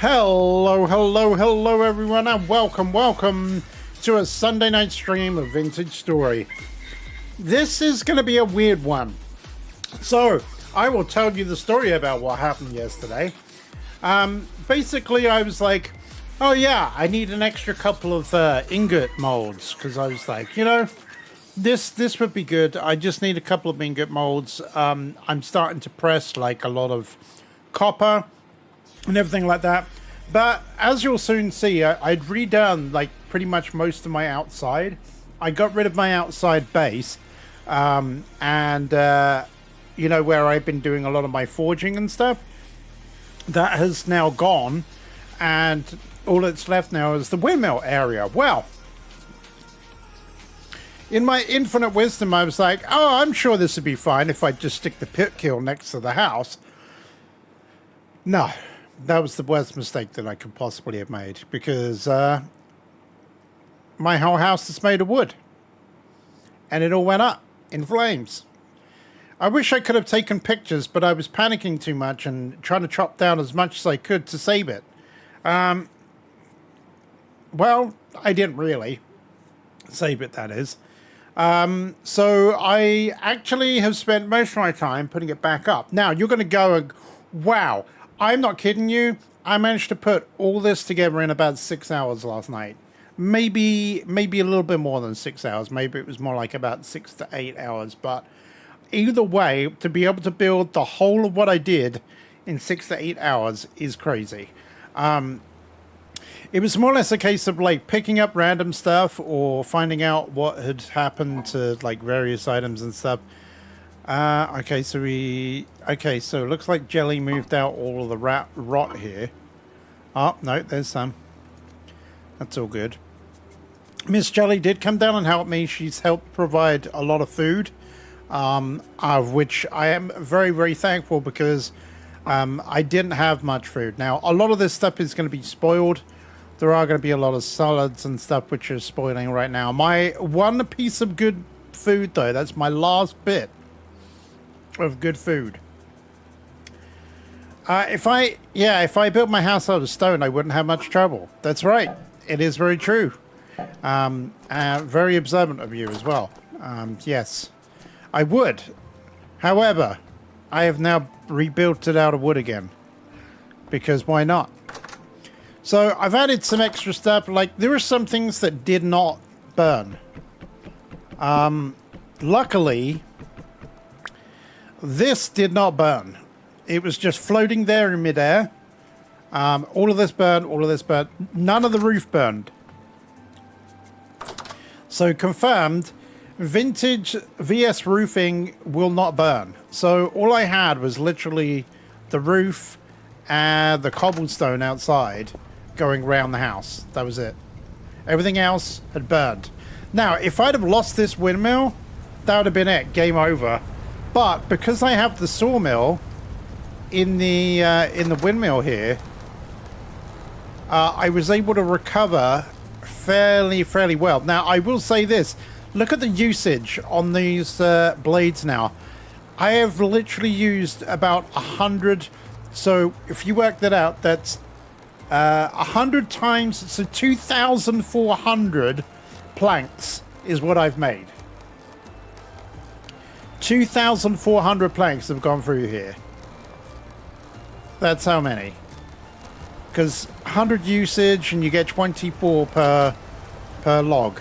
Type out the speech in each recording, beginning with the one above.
Hello, hello, hello everyone, and welcome to a Sunday night stream of Vintage Story. This is going to be a weird one. So, I will tell you the story about what happened yesterday. Basically, I was like, oh yeah, I need an extra couple of ingot molds, because I was like, you know, this would be good. I just need a couple of ingot molds. I'm starting to press like a lot of copper and everything like that. But as you'll soon see, I'd redone like pretty much most of my outside. I got rid of my outside base, and you know, where I've been doing a lot of my forging and stuff. That has now gone, and all that's left now is the windmill area. Well, in my infinite wisdom, I was like, oh, I'm sure this would be fine if I just stick the pit kiln next to the house. No. That was the worst mistake that I could possibly have made, because my whole house is made of wood and it all went up in flames. I wish I could have taken pictures, but I was panicking too much and trying to chop down as much as I could to save it. Well, I didn't really save it, that is. So I actually have spent most of my time putting it back up. Now, you're going to go, wow, I'm not kidding you. I managed to put all this together in about 6 hours last night. Maybe a little bit more than 6 hours. Maybe it was more like about 6 to 8 hours. But either way, to be able to build the whole of what I did in 6 to 8 hours is crazy. It was more or less a case of like picking up random stuff or finding out what had happened to like various items and stuff. Okay, so it looks like Jelly moved out all of the rot here. Oh, no, there's some. That's all good. Miss Jelly did come down and help me. She's helped provide a lot of food, of which I am very, very thankful, because I didn't have much food. Now, a lot of this stuff is going to be spoiled. There are going to be a lot of salads and stuff which are spoiling right now. My one piece of good food, though, that's my last bit of good food. If I built my house out of stone, I wouldn't have much trouble. That's right. It is very true. Very observant of you as well. Yes, I would. However, I have now rebuilt it out of wood again, because why not? So I've added some extra stuff. Like, there are some things that did not burn. Luckily, this did not burn. It was just floating there in midair. All of this burned, all of this burned. None of the roof burned. So confirmed, vintage VS roofing will not burn. So all I had was literally the roof and the cobblestone outside going around the house. That was it. Everything else had burned. Now, if I'd have lost this windmill, that would have been it. Game over. But because I have the sawmill in the windmill here, I was able to recover fairly well. Now, I will say this. Look at the usage on these blades now. I have literally used about 100. So if you work that out, that's 100 times. So 2,400 planks is what I've made. 2,400 planks have gone through here. That's how many. Because 100 usage and you get 24 per log.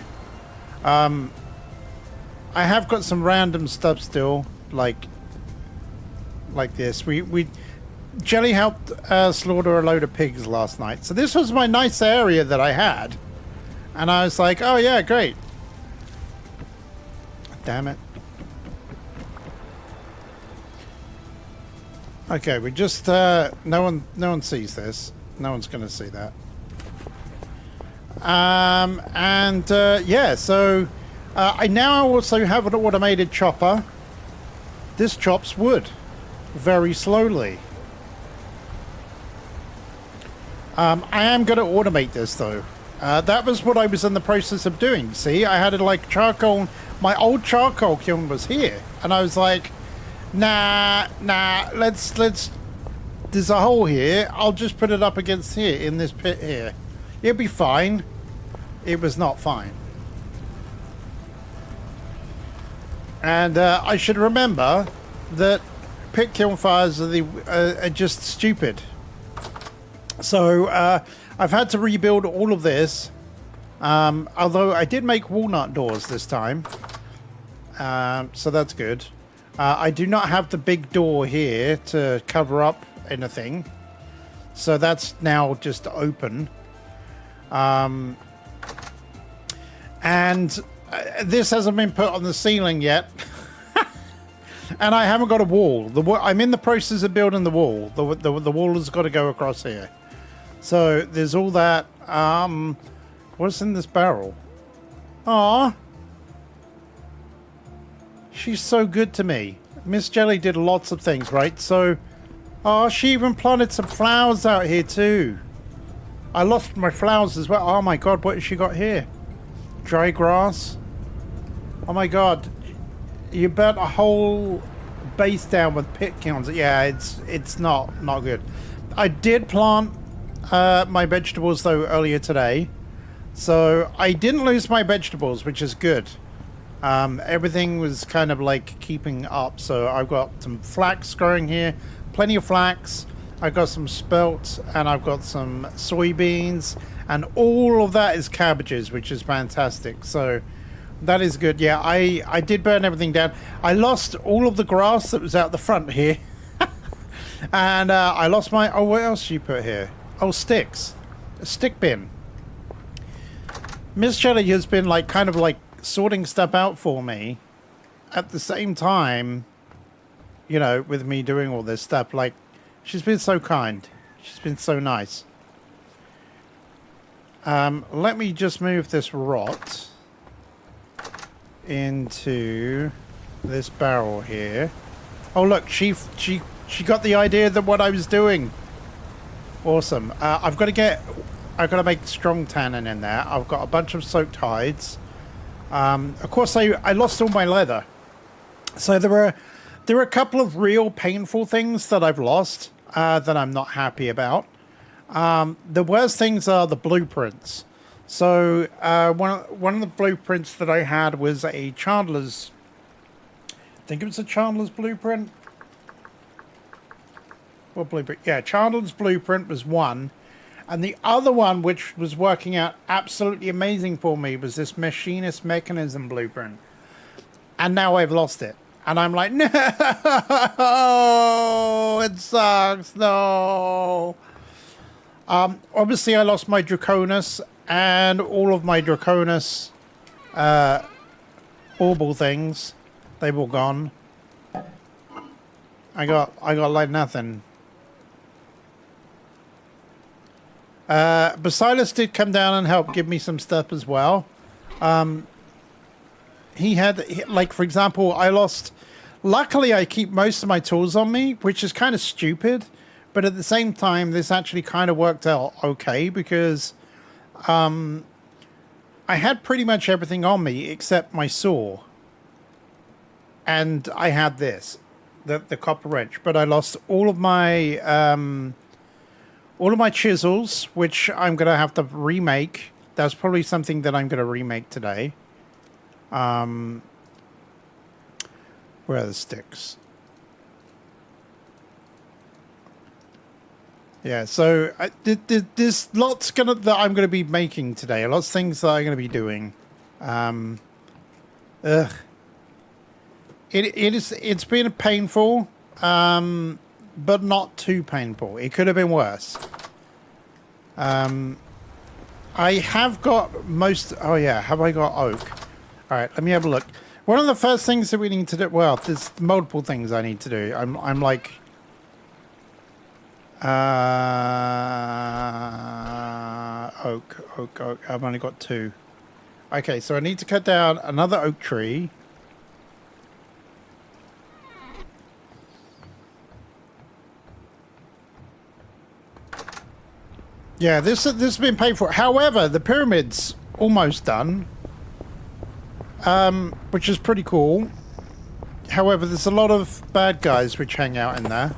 I have got some random stuff still, like this. Jelly helped slaughter a load of pigs last night. So this was my nice area that I had. And I was like, oh yeah, great. Damn it. Okay, we just no one sees this. No one's going to see that. Yeah, so I now also have an automated chopper. This chops wood very slowly. I am going to automate this though. That was what I was in the process of doing. See, I had like charcoal. My old charcoal kiln was here, and I was like, nah, let's there's a hole here. I'll just put it up against here in this pit here. It'll be fine. It was not fine. And I should remember that pit campfires are just stupid. So I've had to rebuild all of this. Although I did make walnut doors this time. So that's good. I do not have the big door here to cover up anything. So that's now just open. And this hasn't been put on the ceiling yet. And I haven't got a wall. I'm in the process of building the wall. The wall has got to go across here. So there's all that. What's in this barrel? Aww. She's so good to me. Miss Jelly did lots of things, right? So, oh, she even planted some flowers out here too. I lost my flowers as well. Oh my god, what has she got here? Dry grass. Oh my god. You burnt a whole base down with pit kilns. Yeah, it's not good. I did plant my vegetables though earlier today. So I didn't lose my vegetables, which is good. Everything was kind of like keeping up. So I've got some flax growing here, plenty of flax. I've got some spelt and I've got some soybeans, and all of that is cabbages, which is fantastic. So that is good. Yeah, I did burn everything down. I lost all of the grass that was out the front here. And I lost my... Oh, what else did you put here? Oh, sticks. A stick bin. Miss Jelly has been like kind of like sorting stuff out for me at the same time, you know, with me doing all this stuff. Like, she's been so kind. She's been so nice. Let me just move this rot into this barrel here. Oh look, she got the idea that what I was doing. Awesome. I've got to make strong tannin in there. I've got a bunch of soaked hides. Of course, I lost all my leather. So there were a couple of real painful things that I've lost that I'm not happy about. The worst things are the blueprints. So one of the blueprints that I had was a Chandler's. I think it was a Chandler's blueprint. What blueprint? Yeah, Chandler's blueprint was one. And the other one, which was working out absolutely amazing for me, was this machinist mechanism blueprint. And now I've lost it. And I'm like, no, it sucks, no. Obviously, I lost my Draconis and all of my Draconis orbital things. They were gone. I got like nothing. Basilis did come down and help give me some stuff as well. He had, like, for example, I lost... Luckily, I keep most of my tools on me, which is kind of stupid. But at the same time, this actually kind of worked out okay, because I had pretty much everything on me except my saw. And I had this, the copper wrench. But I lost all of my chisels, which I'm going to have to remake. That's probably something that I'm going to remake today. Where are the sticks? Yeah, so there's lots that I'm going to be making today. Lots of things that I'm going to be doing. It's been painful, but not too painful. It could have been worse. I have got most... Oh yeah, have I got oak? All right, let me have a look. One of the first things that we need to do... Well, there's multiple things I need to do. I'm like... Oak. I've only got 2. Okay, so I need to cut down another oak tree. Yeah, this has been paid for. However, the pyramid's almost done. Which is pretty cool. However, there's a lot of bad guys which hang out in there.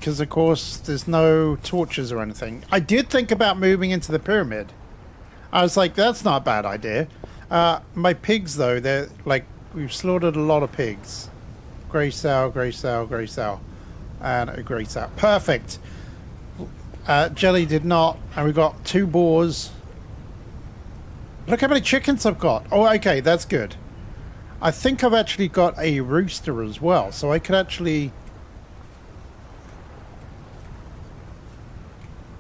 because of course there's no torches or anything. I did think about moving into the pyramid. I was like, that's not a bad idea. My pigs though, they're like, we've slaughtered a lot of pigs. Grey sow, grey sow, grey sow, and a grey sow. Perfect. Jelly did not, and we got 2 boars. Look how many chickens I've got. Oh, okay, that's good. I think I've actually got a rooster as well, so I could actually...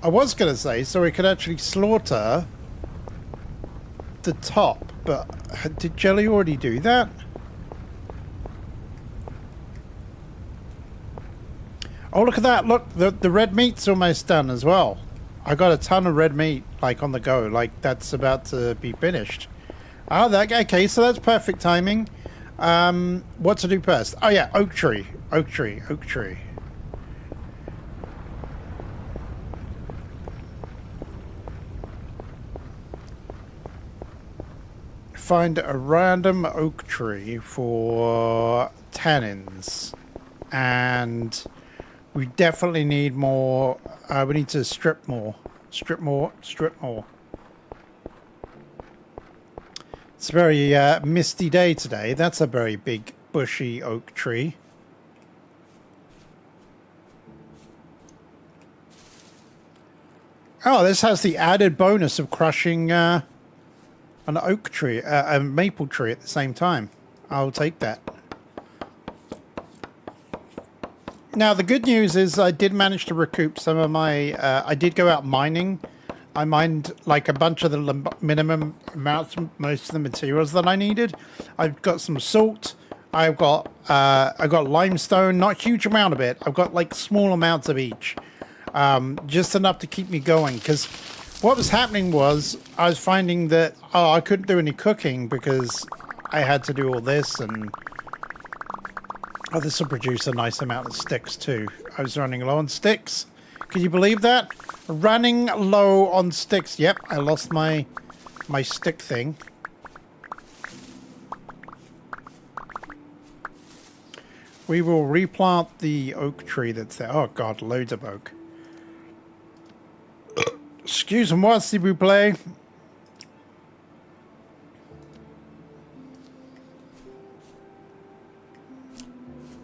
I was going to say, so we could actually slaughter the top, but did Jelly already do that? Oh, look at that. Look, the red meat's almost done as well. I got a ton of red meat, like, on the go. Like, that's about to be finished. Oh, okay, so that's perfect timing. What to do first? Oh, yeah, oak tree. Oak tree, oak tree. Find a random oak tree for tannins. And... we definitely need more. We need to strip more. Strip more. Strip more. It's a very misty day today. That's a very big, bushy oak tree. Oh, this has the added bonus of crushing an oak tree, a maple tree at the same time. I'll take that. Now, the good news is I did manage to recoup some of my... I did go out mining. I mined like a bunch of the minimum amounts, most of the materials that I needed. I've got some salt. I got limestone, not a huge amount of it. I've got like small amounts of each. Just enough to keep me going. Because what was happening was I was finding that, I couldn't do any cooking because I had to do all this and... oh, this will produce a nice amount of sticks too. I was running low on sticks. Can you believe that? Running low on sticks. Yep, I lost my stick thing. We will replant the oak tree that's there. Oh god, loads of oak. Excuse-moi, s'il vous plaît.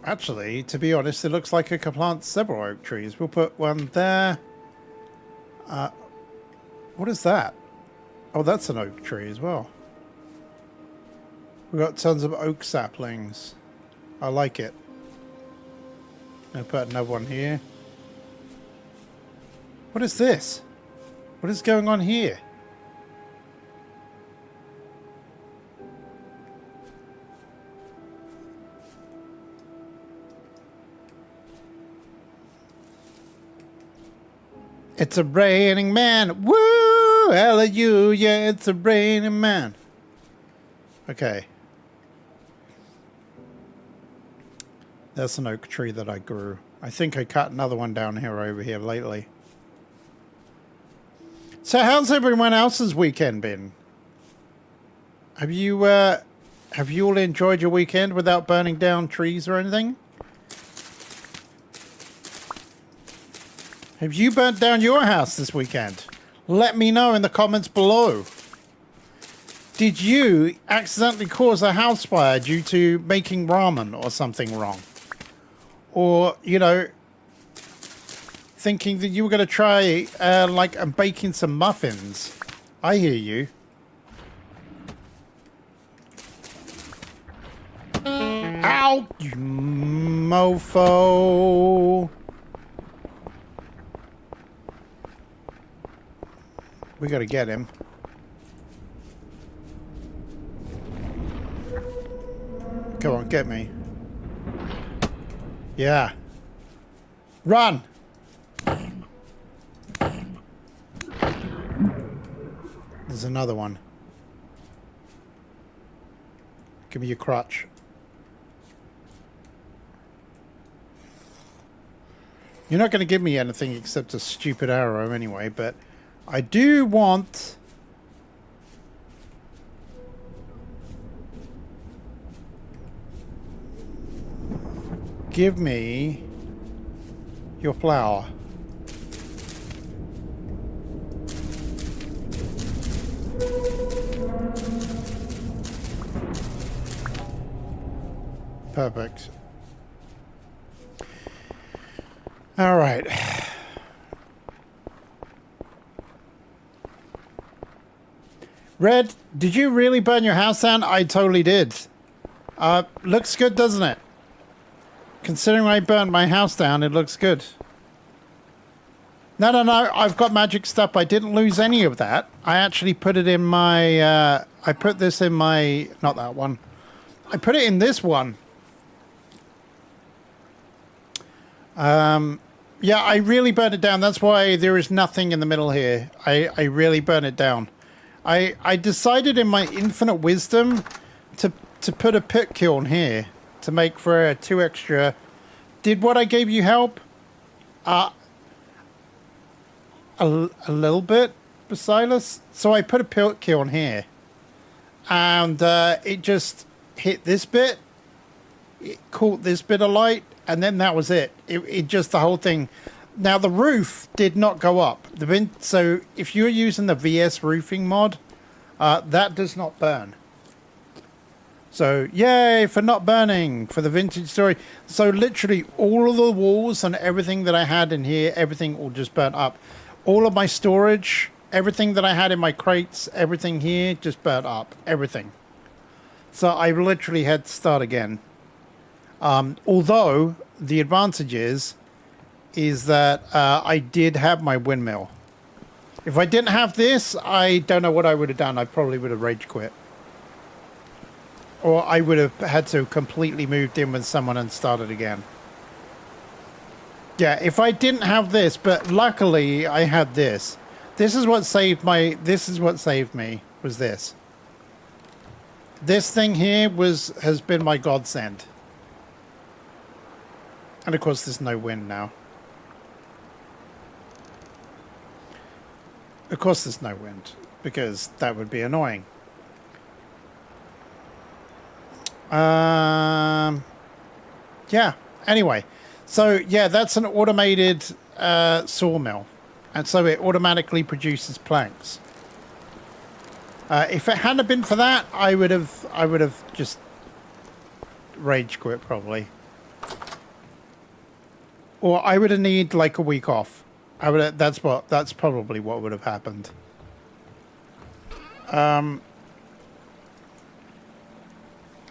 Actually, to be honest, it looks like I could plant several oak trees. We'll put one there. What is that? Oh, that's an oak tree as well. We've got tons of oak saplings. I like it. I'll put another one here. What is this? What is going on here? It's a raining man. Woo! Hallelujah, it's a raining man. Okay. That's an oak tree that I grew. I think I cut another one down here over here lately. So how's everyone else's weekend been? Have you all enjoyed your weekend without burning down trees or anything? Have you burnt down your house this weekend? Let me know in the comments below. Did you accidentally cause a house fire due to making ramen or something wrong? Or, you know, thinking that you were going to try, like, baking some muffins. I hear you. Ow, you mofo. We got to get him. Come on, get me. Yeah. Run! There's another one. Give me your crutch. You're not going to give me anything except a stupid arrow anyway, but I do want... Give me your flour. Perfect. All right. Red, did you really burn your house down? I totally did. Looks good, doesn't it? Considering I burnt my house down, it looks good. No, I've got magic stuff. I didn't lose any of that. I actually put it in my, I put this in my, not that one. I put it in this one. Yeah, I really burned it down. That's why there is nothing in the middle here. I really burned it down. I decided in my infinite wisdom to put a pit kiln here to make for 2 extra. Did what I gave you help? A little bit, Basilis. So I put a pit kiln here, and it just hit this bit. It caught this bit of light, and then that was it. It just, the whole thing. Now the roof did not go up. So if you're using the VS roofing mod, that does not burn. So yay for not burning for the vintage story. So literally all of the walls and everything that I had in here, everything all just burnt up. All of my storage, everything that I had in my crates, everything here just burnt up. Everything. So I literally had to start again. Although the advantage is that I did have my windmill. If I didn't have this, I don't know what I would have done. I probably would have rage quit. Or I would have had to completely moved in with someone and started again. Yeah, if I didn't have this, but luckily I had this. This is what saved me, was this. This thing here has been my godsend. And of course there's no wind now. Of course there's no wind, because that would be annoying. Yeah, anyway. So, yeah, that's an automated sawmill. And so it automatically produces planks. If it hadn't been for that, I would have just rage quit probably. Or I would have needed like a week off. That's probably what would have happened.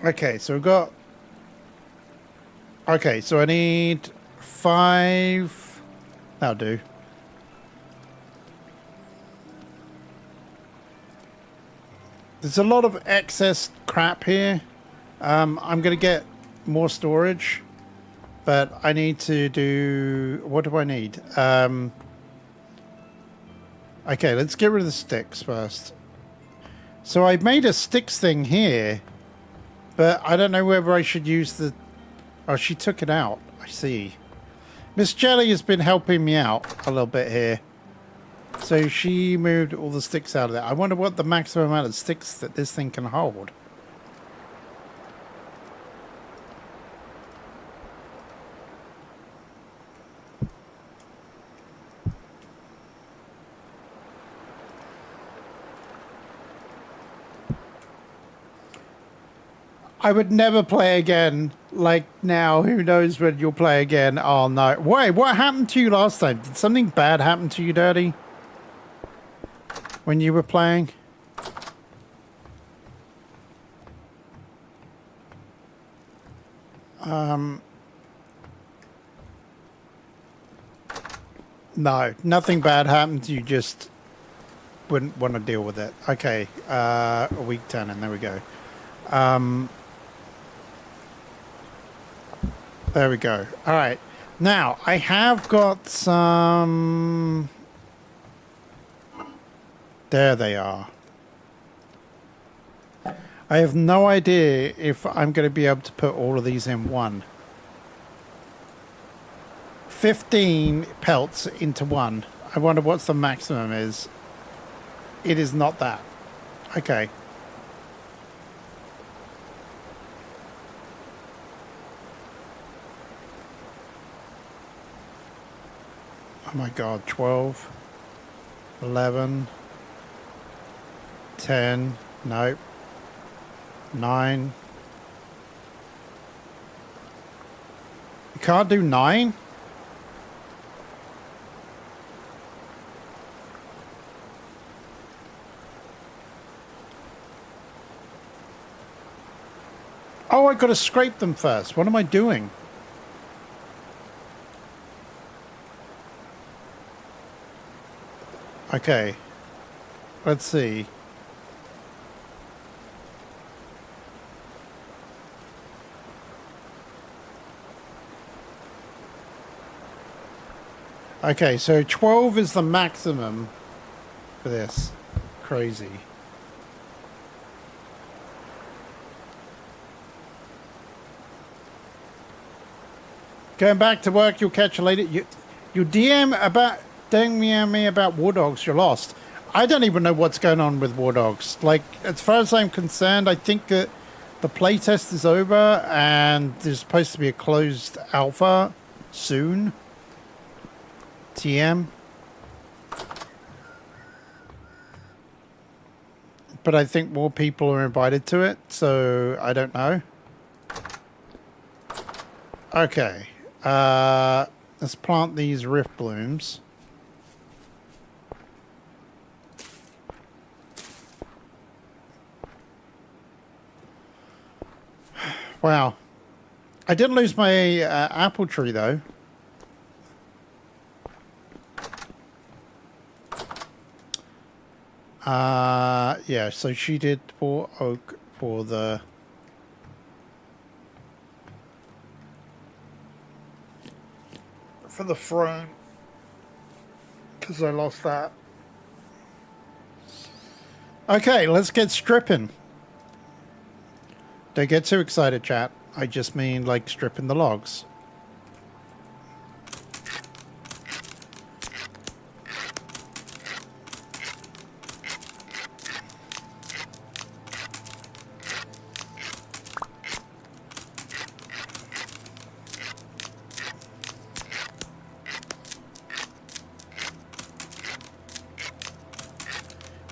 Okay, so we've got... Okay, so I need 5... That'll do. There's a lot of excess crap here. I'm going to get more storage. But I need to do... What do I need? Okay, let's get rid of the sticks first. So I made a sticks thing here. But I don't know whether I should use the... Oh, she took it out. I see. Miss Jelly has been helping me out a little bit here. So she moved all the sticks out of there. I wonder what the maximum amount of sticks that this thing can hold. I would never play again. Like now, who knows when you'll play again? Oh no. Wait, what happened to you last time? Did something bad happen to you, Dirty? When you were playing? No, nothing bad happened. You just wouldn't want to deal with it. Okay, a week 10, and there we go. There we go. All right. Now, I have got some... There they are. I have no idea if I'm going to be able to put all of these in one. 15 pelts into one. I wonder what the maximum is. It is not that. Okay. Oh my god, 12, 11, 10, nope, 9. You can't do 9? Oh, I gotta scrape them first. What am I doing? Okay. Let's see. Okay, so 12 is the maximum for this. Crazy. Going back to work, you'll catch you later. You DM me about war dogs, you're lost. I don't even know what's going on with war dogs. Like, as far as I'm concerned, I think that the playtest is over and there's supposed to be a closed alpha soon. TM. But I think more people are invited to it, so I don't know. Okay. Let's plant these rift blooms. Wow. I didn't lose my apple tree, though. Yeah, so she did for oak for the... for the throne. Because I lost that. Okay, let's get stripping. Don't get too excited, chat. I just mean, like, stripping the logs.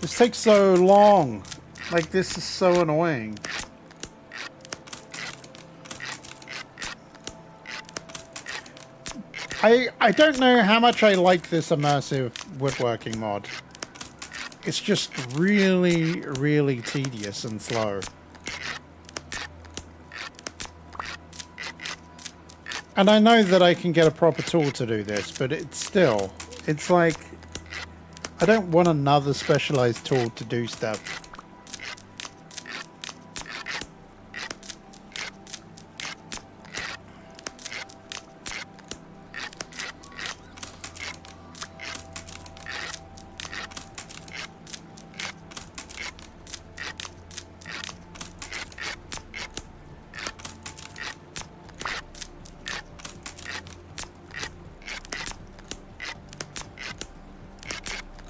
This takes so long. Like, this is so annoying. I don't know how much I like this immersive woodworking mod. It's just really, really tedious and slow. And I know that I can get a proper tool to do this, but it's like, I don't want another specialized tool to do stuff.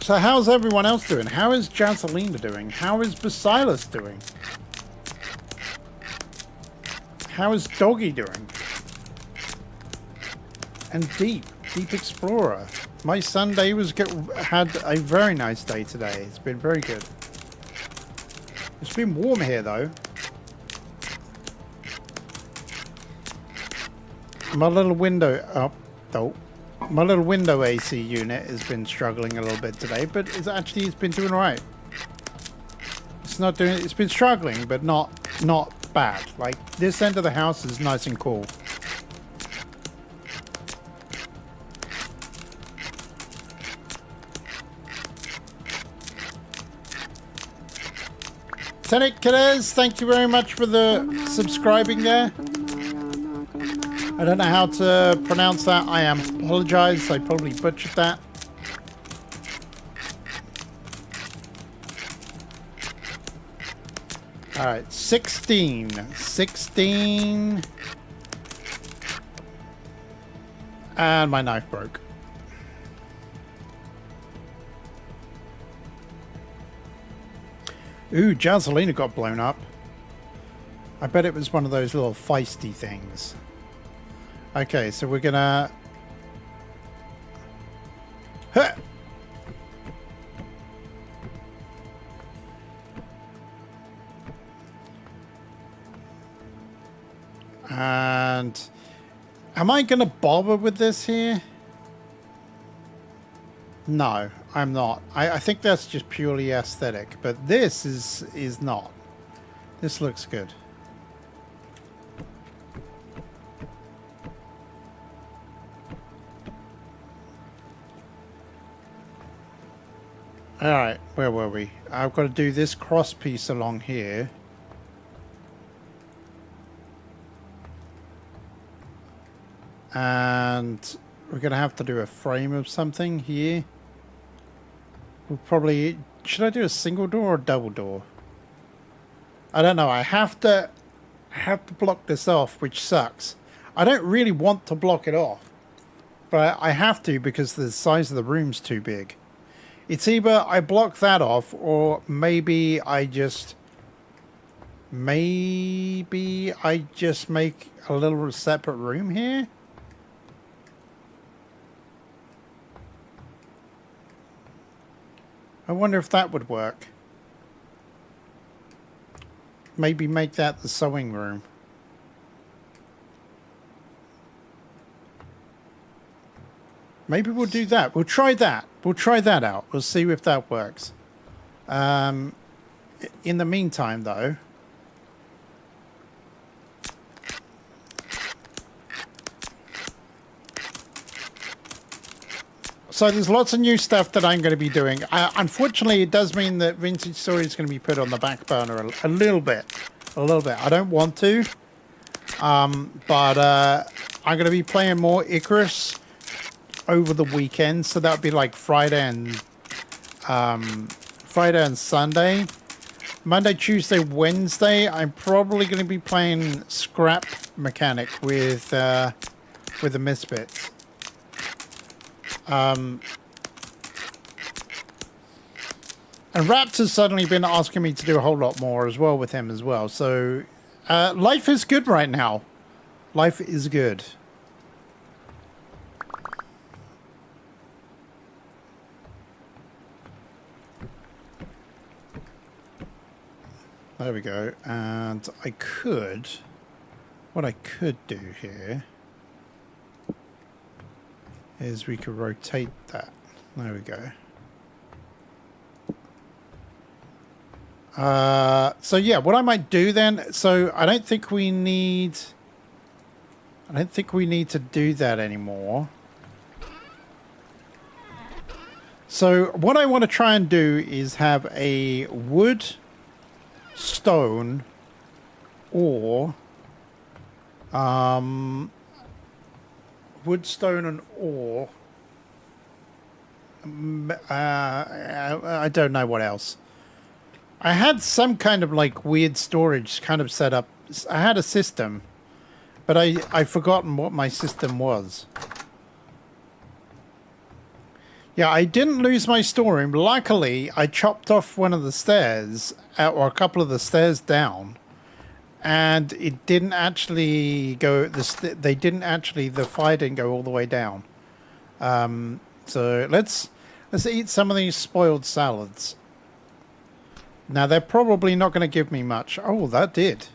So how's everyone else doing? How is Janselina doing? How is Basilis doing? How is Doggy doing? And Deep Explorer. My Sunday had a very nice day today. It's been very good. It's been warm here though. My little window my little window AC unit has been struggling a little bit today, but it's been doing all right. It's been struggling, but not bad. Like, this end of the house is nice and cool. Tenet Killers, thank you very much for the subscribing there. I don't know how to pronounce that. I apologize. I probably butchered that. All right, 16. 16. And my knife broke. Ooh, Janselina got blown up. I bet it was one of those little feisty things. Okay, so we're gonna... Huh. And am I going to bother with this here? No, I'm not. I think that's just purely aesthetic, but this is not. This looks good. All right, where were we? I've got to do this cross piece along here. And we're going to have to do a frame of something here. We'll probably... Should I do a single door or a double door? I don't know. I have to block this off, which sucks. I don't really want to block it off. But I have to because the size of the room's too big. It's either I block that off or maybe I just make a little separate room here. I wonder if that would work. Maybe make that the sewing room. Maybe we'll do that. We'll try that. We'll try that out. We'll see if that works. In the meantime, though... So there's lots of new stuff that I'm going to be doing. Unfortunately, it does mean that Vintage Story is going to be put on the back burner a little bit. A little bit. I don't want to. But I'm going to be playing more Icarus over the weekend. So that would be like Friday and Sunday. Monday, Tuesday, Wednesday, I'm probably going to be playing Scrap Mechanic with the Misfits. And Raptor's suddenly been asking me to do a whole lot more as well with him as well. So life is good right now. Life is good. There we go. And what I could do here is we could rotate that. There we go. So yeah, what I might do then, so I don't think we need to do that anymore. So what I want to try and do is have a wood, stone, or wood, stone, and ore. I don't know what else. I had some kind of like weird storage kind of set up. I had a system, but I've forgotten what my system was. Yeah, I didn't lose my storeroom. Luckily, I chopped off one of the stairs, or a couple of the stairs down, and it didn't actually go. The fire didn't go all the way down. So let's eat some of these spoiled salads. Now they're probably not going to give me much. Oh, that did.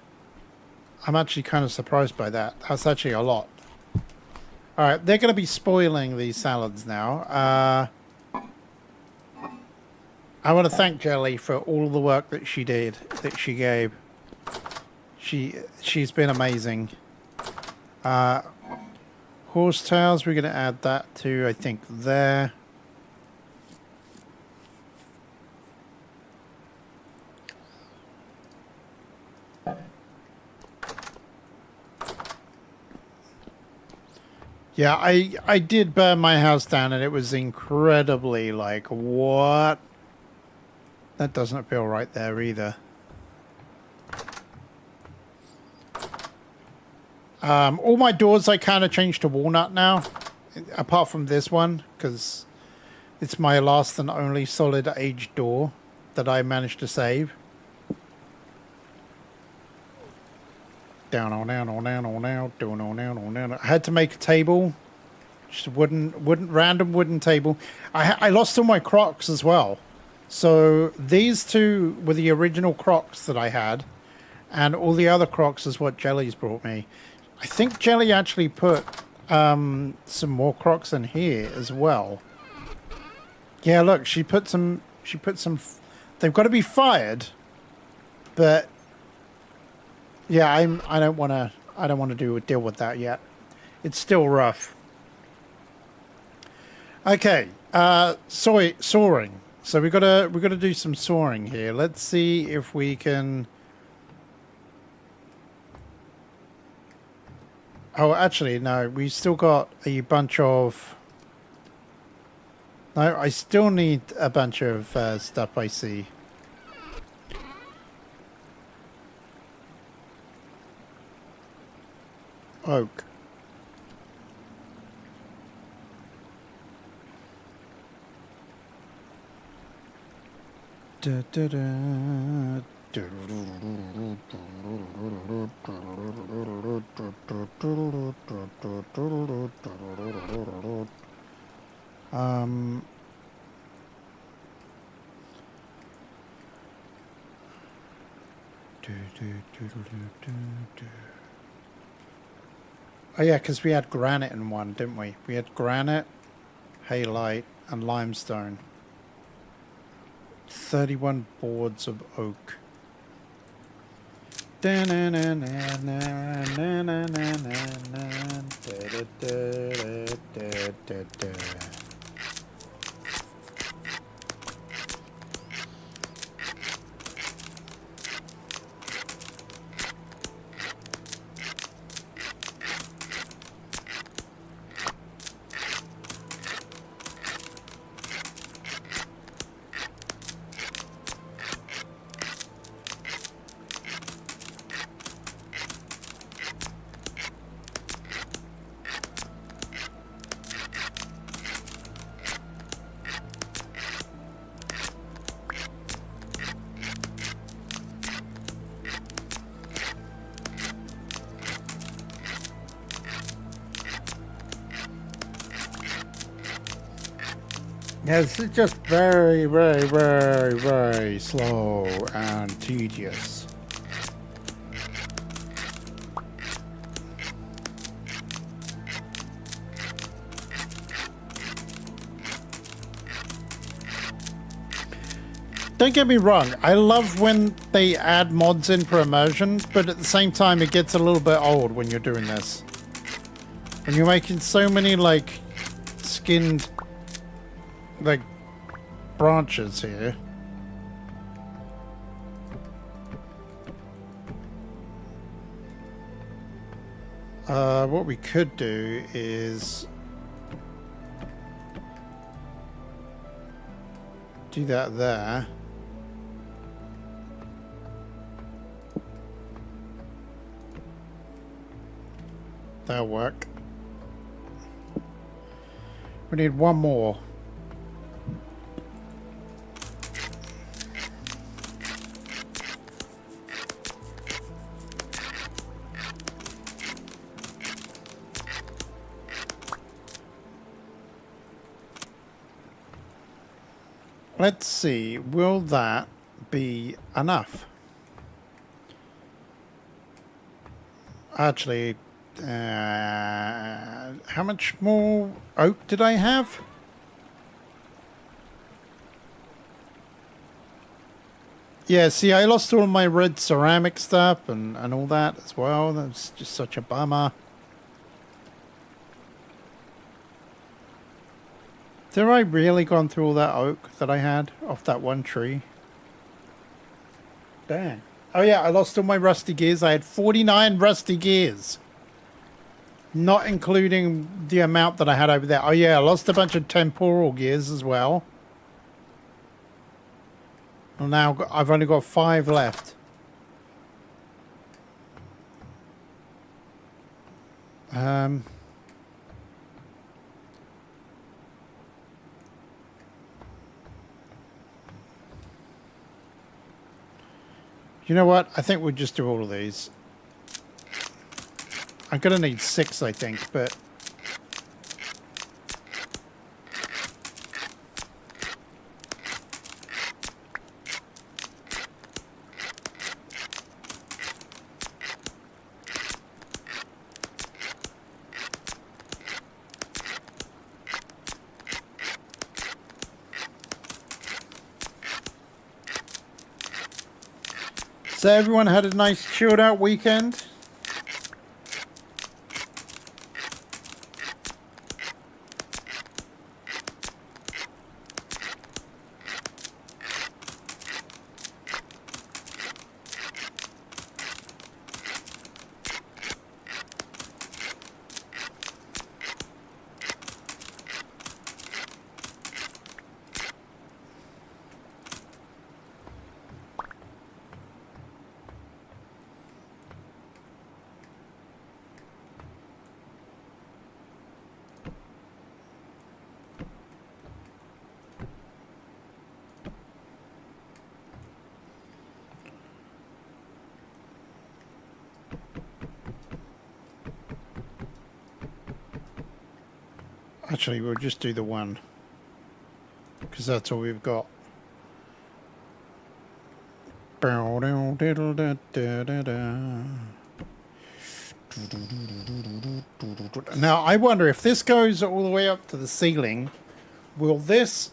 I'm actually kind of surprised by that. That's actually a lot. All right, they're going to be spoiling these salads now. I want to thank Jelly for all the work that she gave. She's been amazing. Horsetails, we're going to add that to, I think, there. Yeah, I did burn my house down, and it was incredibly like, what? That doesn't feel right there either. All my doors I kind of changed to walnut now, apart from this one, because it's my last and only solid aged door that I managed to save. Down on down on down on down down on down on down. I had to make a table Just a random wooden table. I lost all my Crocs as well. So these two were the original Crocs that I had. And all the other Crocs is what Jelly's brought me. I think Jelly actually put some more Crocs in here as well. Yeah, look, she put some... They've got to be fired. But... yeah, I don't want to deal with that yet. It's still rough. Okay, soaring. So we gotta do some soaring here. Let's see if we can. Oh, actually, no. We still got a bunch of. No, I still need a bunch of stuff. I see. Oak. Da, da, da. Oh yeah, because we had granite in one, didn't we? We had granite, halite, and limestone. 31 boards of oak. Yeah, this is just very, very, very, very slow and tedious. Don't get me wrong, I love when they add mods in for immersion, but at the same time it gets a little bit old when you're doing this. When you're making so many, like, skinned... like branches here. What we could do is do that there. That'll work. We need one more. Let's see, will that be enough? Actually, how much more oak did I have? Yeah, see, I lost all my red ceramic stuff and all that as well. That's just such a bummer. Have I really gone through all that oak that I had off that one tree? Dang. Oh yeah, I lost all my rusty gears. I had 49 rusty gears. Not including the amount that I had over there. Oh yeah, I lost a bunch of temporal gears as well. Well, now I've only got 5 left. You know what? I think we'll just do all of these. I'm going to need 6, I think, but... So everyone had a nice chilled out weekend? Actually, we'll just do the one, because that's all we've got. Now, I wonder if this goes all the way up to the ceiling, will this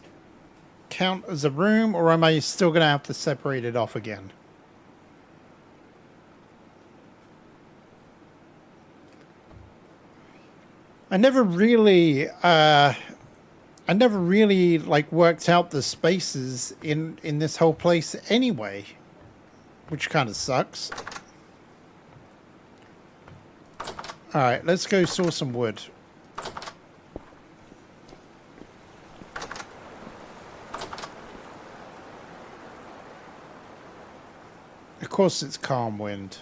count as a room, or am I still going to have to separate it off again? I never really like worked out the spaces in this whole place anyway, which kind of sucks. All right, let's go saw some wood. Of course, it's calm wind.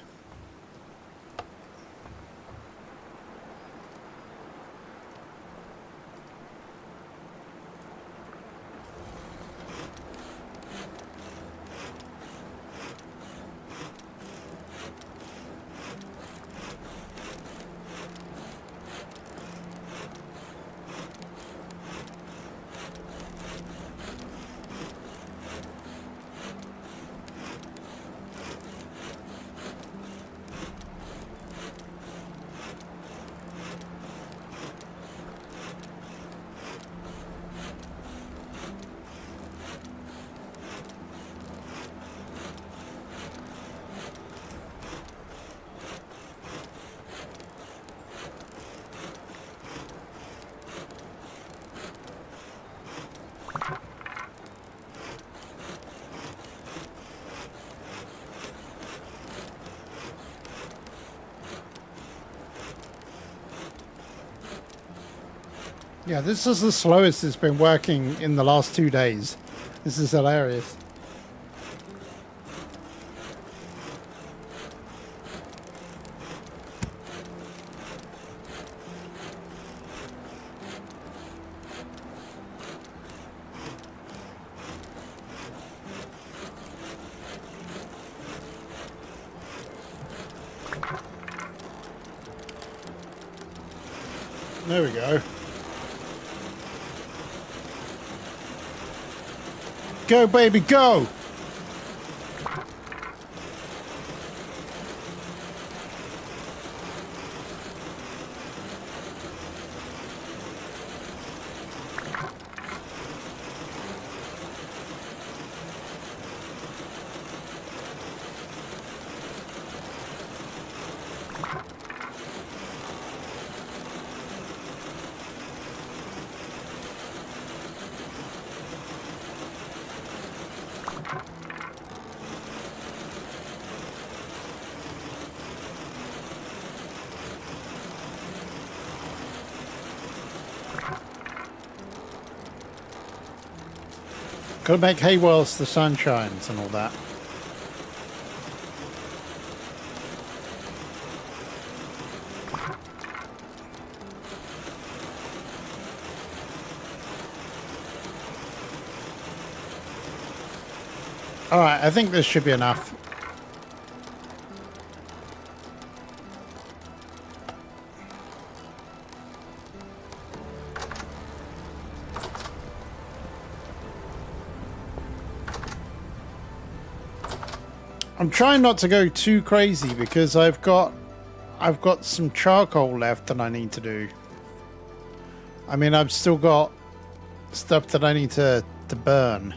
Yeah, this is the slowest it's been working in the last 2 days. This is hilarious. There we go. Go, baby, go! Gotta make hay whilst the sun shines and all that. Alright, I think this should be enough. I'm trying not to go too crazy because I've got some charcoal left that I need to do. I mean, I've still got stuff that I need to burn.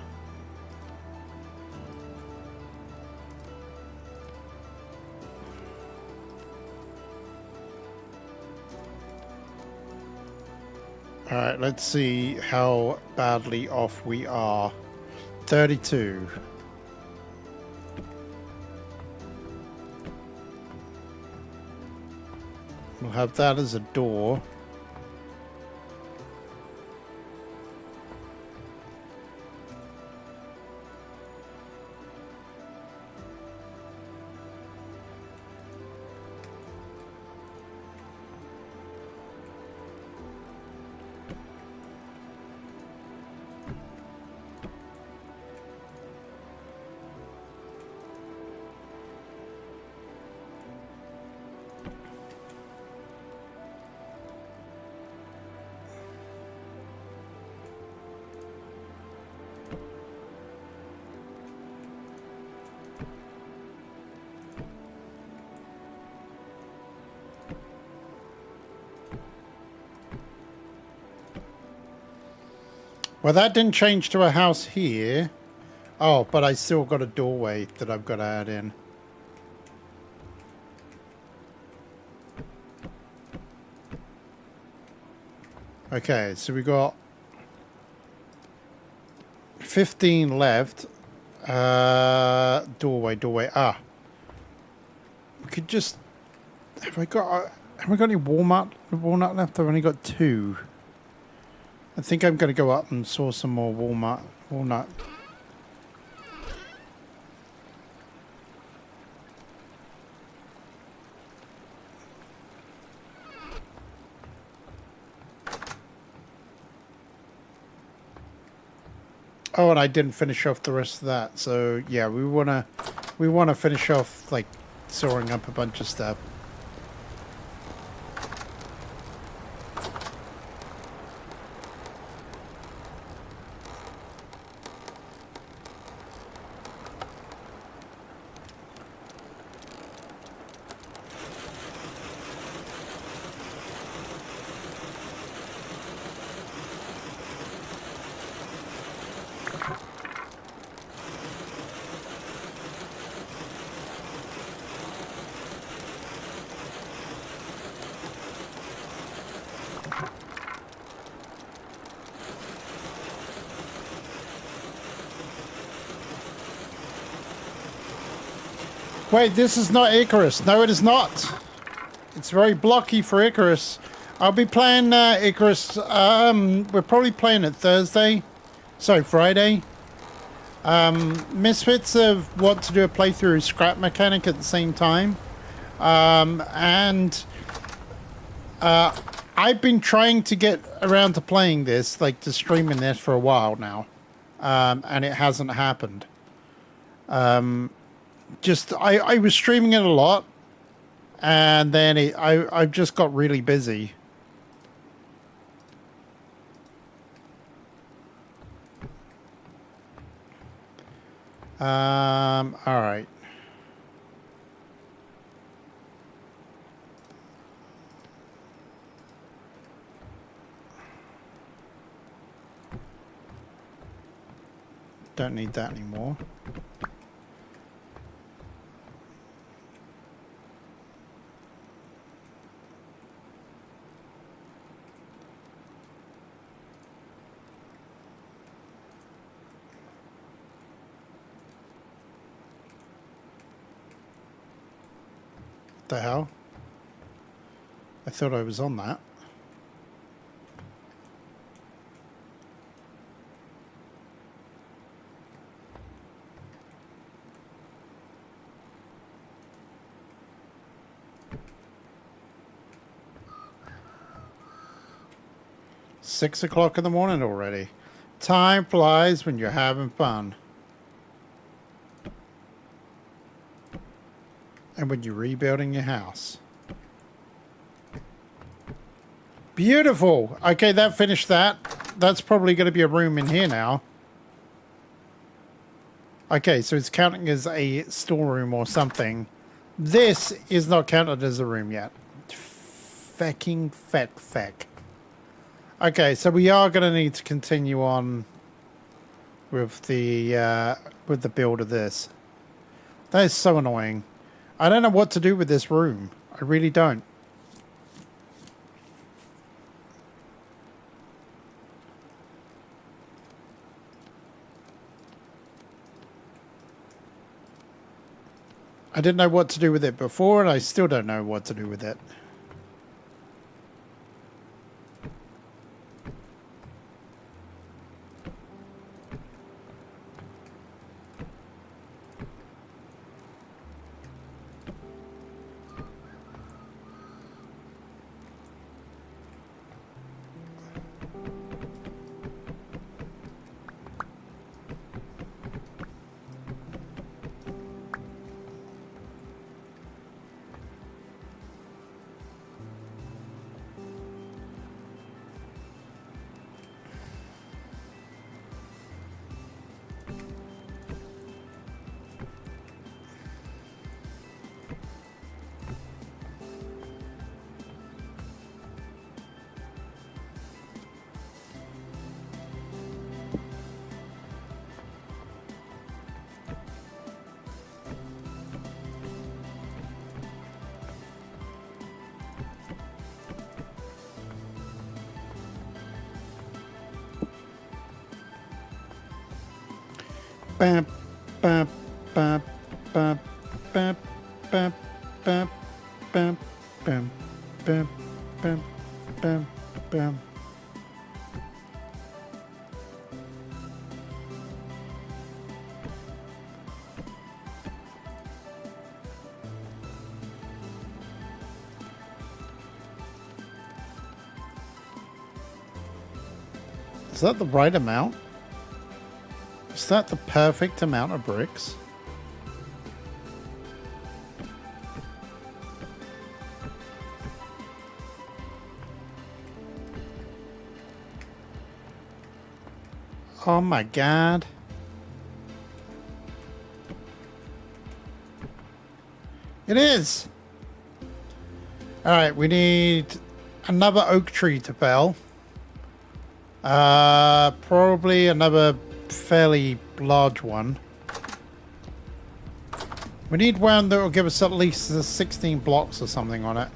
Alright, let's see how badly off we are. 32. We'll have that as a door. Well, that didn't change to a house here. Oh, but I still got a doorway that I've got to add in. Okay, so we got 15 left. Doorway. Ah. We could just... Have I got any walnut left? I've only got 2. I think I'm going to go up and source some more walnut. Oh, and I didn't finish off the rest of that. So yeah, we wanna finish off like sawing up a bunch of stuff. Wait, this is not Icarus. No, it is not. It's very blocky for Icarus. I'll be playing Icarus. We're probably playing it Thursday. Sorry, Friday. Misfits of want to do a playthrough scrap mechanic at the same time. I've been trying to get around to playing this, like to streaming this for a while now. And it hasn't happened. I was streaming it a lot, and then I just got really busy. All right. Don't need that anymore. The hell? I thought I was on that. Six o'clock in the morning already. Time flies when you're having fun. And when you're rebuilding your house. Beautiful. Okay, that finished that. That's probably going to be a room in here now. Okay, so it's counting as a storeroom or something. This is not counted as a room yet. Fecking feck. Okay, so we are going to need to continue on with the build of this. That is so annoying. I don't know what to do with this room. I really don't. I didn't know what to do with it before, and I still don't know what to do with it. Bam, bam, bam, bam, bam, bam, bam, bam, bam, bam, bam, bam, bam. Is that the right amount? Is that the perfect amount of bricks? Oh my god. It is! Alright, we need another oak tree to fell. Probably another fairly large one. We need one that will give us at least 16 blocks or something on it.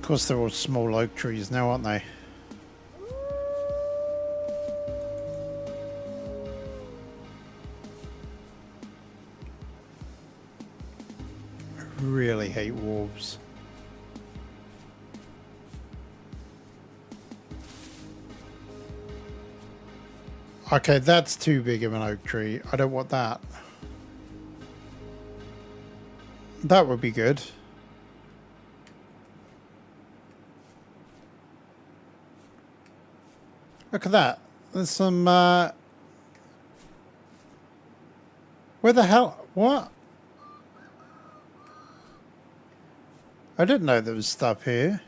Of course, they're all small oak trees now, aren't they? I really hate wolves. Okay, that's too big of an oak tree. I don't want that. That would be good. Look at that. There's some, where the hell? What? I didn't know there was stuff here.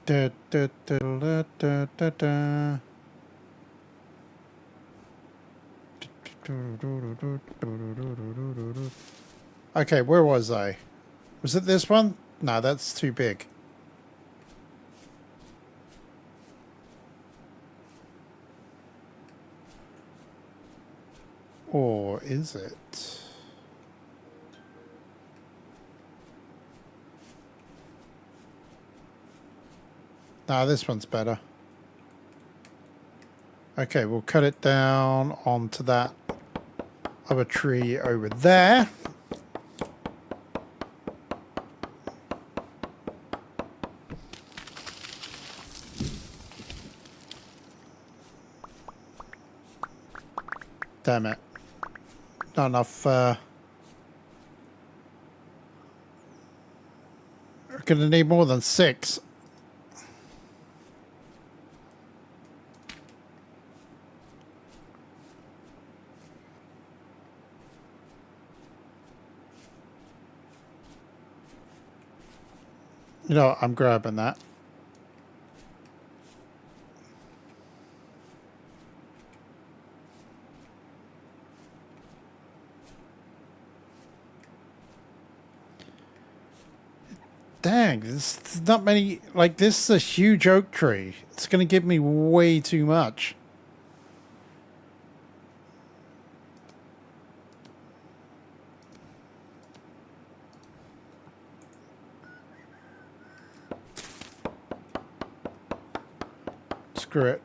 Da, da, da, da, da, da, da. Okay, where was I? Was it this one? No, that's too big. Or is it? No, this one's better. Okay, we'll cut it down onto that other tree over there. Damn it. Not enough, we're gonna need more than 6. You know, I'm grabbing that. Dang, there's not many. Like, this is a huge oak tree. It's going to give me way too much. Screw it.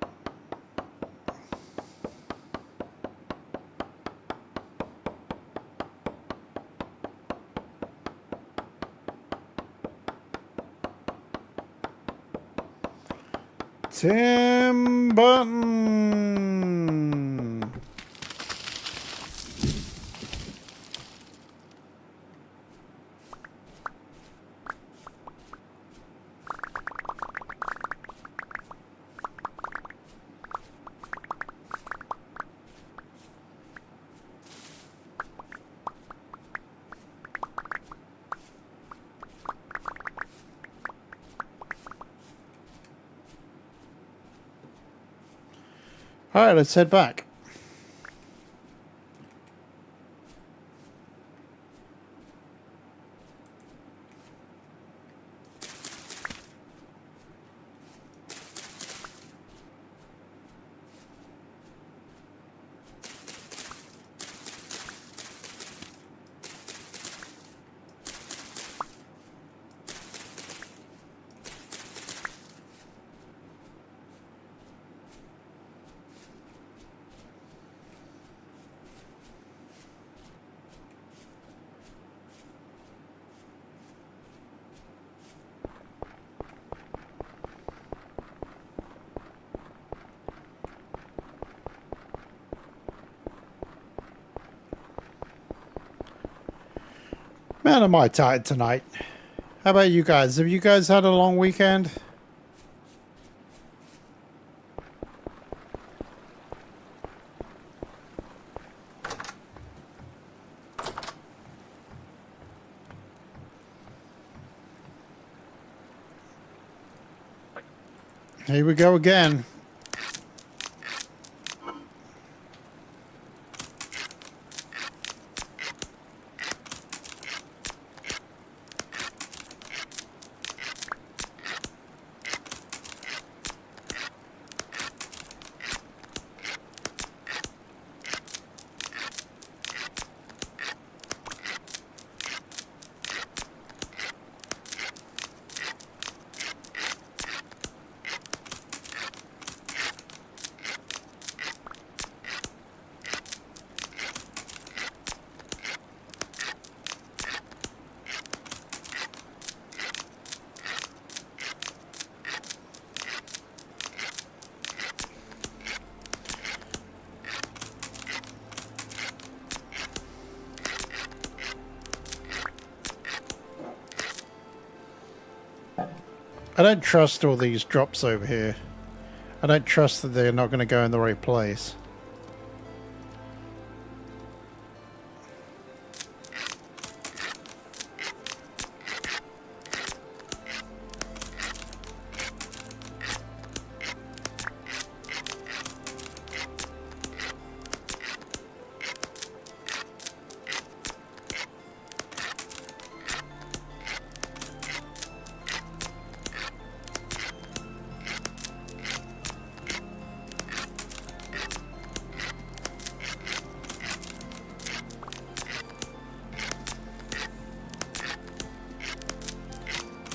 Tim Button. All right, let's head back. Man, am I tired tonight. How about you guys? Have you guys had a long weekend? Here we go again. I don't trust all these drops over here. I don't trust that they're not going to go in the right place.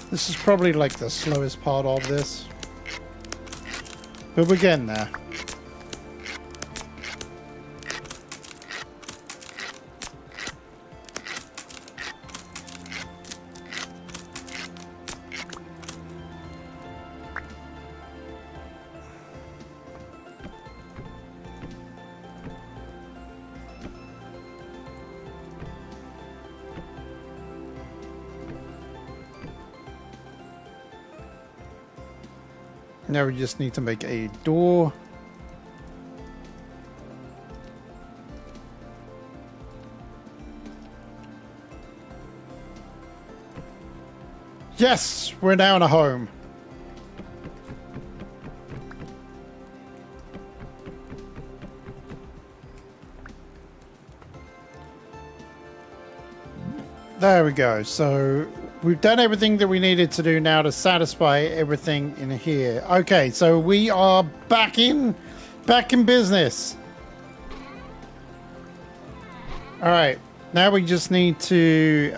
This is probably like the slowest part of this. But we're getting there. Now we just need to make a door. Yes, we're now in a home. There we go. So we've done everything that we needed to do now to satisfy everything in here. Okay, so we are back in business. All right, now we just need to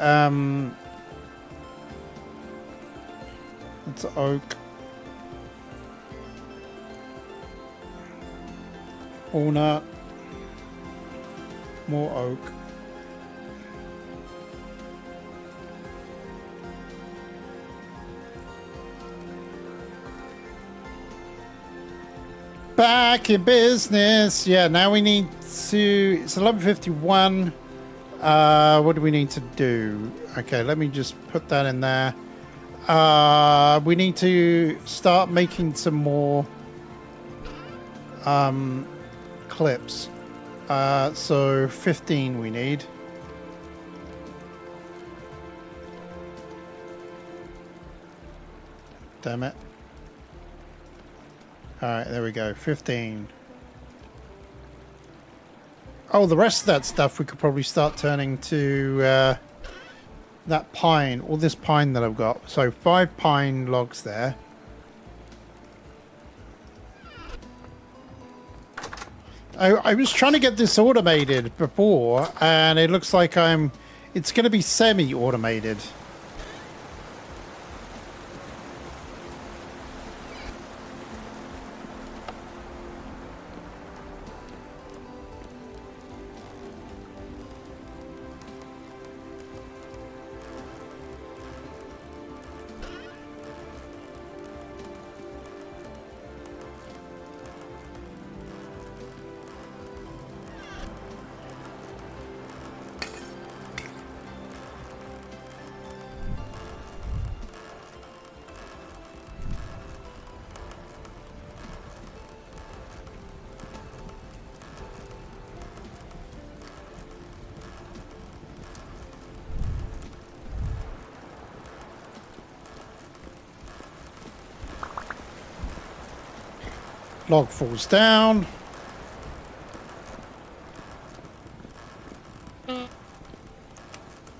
it's oak, walnut, more oak. Back in business. Yeah, now we need to... It's 11:51. What do we need to do? Okay, let me just put that in there. We need to start making some more clips. So 15 we need. Damn it. Alright, there we go. 15. Oh, the rest of that stuff we could probably start turning to that pine, all this pine that I've got. So 5 pine logs there. I was trying to get this automated before, and it looks like it's going to be semi-automated. Log falls down.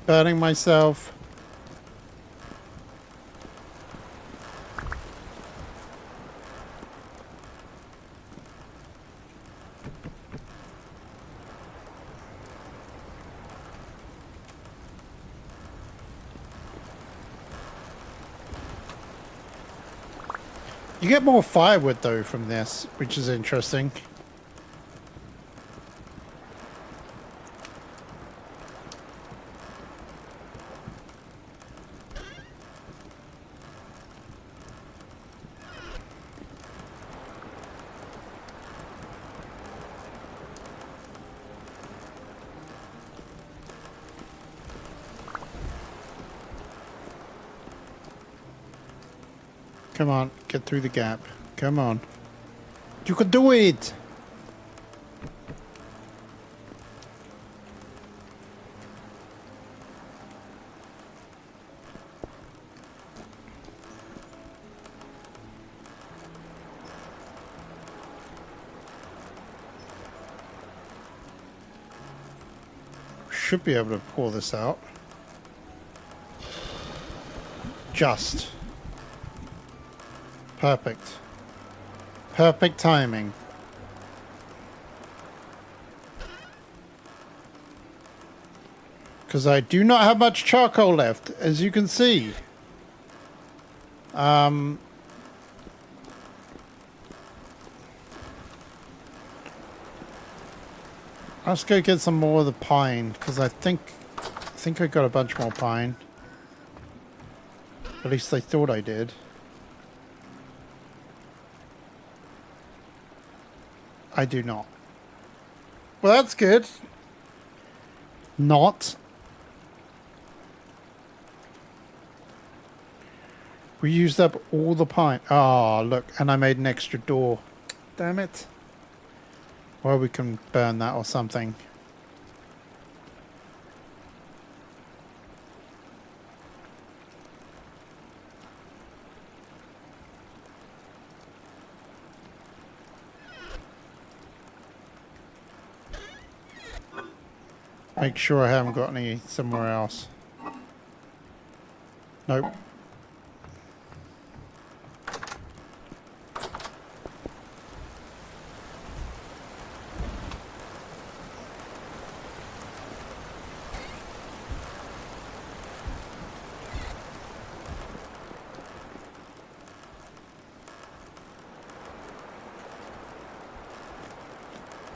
Burning myself. You get more firewood though from this, which is interesting. Come on, get through the gap. Come on. You can do it! Should be able to pull this out. Just. Perfect. Perfect timing. Because I do not have much charcoal left, as you can see. Let's go get some more of the pine, because I think I got a bunch more pine. At least I thought I did. I do not. Well, that's good. Not. We used up all the pine. Oh, look. And I made an extra door. Damn it. Well, we can burn that or something. Make sure I haven't got any somewhere else. Nope.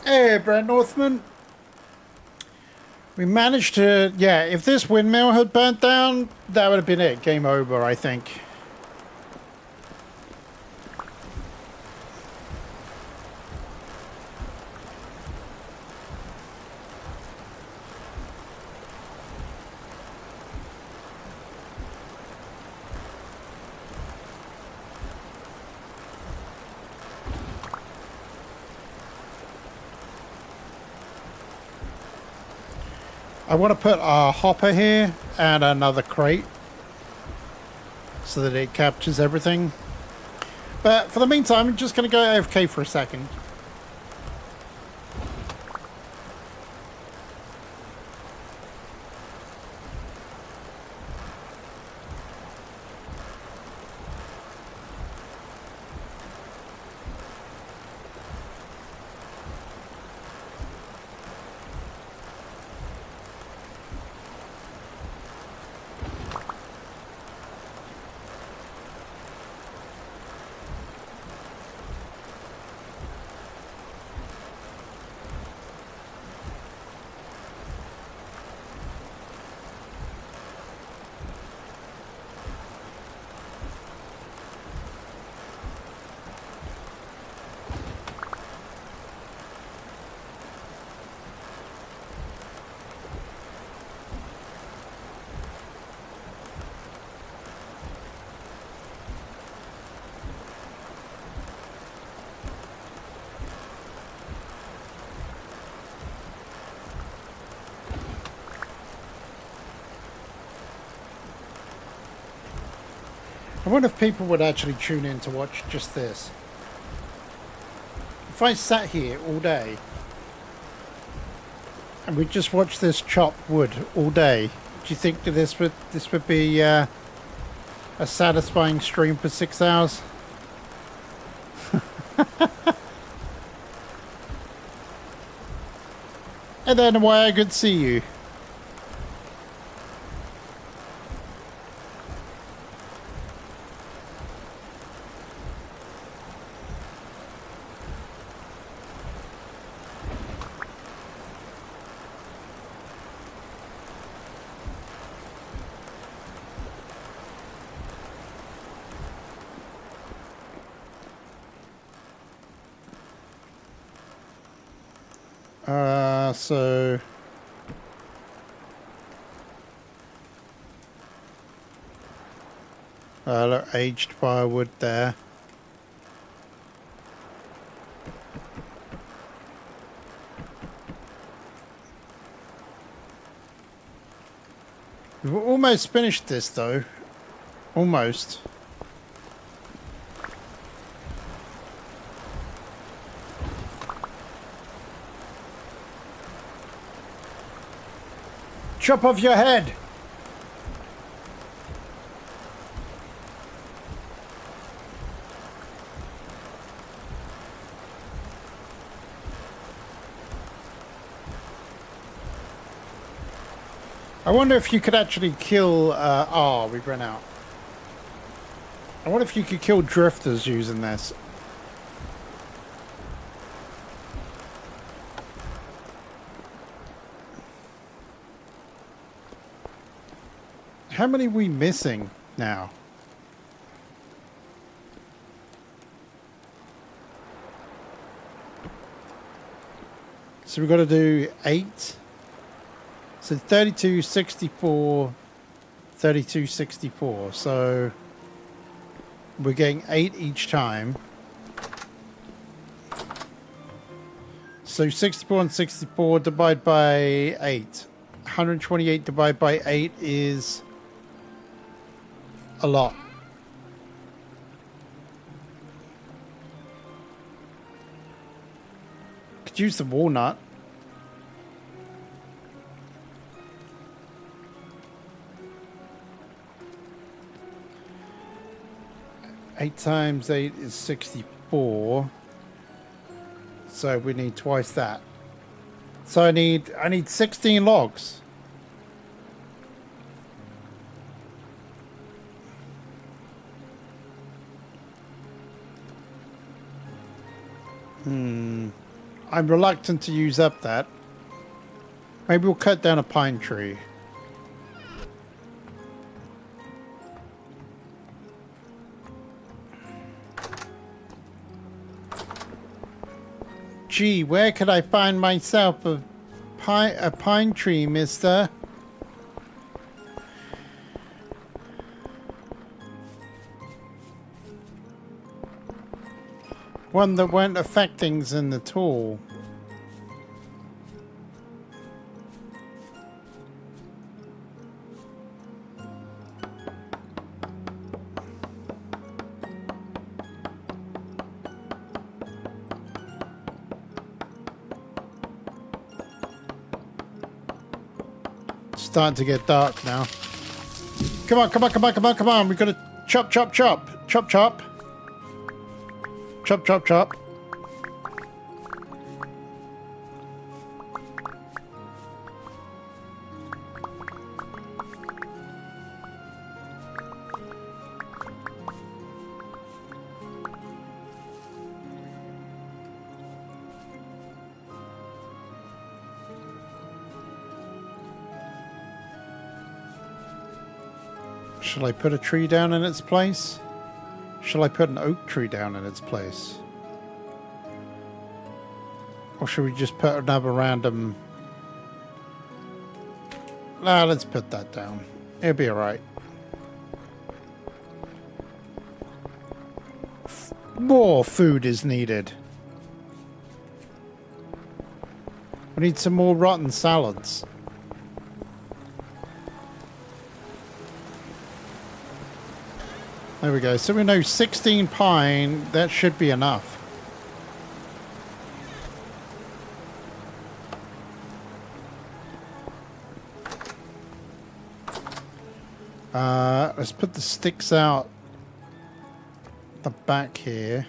Hey, Brent Northman. We managed to, yeah, if this windmill had burnt down, that would have been it. Game over, I think. I want to put a hopper here and another crate so that it captures everything. But for the meantime, I'm just going to go AFK for a second. I wonder if people would actually tune in to watch just this. If I sat here all day and we just watched this chop wood all day, do you think that this would be a satisfying stream for 6 hours? And then why I could see you. So look, aged firewood there. We've almost finished this though. Almost. Chop off your head! I wonder if you could actually kill, we've run out. I wonder if you could kill drifters using this. How many are we missing now? So we've got to do 8. So 32, 64, 32, 64. So we're getting 8 each time. So 64 and 64 divided by 8. 128 divided by 8 is a lot. Could use the walnut. 8 times 8 is 64. So we need twice that. So I need 16 logs. I'm reluctant to use up that. Maybe we'll cut down a pine tree. Gee, where could I find myself a pine tree, mister? One that won't affect things in at all. Starting to get dark now. Come on, come on, come on, come on, come on. We've got to chop, chop, chop. Chop, chop. Chop, chop, chop. Shall I put a tree down in its place? Shall I put an oak tree down in its place? Or should we just put another random... Nah, let's put that down. It'll be alright. More food is needed. We need some more rotten salads. There we go. So we know 16 pine, that should be enough. Let's put the sticks out the back here.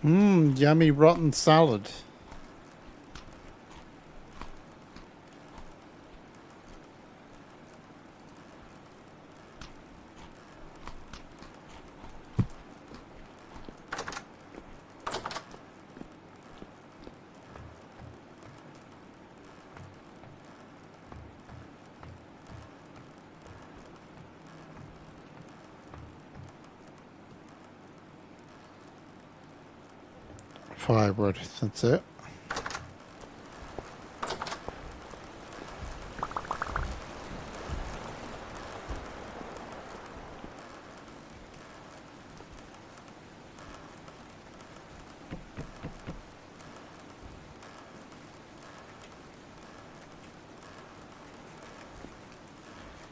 Yummy rotten salad. Firewood, that's it.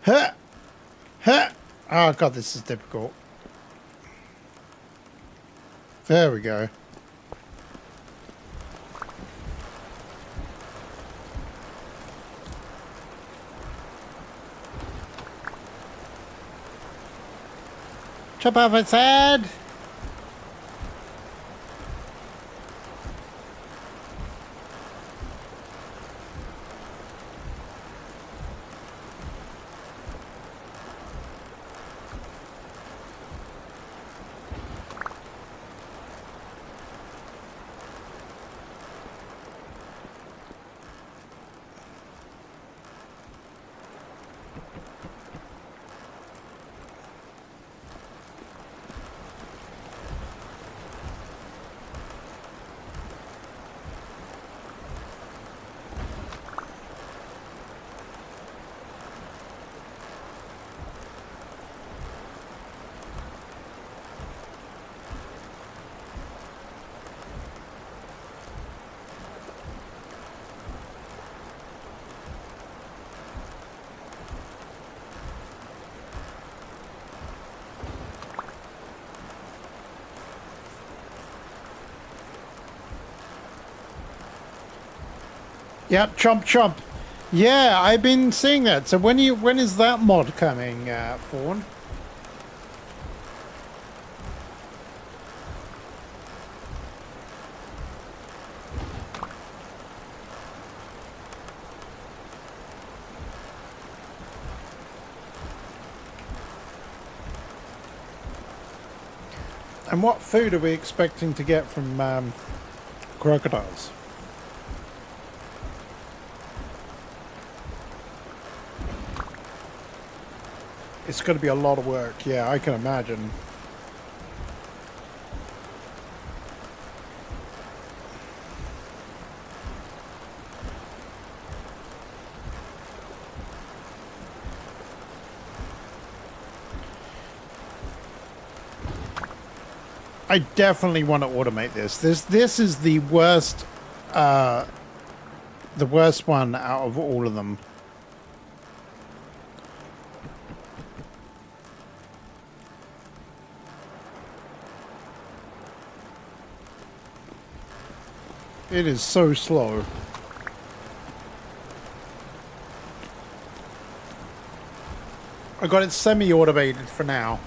Huh! Huh! Oh god, this is difficult. There we go. Chop off its head! Yep, chomp chomp. Yeah, I've been seeing that. So when is that mod coming, Fawn? And what food are we expecting to get from crocodiles? It's going to be a lot of work. Yeah, I can imagine. I definitely want to automate this. This is the worst one out of all of them. It is so slow. I got it semi-automated for now.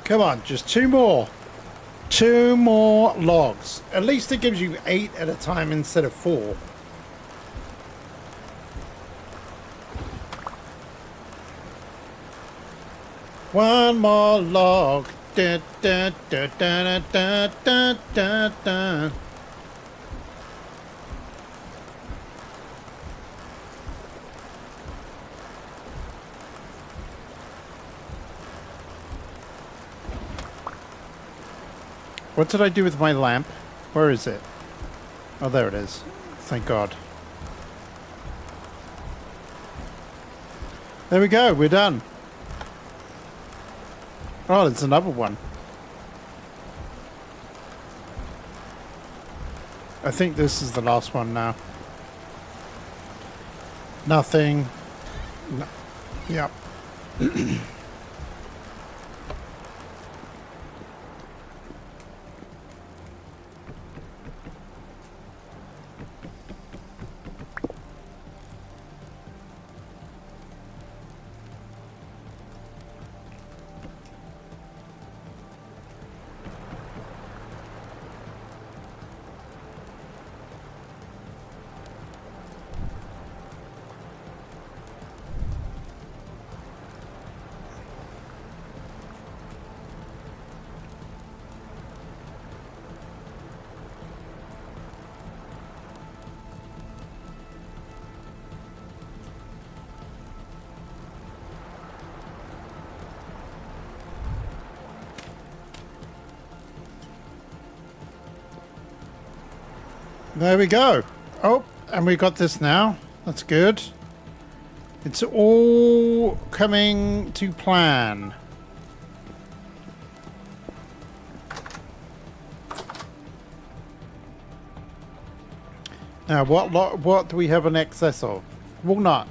Come on, just two more. Two more logs. At least it gives you 8 at a time instead of 4. One more log. Da, da, da, da, da, da, da, da. What did I do with my lamp? Where is it? Oh, there it is. Thank God. There we go. We're done. Oh, there's another one. I think this is the last one now. Nothing. No. Yep. There we go. Oh, and we got this now. That's good. It's all coming to plan. Now, what do we have an excess of? Walnut.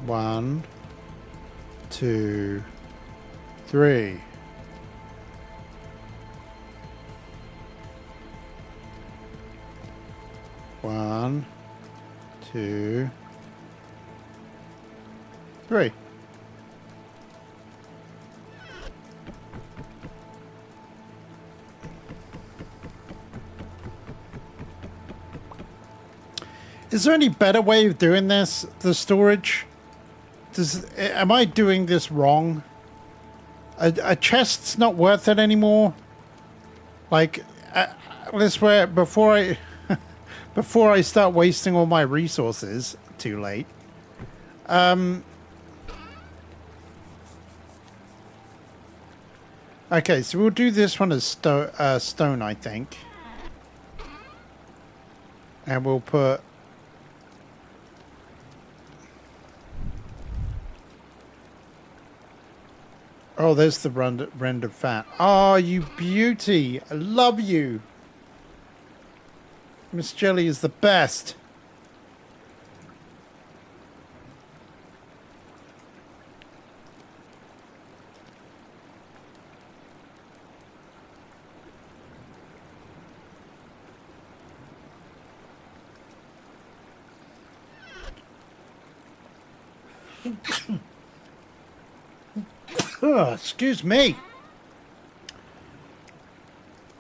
One, 2, 3. One, 2, 3. Is there any better way of doing this? The storage? Am I doing this wrong? A chest's not worth it anymore. Like, this way before I before I start wasting all my resources. Too late. Okay, so we'll do this one as stone, I think, and we'll put. Oh, there's the rendered fat. Oh, you beauty. I love you. Miss Jelly is the best. Oh, excuse me.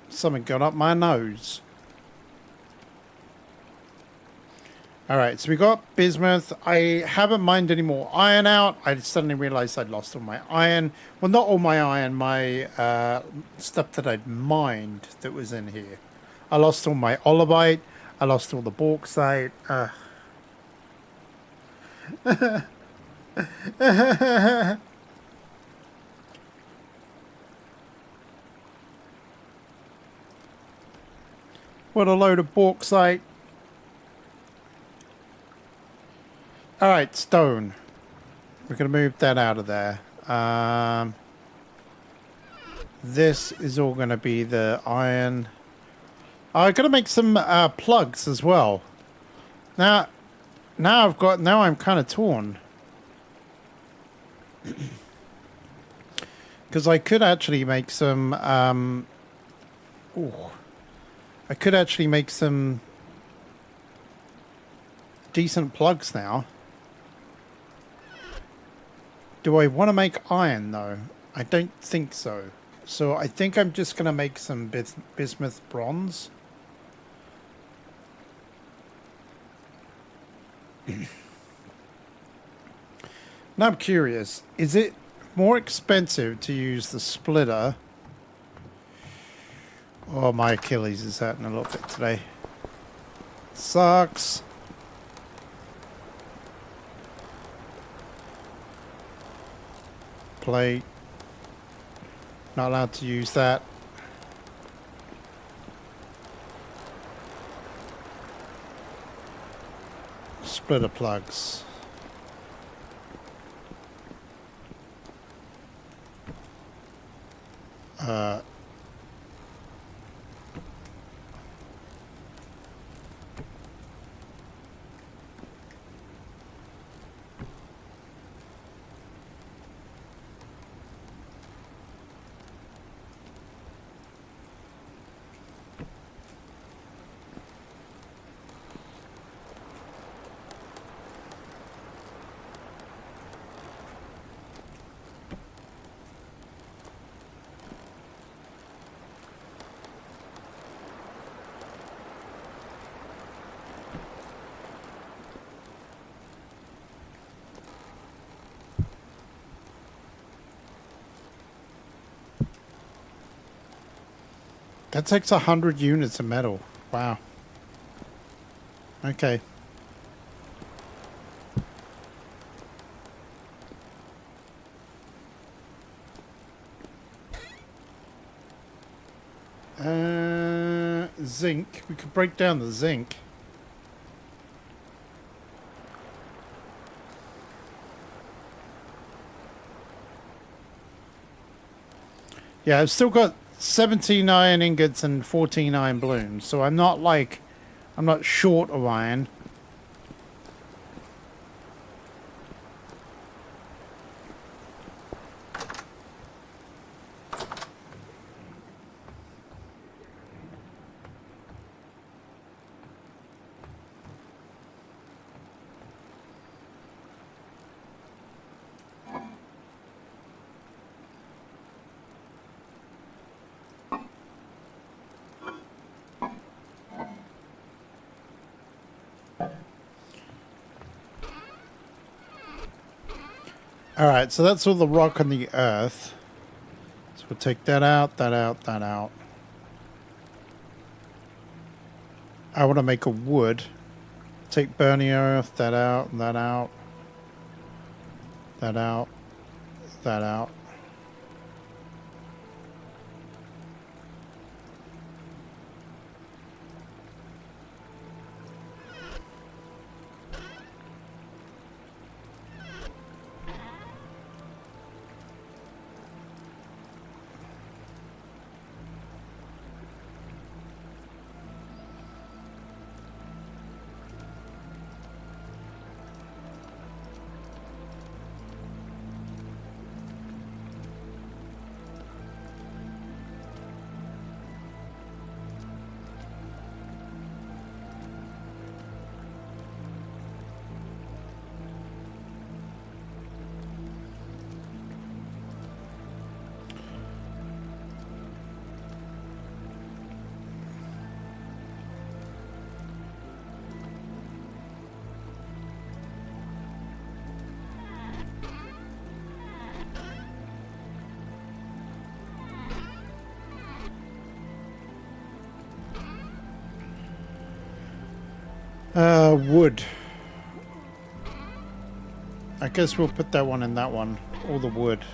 Something got up my nose. Alright, so we got bismuth. I haven't mined any more iron out. I suddenly realized I'd lost all my iron. Well, not all my iron, my stuff that I'd mined that was in here. I lost all my olivite. I lost all the bauxite. What a load of bauxite. Alright, stone. We're going to move that out of there. This is all going to be the iron. I'm going to make some plugs as well. Now I'm kind of torn. Because I could actually make some, I could actually make some decent plugs now. Do I want to make iron though? I don't think so. So I think I'm just going to make some bismuth bronze. Now I'm curious, is it more expensive to use the splitter? Oh, my Achilles is hurting a little bit today. Sucks. Plate. Not allowed to use that. Splitter plugs. That takes 100 units of metal. Wow. Okay. Zinc. We could break down the zinc. Yeah, I've still got 17 iron ingots and 14 iron balloons, so I'm not short of iron. Alright, so that's all the rock on the earth. So we'll take that out, that out, that out. I want to make a wood. Take burning earth, that out, that out. That out. That out. Wood. I guess we'll put that one in that one. All the wood.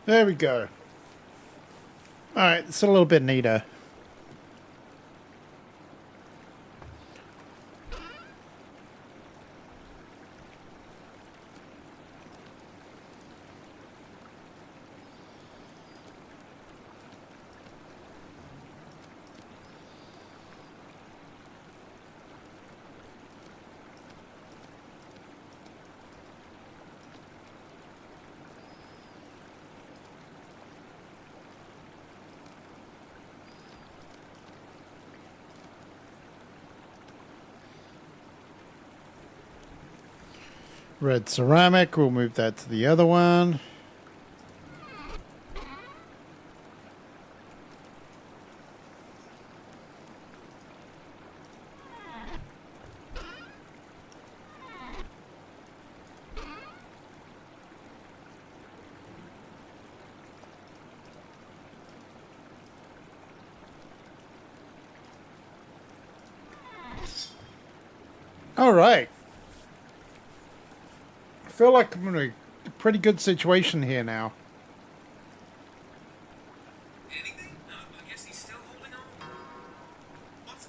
There we go. Alright, it's a little bit neater. Red ceramic, we'll move that to the other one. All right. I feel like I'm in a pretty good situation here now. Anything? I guess he's still holding on. What's...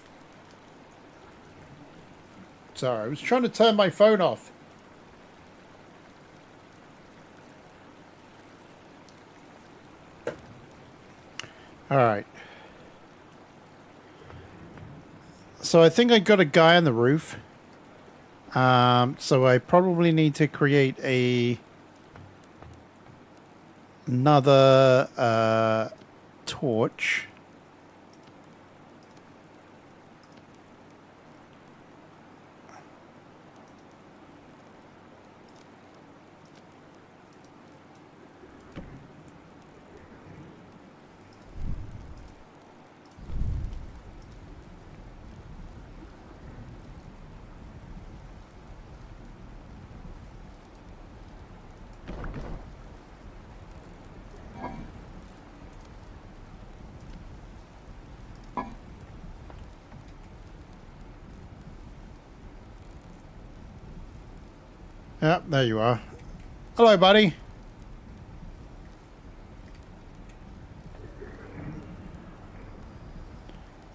Sorry, I was trying to turn my phone off. All right. So I think I got a guy on the roof. So I probably need to create another torch. Yep, there you are. Hello, buddy.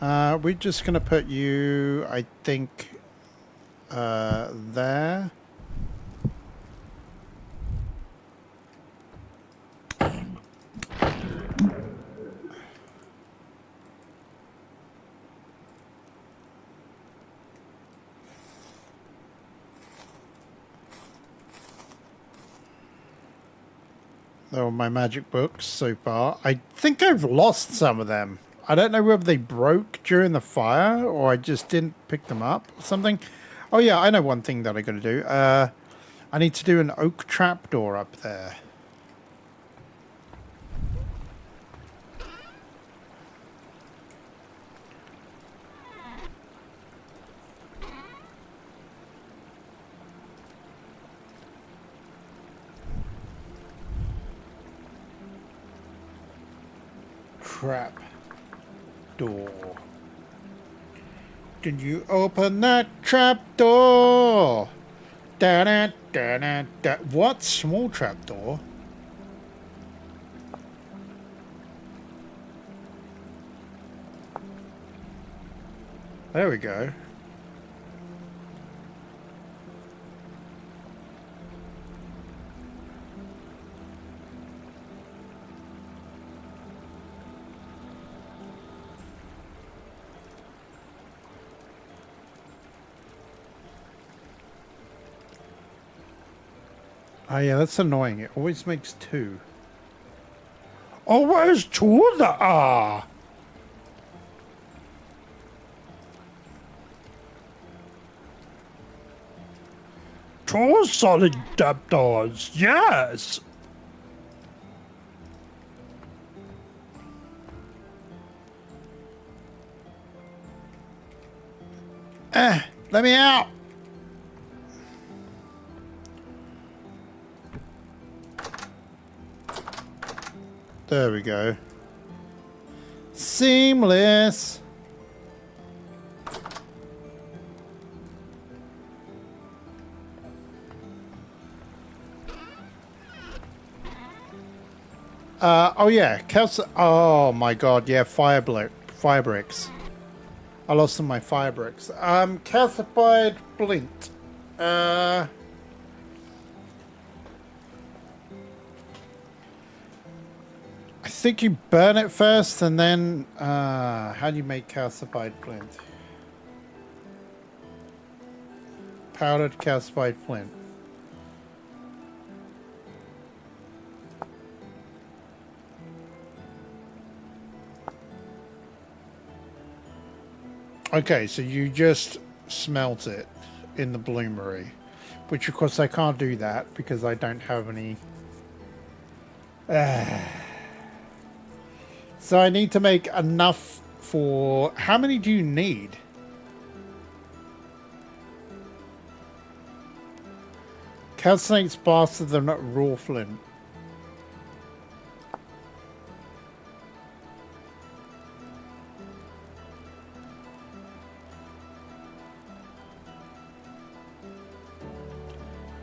We're just going to put you, I think, there. They're all my magic books so far. I think I've lost some of them. I don't know whether they broke during the fire or I just didn't pick them up or something. Oh yeah, I know one thing that I got to do. I need to do an oak trapdoor up there. Trap door. Can you open that trap door? Da da da da da. What? Small trap door? There we go. Oh yeah, that's annoying. It always makes two. Always two there are. Two solid deptors, yes. Let me out. There we go. Seamless. Oh yeah, oh my god, yeah, fire bricks. I lost some of my fire bricks. Calcified flint. I think you burn it first and then, how do you make calcified flint? Powdered calcified flint. Okay, so you just smelt it in the bloomery, which of course I can't do that because I don't have any. So I need to make enough for. How many do you need? Calcinate's faster than raw flint.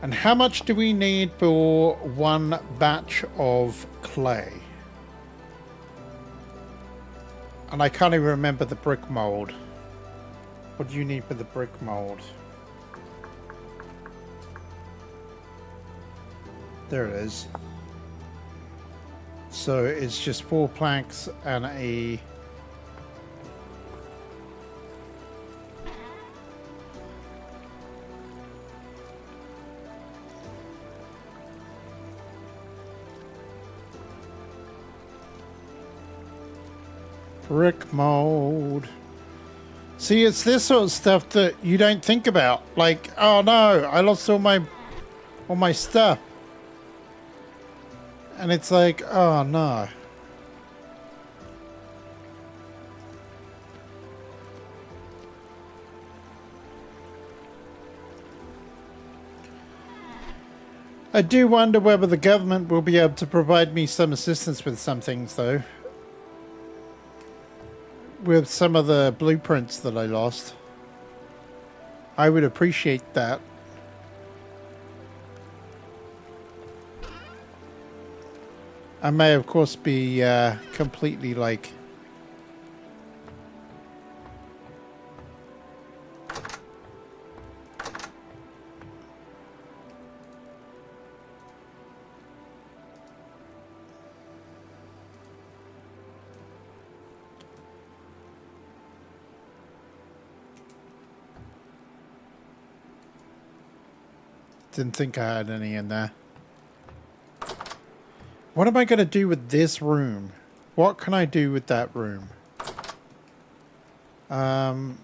And how much do we need for one batch of clay? And I can't even remember the brick mold. What do you need for the brick mold? There it is. So it's just 4 planks and a... brick mold. See, it's this sort of stuff that you don't think about. Like, oh no, I lost all my stuff. And it's like, oh no. I do wonder whether the government will be able to provide me some assistance with some things, though. With some of the blueprints that I lost. I would appreciate that. I may, of course, be completely like... Didn't think I had any in there. What am I going to do with this room? What can I do with that room? The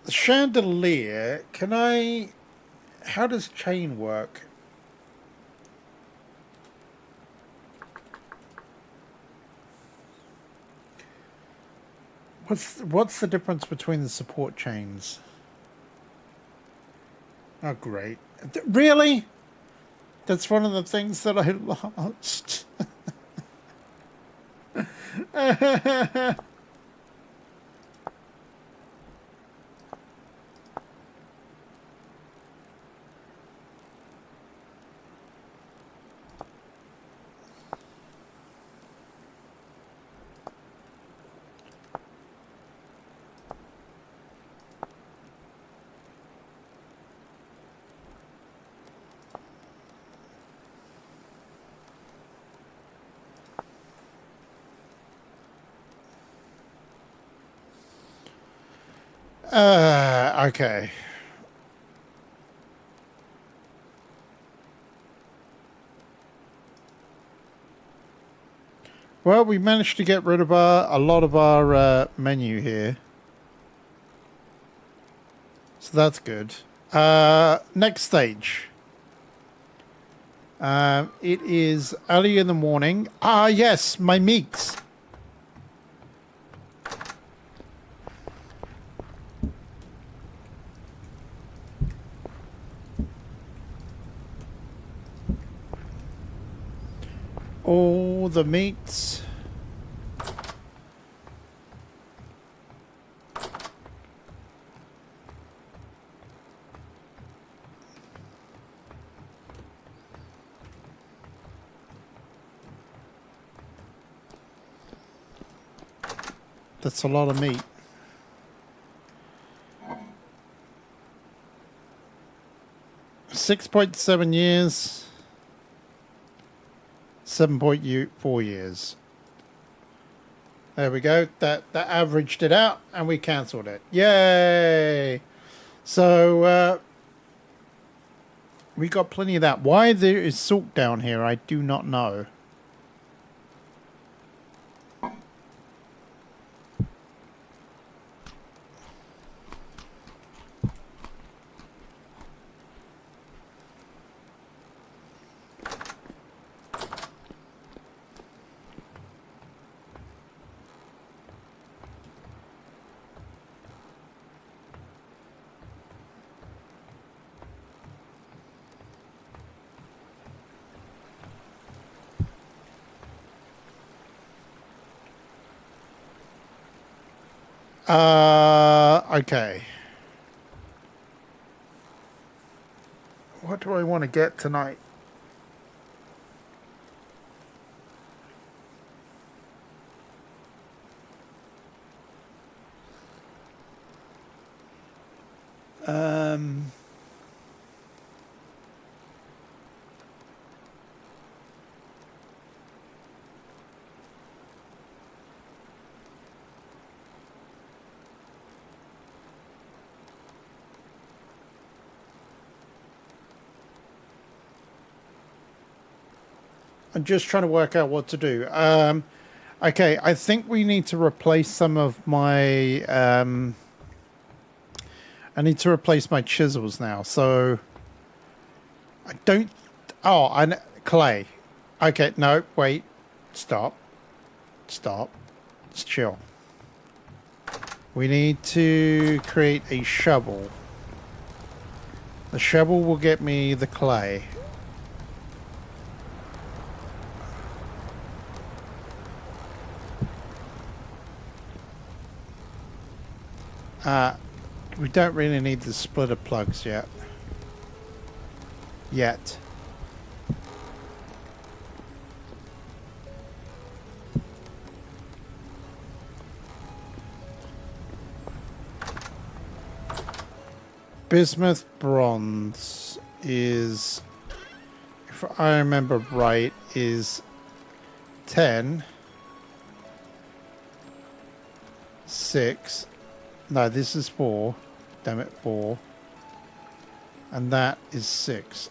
chandelier, can I... How does chain work? What's the difference between the support chains? Oh, great. Really? That's one of the things that I lost. Okay. Well, we managed to get rid of a lot of our menu here. So that's good. Next stage. It is early in the morning. Ah, yes, my meats. All the meats. That's a lot of meat. $6.7 years. 7.4 years. There we go. That averaged it out, and we cancelled it. Yay! So we got plenty of that. Why there is salt down here, I do not know. Okay. What do I want to get tonight? I'm just trying to work out what to do. Okay, I think we need to replace some of my... I need to replace my chisels now, so... I don't... Oh, clay. Okay, no, wait. Stop. Stop. Let's chill. We need to create a shovel. The shovel will get me the clay. We don't really need the splitter plugs yet. Bismuth bronze is, if I remember right, is 10, 6. No, this is 4. Damn it, 4. And that is 6.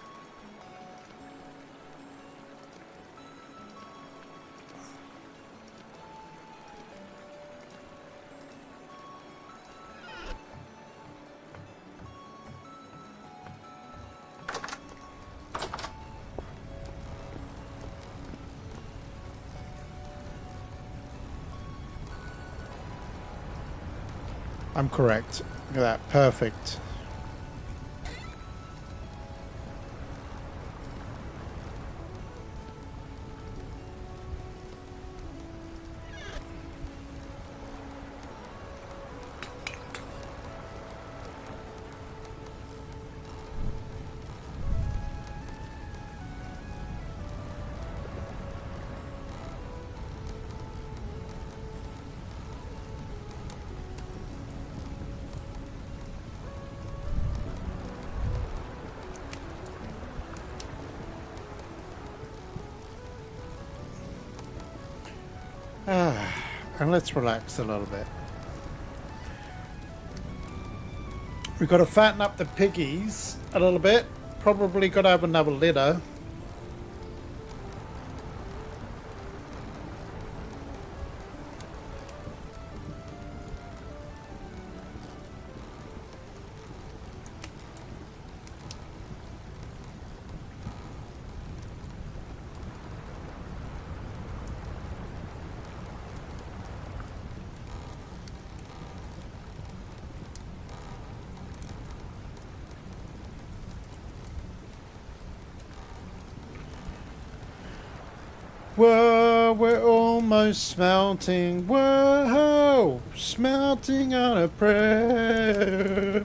I'm correct. Look at that. Perfect. And let's relax a little bit. We've got to fatten up the piggies a little bit. Probably got to have another litter. Whoa, we're almost smelting. Whoa, smelting on a prayer.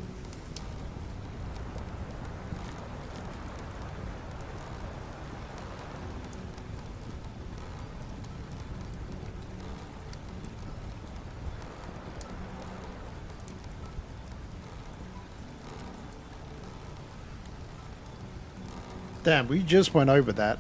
Damn, we just went over that.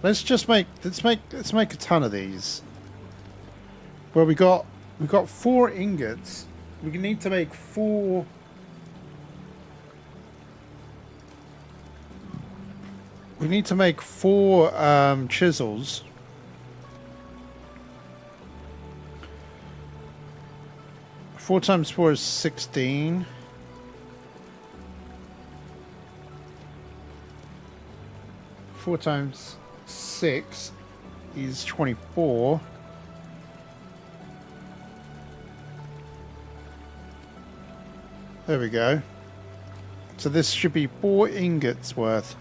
Let's make a ton of these. Well, we got 4 ingots. We need to make 4. We need to make 4 chisels. Four times 4 is 16. Four times 6 is 24. There we go. So this should be 4 ingots worth.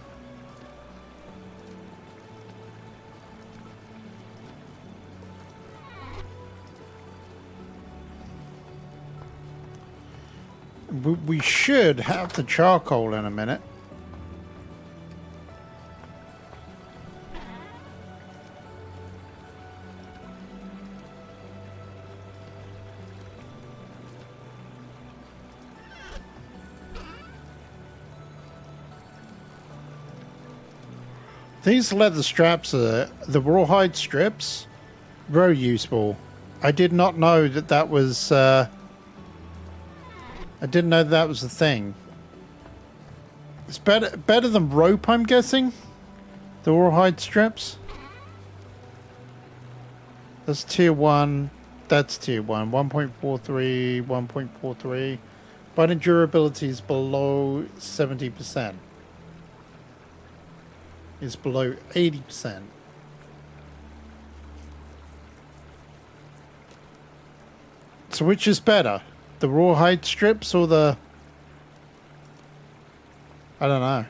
We should have the charcoal in a minute. These leather straps are the rawhide strips. Very useful. I did not know that that was. I didn't know that was a thing. It's better than rope, I'm guessing. The rawhide strips. That's tier 1. That's tier 1. 1.43, 1.43. Binding durability is below 70%. It's below 80%. So which is better? The rawhide strips or the... I don't know.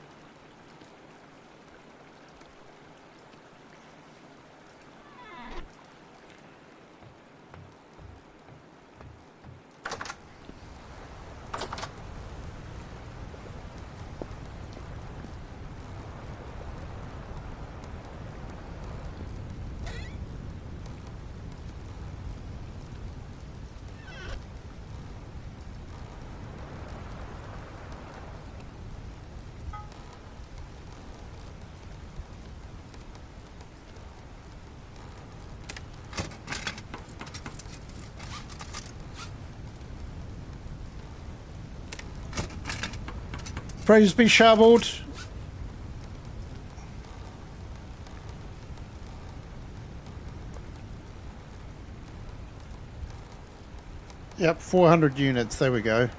Praise be shoveled. Yep, 400 units. There we go.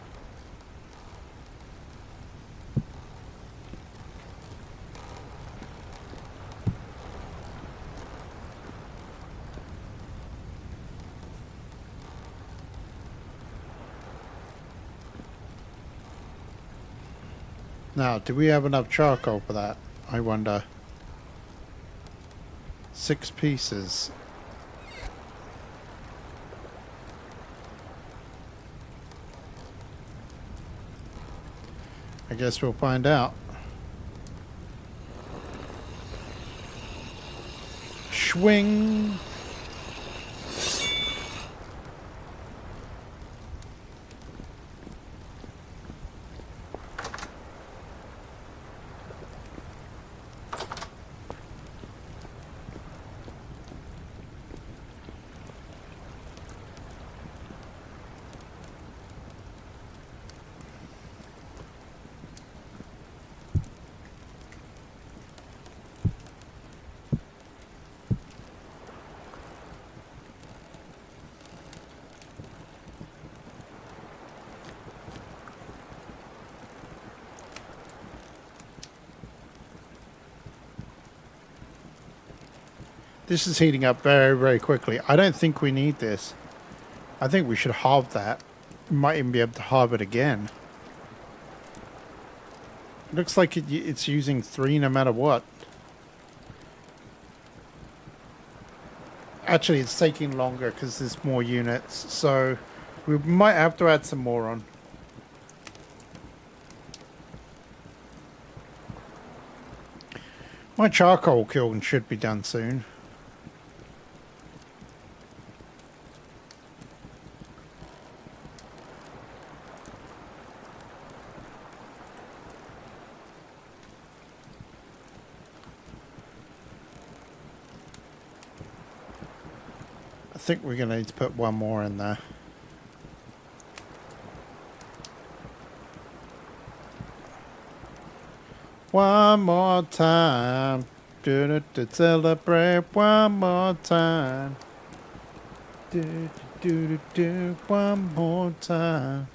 Now, do we have enough charcoal for that? I wonder. 6 pieces. I guess we'll find out. Swing. This is heating up very, very quickly. I don't think we need this. I think we should halve that. We might even be able to halve it again. Looks like it's using 3 no matter what. Actually, it's taking longer because there's more units. So we might have to add some more on. My charcoal kiln should be done soon. I think we're going to need to put one more in there. One more time. To celebrate one more time. One more time.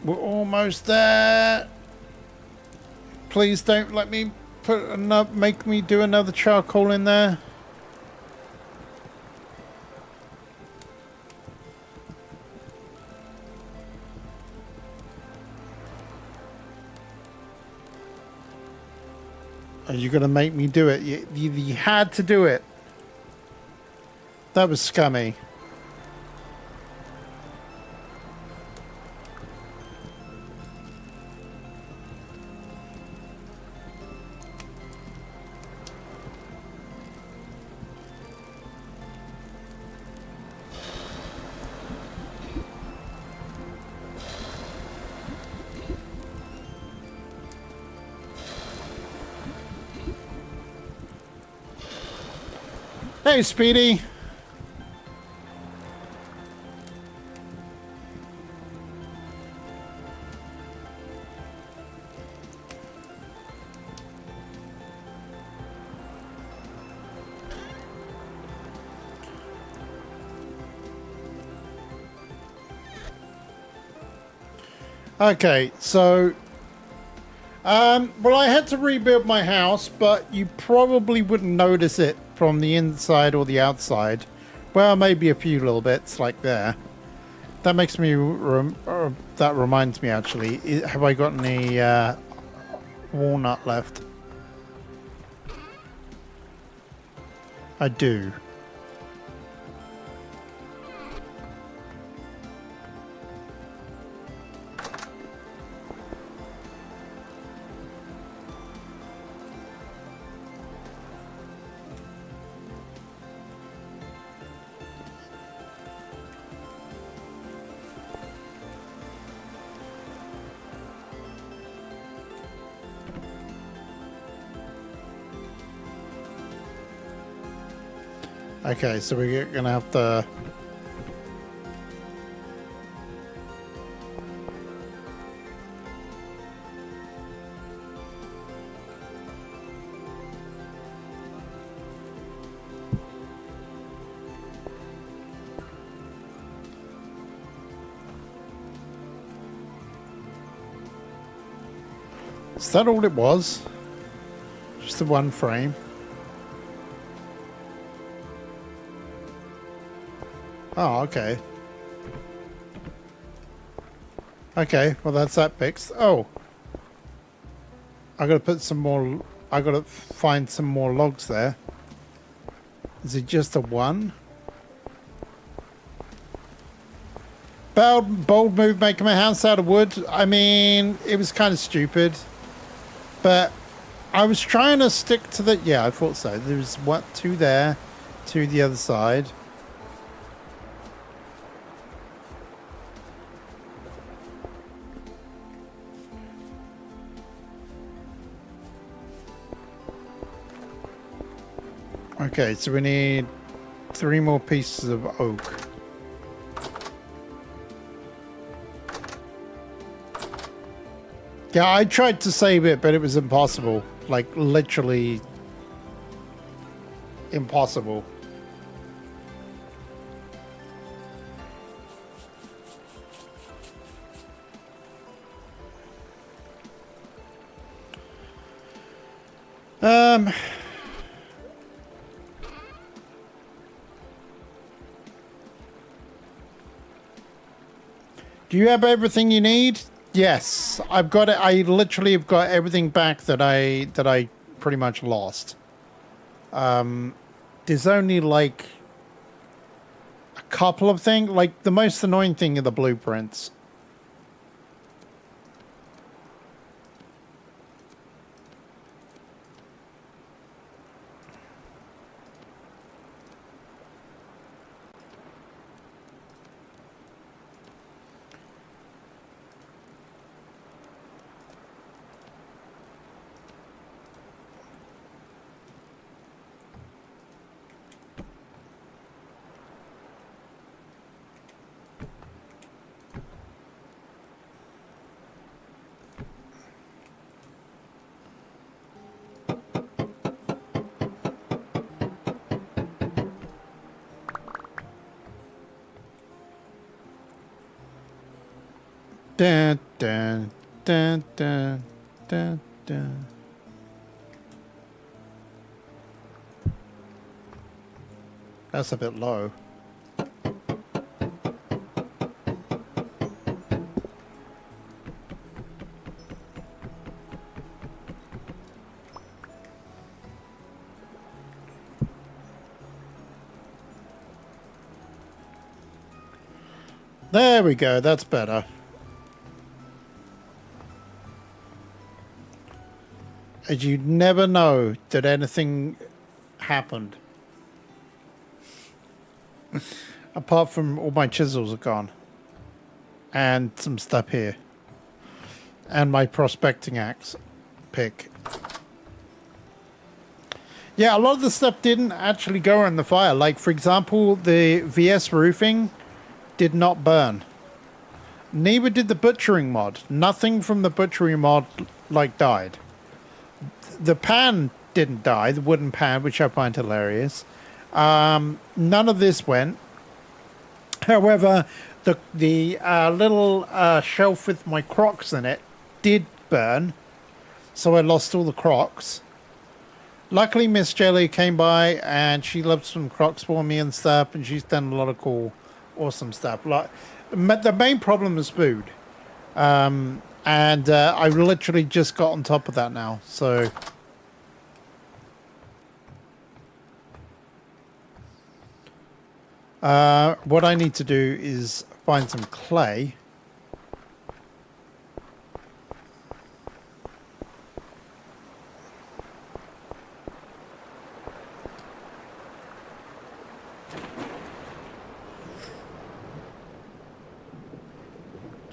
We're almost there. Please don't let me make me do another charcoal in there. Are you gonna make me do it? You had to do it. That was scummy. Hey, Speedy. Okay, so well, I had to rebuild my house, but you probably wouldn't notice it from the inside or the outside. Well, maybe a few little bits like there. That makes me that reminds me, actually, have I got any walnut left? I do. Okay, so we're gonna have to... Is that all it was? Just the one frame? Oh, okay. Okay, well that's that fixed. Oh. I gotta put some more... I gotta find some more logs there. Is it just a one? Bold move making my house out of wood. I mean, it was kind of stupid. But I was trying to stick to the... Yeah, I thought so. There's what, two there, two the other side. Okay, so we need 3 more pieces of oak. Yeah, I tried to save it, but it was impossible. Like, literally impossible. Do you have everything you need? Yes, I've got it. I literally have got everything back that I pretty much lost. There's only like a couple of things. Like the most annoying thing are the blueprints. Dun, dun, dun, dun, dun, dun. That's a bit low. There we go, that's better. As you never know that anything happened. Apart from all my chisels are gone. And some stuff here. And my prospecting axe pick. Yeah, a lot of the stuff didn't actually go in the fire. Like, for example, the VS roofing did not burn. Neither did the butchering mod. Nothing from the butchering mod, like, died. The pan didn't die, the wooden pan, which I find hilarious. None of this went. However, the little shelf with my crocs in it did burn, so I lost all the crocs. Luckily, Miss Jelly came by and she left some crocs for me and stuff, and she's done a lot of cool, awesome stuff. Like, the main problem is food. And I literally just got on top of that now, so... what I need to do is find some clay.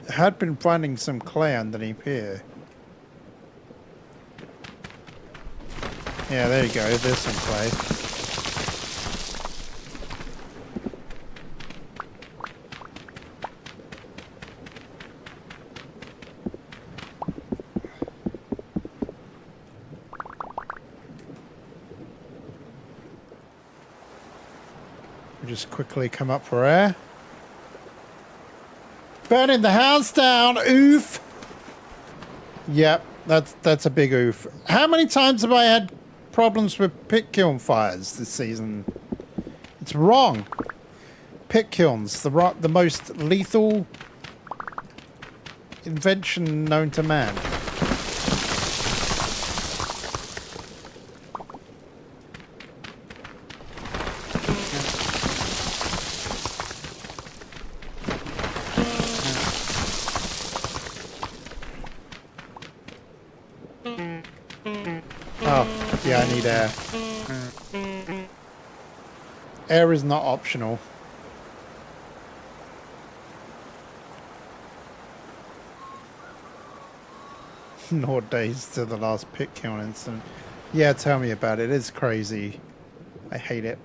I had been finding some clay underneath here. Yeah, there you go. There's some clay. Just quickly come up for air. Burning the house down, oof. Yep, that's a big oof. How many times have I had problems with pit kiln fires this season? It's wrong. pit kilns, the most lethal invention known to man. Oh, yeah, I need air. Air is not optional. Nor days to the last pit kiln incident. Yeah, tell me about it. It's crazy. I hate it.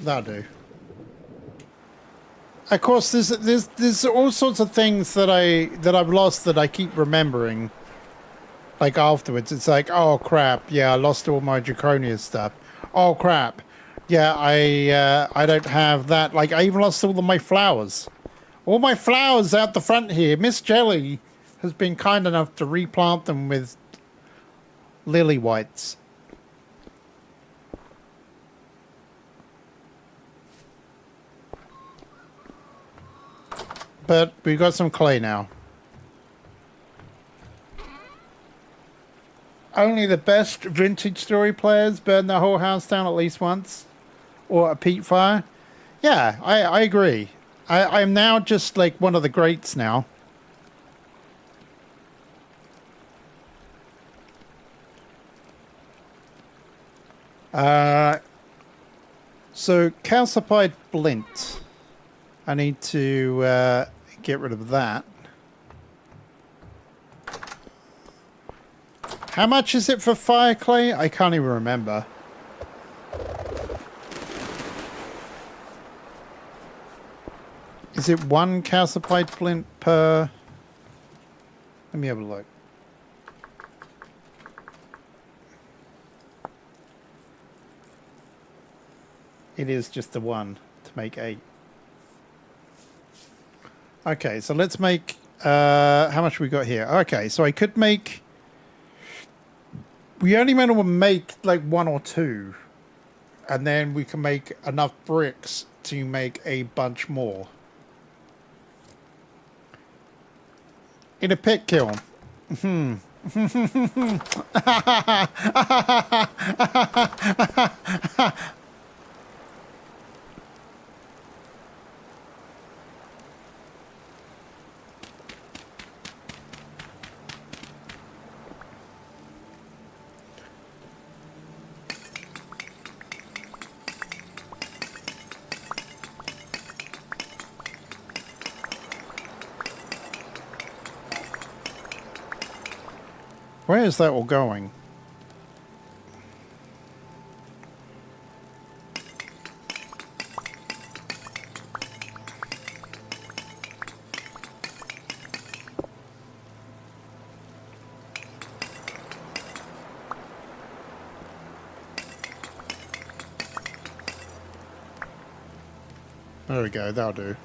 That'll do. Of course, there's all sorts of things that I've lost that I keep remembering. Like afterwards, it's like, oh crap, yeah, I lost all my Draconia stuff. Oh crap, yeah, I don't have that. Like I even lost all of my flowers. All my flowers out the front here. Miss Jelly has been kind enough to replant them with lily whites. But we got some clay now. Only the best vintage story players burn their whole house down at least once. Or a peat fire. Yeah, I agree. I'm now just like one of the greats now. So calcified flint. I need to get rid of that. How much is it for fire clay? I can't even remember. Is it one calcified flint per... Let me have a look. It is just the one to make 8. Okay, so let's make... how much we got here? Okay, so I could make... We only meant to make like 1 or 2. And then we can make enough bricks to make a bunch more. In a pit kiln. Where is that all going? There we go, that'll do.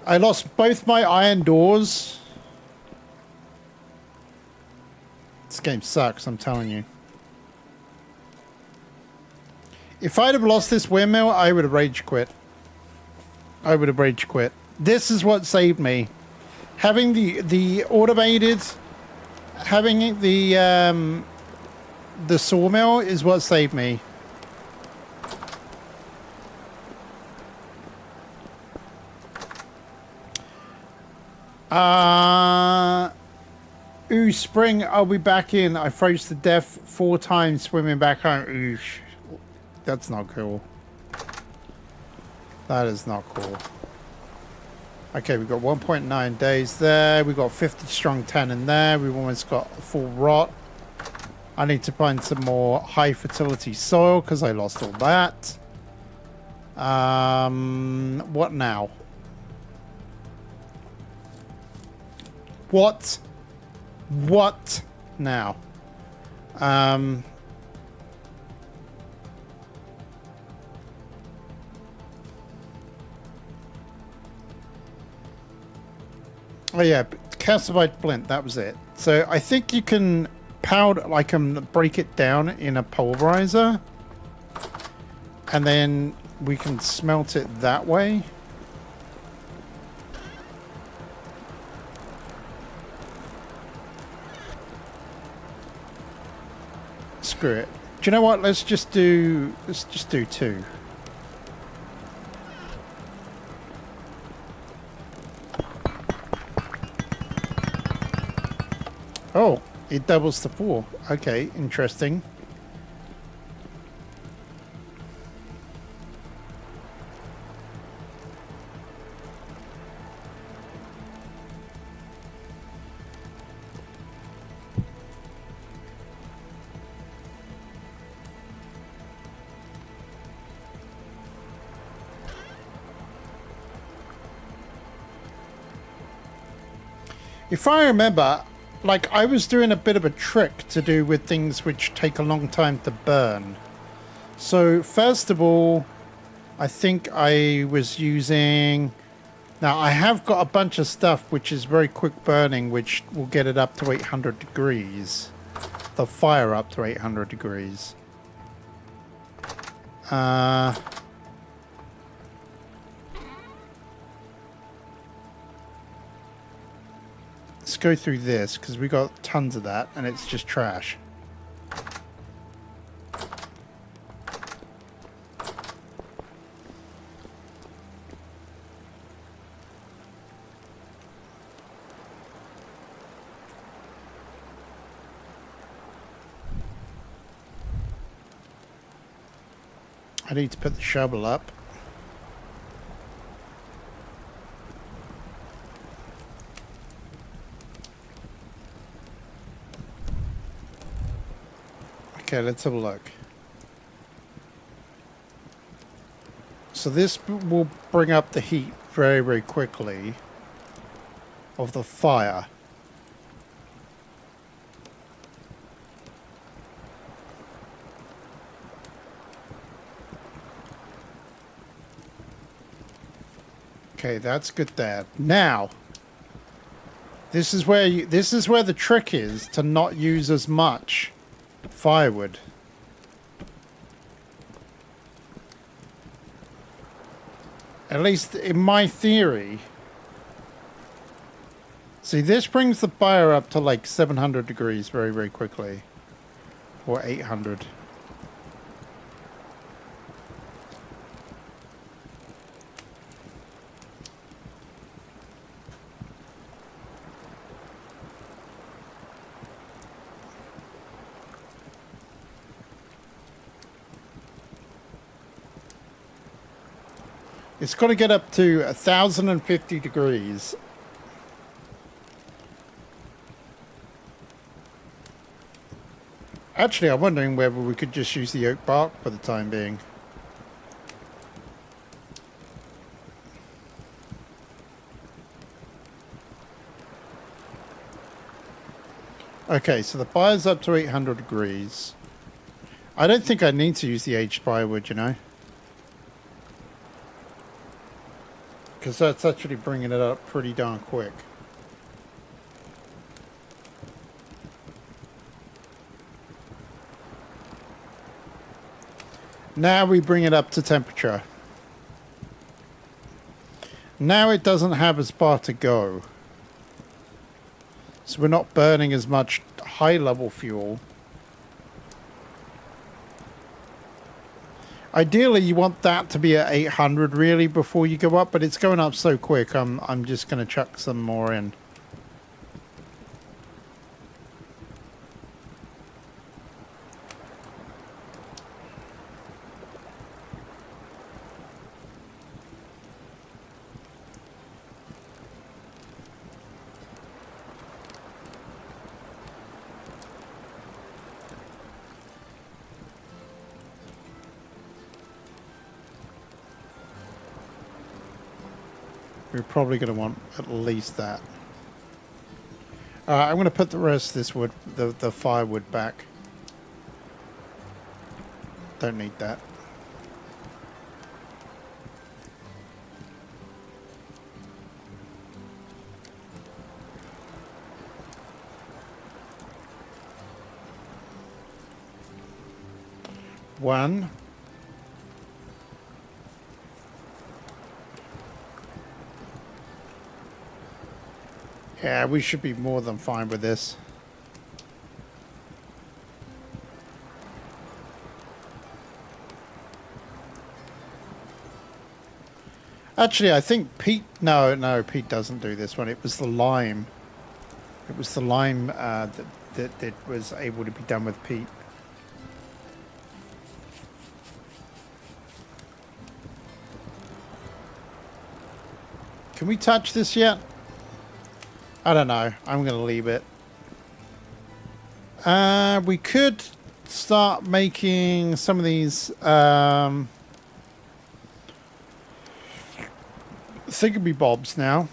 I lost both my iron doors. This game sucks, I'm telling you. If I'd have lost this windmill, I would have rage quit. I would have rage quit. This is what saved me. Having the automated, having the sawmill is what saved me. Ooh, spring, I'll be back in. I froze to death 4 times swimming back home. Ooh, that's not cool. That is not cool. Okay, we've got 1.9 days there. We've got 50 strong 10 in there. We've almost got a full rot. I need to find some more high fertility soil because I lost all that. What now? What What now? Oh yeah, calcified flint, that was it. So I think you can powder, I can break it down in a pulverizer, and then we can smelt it that way. Screw it. Do you know what? Let's just do 2. Oh, it doubles to 4. Okay, interesting. If I remember, like, I was doing a bit of a trick to do with things which take a long time to burn. So, first of all, I think I was using... Now, I have got a bunch of stuff which is very quick burning, which will get it up to 800 degrees. The fire up to 800 degrees. Let's go through this, because we got tons of that, and it's just trash. I need to put the shovel up. Okay, let's have a look. So this will bring up the heat very, very quickly of the fire. Okay, that's good there. Now, this is where the trick is to not use as much firewood. At least in my theory. See, this brings the fire up to like 700 degrees very, very quickly. Or 800. It's got to get up to 1,050 degrees. Actually, I'm wondering whether we could just use the oak bark for the time being. Okay, so the fire's up to 800 degrees. I don't think I need to use the aged firewood, you know. Because that's actually bringing it up pretty darn quick. Now we bring it up to temperature. Now it doesn't have as far to go. So we're not burning as much high-level fuel. Ideally, you want that to be at 800 really before you go up, but it's going up so quick. I'm just going to chuck some more in. We're probably going to want at least that. I'm going to put the rest of this wood, the firewood back. Don't need that. One. Yeah, we should be more than fine with this. Actually, I think Pete... No, Pete doesn't do this one. It was the lime. It was the lime that was able to be done with Pete. Can we touch this yet? I don't know. I'm going to leave it. We could start making some of these thingamby bobs now.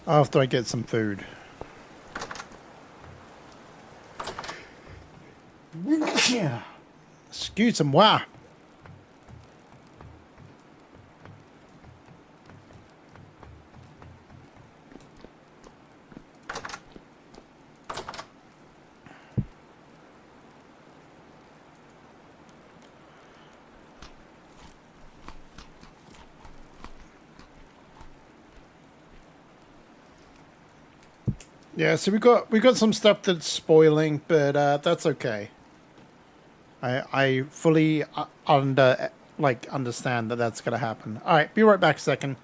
After I get some food. Excuse-moi. Yeah, so we got some stuff that's spoiling, but that's okay. I fully understand that that's gonna happen. All right, be right back a second.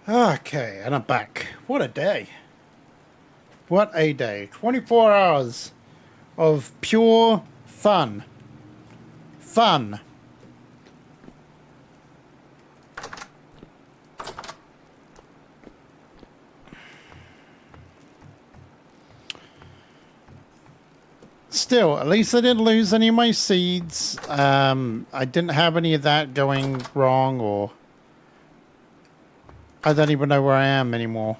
Okay, and I'm back. What a day. What a day. 24 hours of pure fun. Fun. Still, at least I didn't lose any of my seeds. I didn't have any of that going wrong, or I don't even know where I am anymore.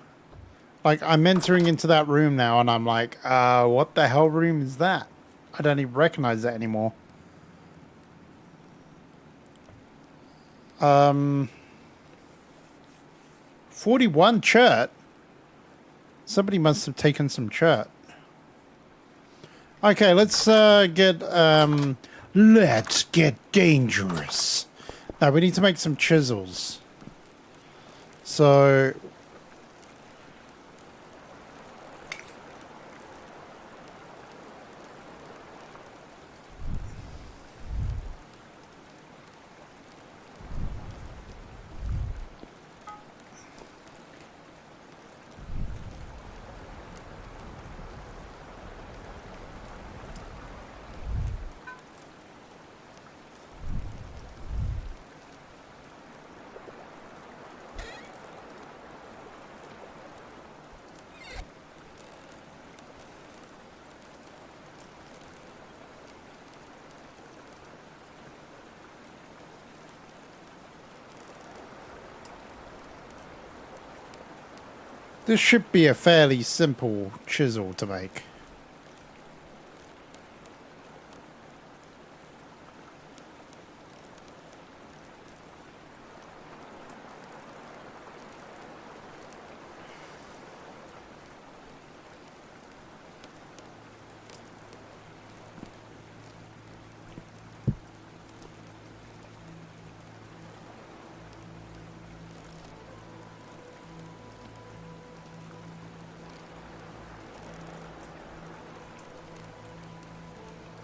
Like, I'm entering into that room now, and I'm like, what the hell room is that? I don't even recognize that anymore. 41 chert? Somebody must have taken some chert. Okay, let's get dangerous. Now, we need to make some chisels. So... This should be a fairly simple chisel to make.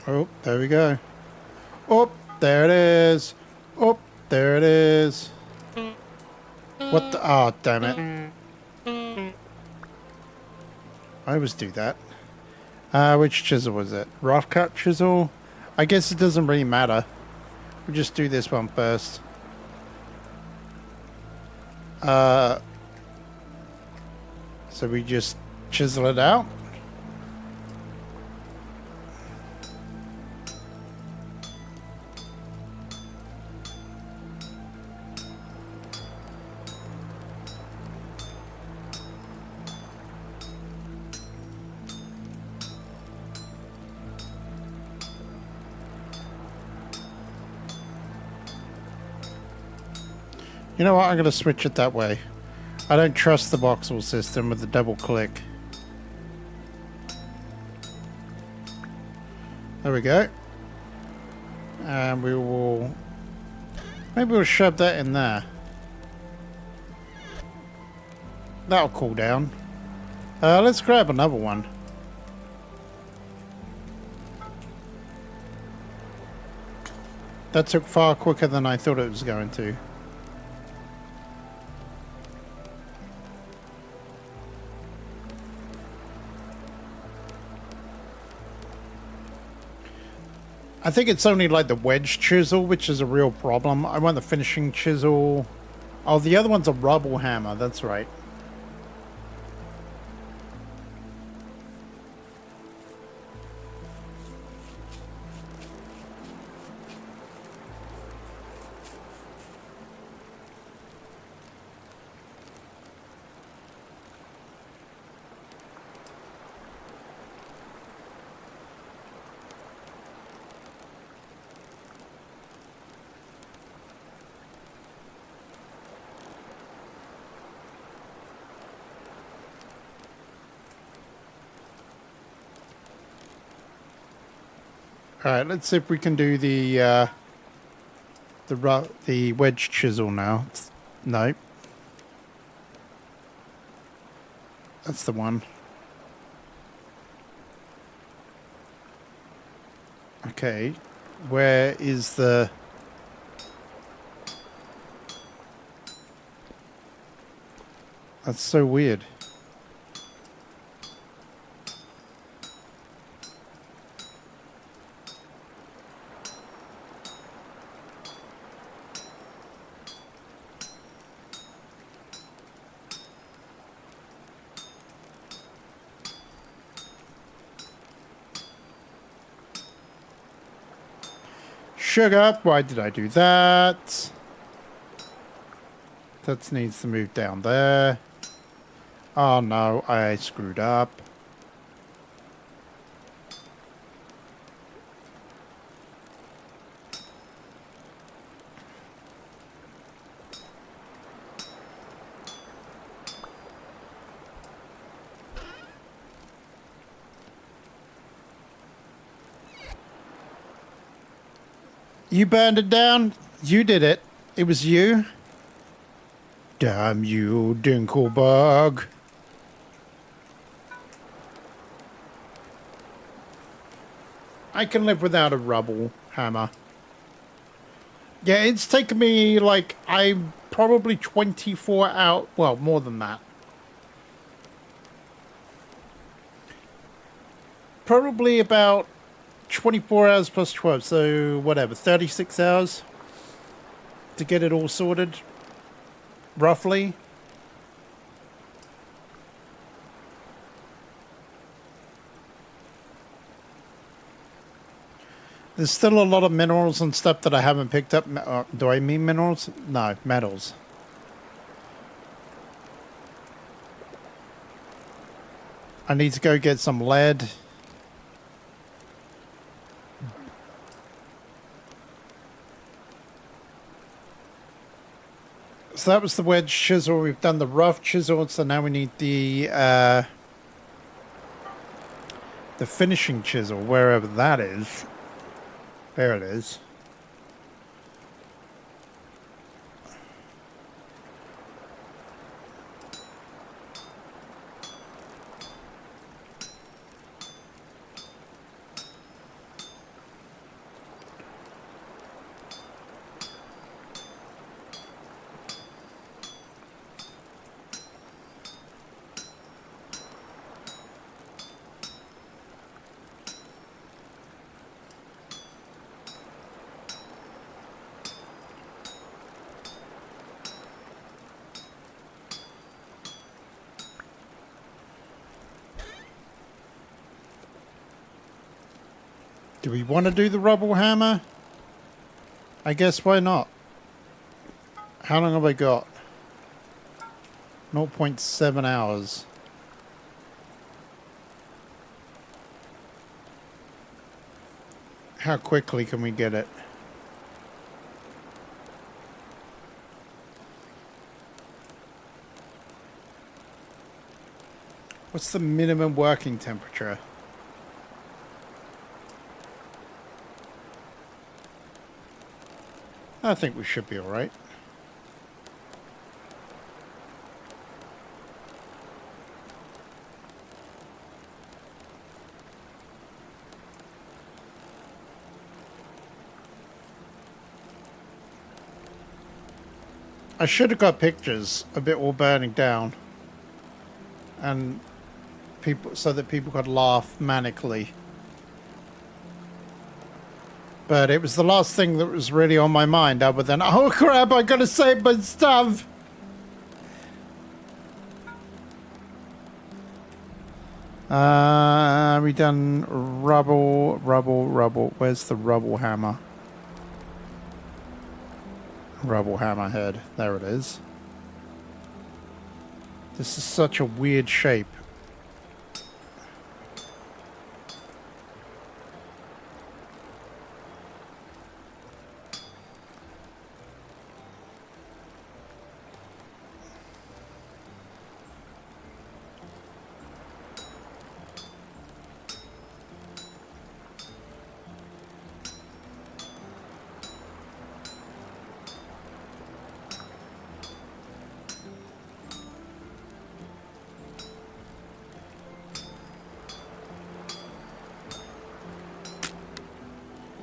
Oh, there we go. Oh, there it is. Oh, there it is. What the? Oh, damn it. I always do that. Which chisel was it? Rough cut chisel? I guess it doesn't really matter. We'll just do this one first. So we just chisel it out. You know what? I'm going to switch it that way. I don't trust the voxel system with the double click. There we go. And we will... Maybe we'll shove that in there. That'll cool down. Let's grab another one. That took far quicker than I thought it was going to. I think it's only like the wedge chisel, which is a real problem. I want the finishing chisel. Oh, the other one's a rubble hammer. That's right. All right, let's see if we can do the wedge chisel now. No, that's the one. Okay, where is the? That's so weird. Sugar, why did I do that? That needs to move down there. Oh no, I screwed up. You burned it down? You did it. It was you? Damn you, Dinklebug. I can live without a rubble hammer. Yeah, it's taken me like, I'm probably 24 hours, well, more than that. Probably about 24 hours plus 12, so whatever, 36 hours to get it all sorted, roughly. There's still a lot of minerals and stuff that I haven't picked up. Do I mean minerals? No, metals. I need to go get some lead. So that was the wedge chisel. We've done the rough chisel, so now we need the finishing chisel, wherever that is. There it is. Do we want to do the rubble hammer? I guess why not? How long have I got? 0.7 hours. How quickly can we get it? What's the minimum working temperature? I think we should be all right. I should have got pictures of it all burning down, and people so that people could laugh manically. But it was the last thing that was really on my mind, other than, oh crap, I gotta save my stuff. We done rubble. Where's the rubble hammer? Rubble hammer head. There it is. This is such a weird shape.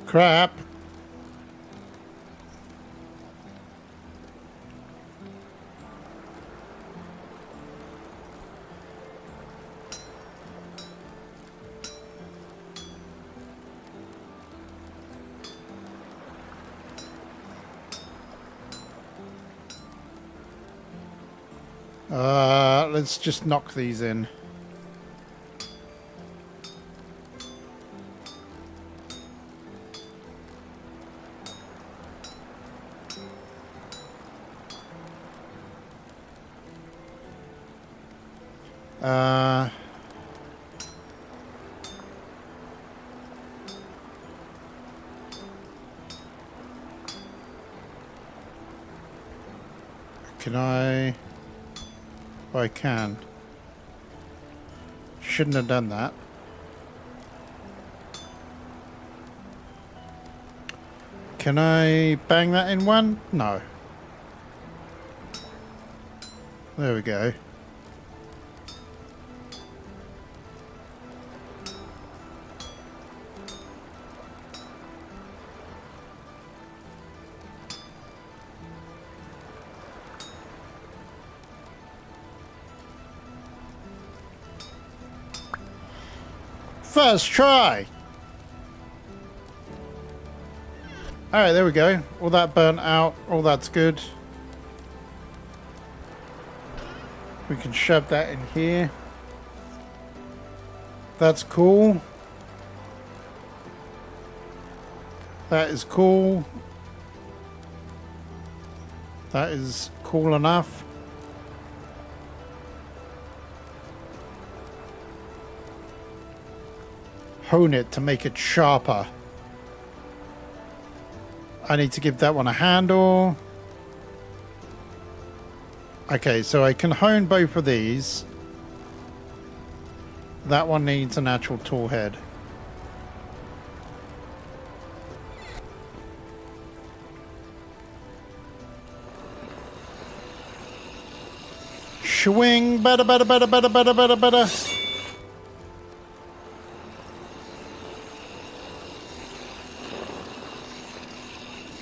Crap. Let's just knock these in. Can I? Oh, I can. Shouldn't have done that. Can I bang that in one? No. There we go. First try. Alright, there we go. All that burnt out. All that's good. We can shove that in here. That's cool. That is cool. That is cool enough. hone it to make it sharper. I need to give that one a handle. Okay, so I can hone both of these. That one needs an actual tool head. Swing, better.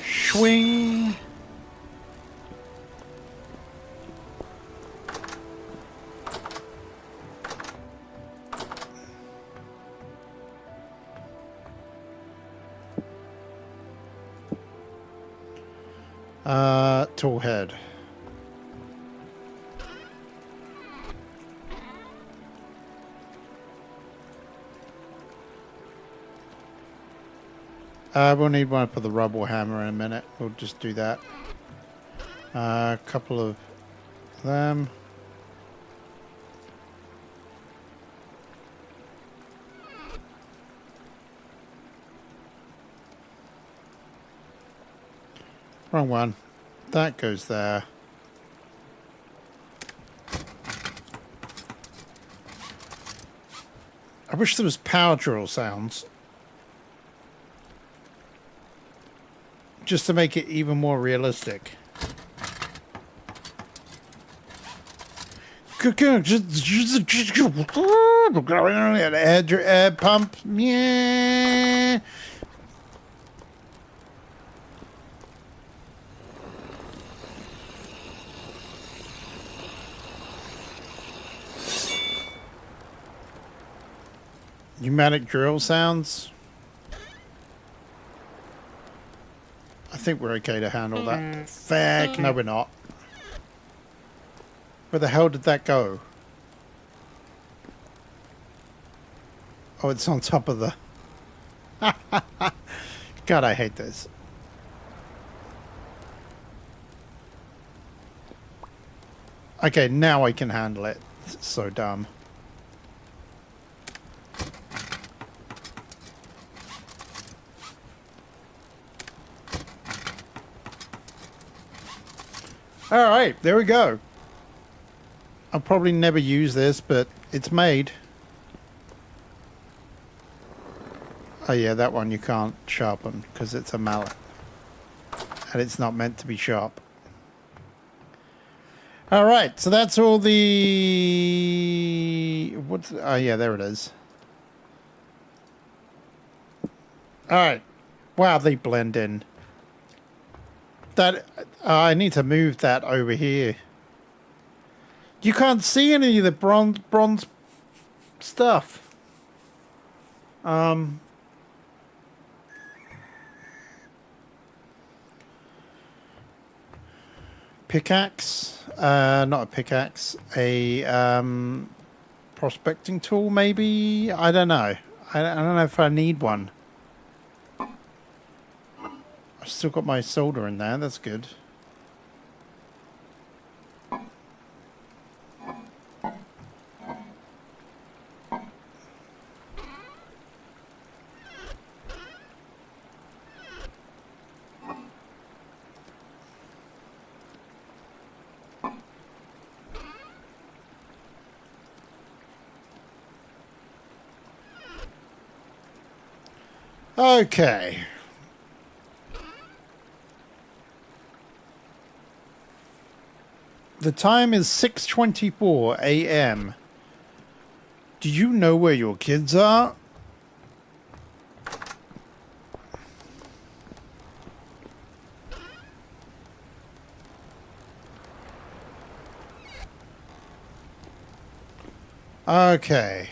Swing. Tool head. We'll need one for the rubble hammer in a minute. We'll just do that. A couple of them. Wrong one. That goes there. I wish there was power drill sounds. Just to make it even more realistic. Air pump. Yeah. Pneumatic drill sounds. I think we're okay to handle that. Fuck, no we're not. Where the hell did that go? Oh, it's on top of the... God, I hate this. Okay, now I can handle it. It's so dumb. Alright, there we go. I'll probably never use this, but it's made. Oh yeah, that one you can't sharpen because it's a mallet. And it's not meant to be sharp. Alright, so that's all the... What's... Oh yeah, there it is. Alright. Wow, they blend in. That... I need to move that over here. You can't see any of the bronze stuff. Pickaxe? Not a pickaxe. A prospecting tool, maybe? I don't know. I don't know if I need one. I've still got my solder in there. That's good. Okay. The time is 6:24 a.m. Do you know where your kids are? Okay.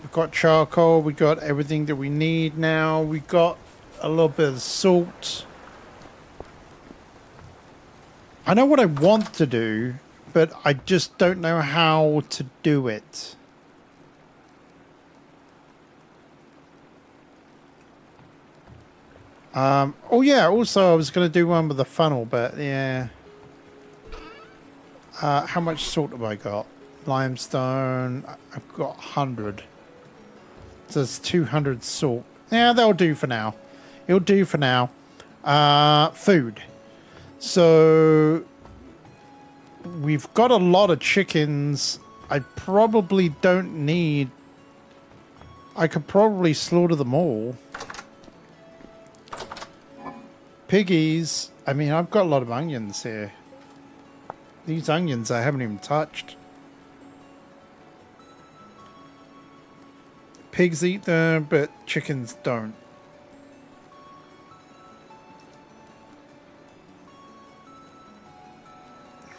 We've got charcoal, we got everything that we need now. We got a little bit of salt. I know what I want to do, but I just don't know how to do it. Oh yeah, also I was going to do one with the funnel, but yeah. How much salt have I got? Limestone. I've got 100. So it's 200 salt. Yeah, that'll do for now. It'll do for now. Food. So we've got a lot of chickens. I probably don't need... I could probably slaughter them all. Piggies. I mean, I've got a lot of onions here. These onions I haven't even touched. Pigs eat them, but chickens don't.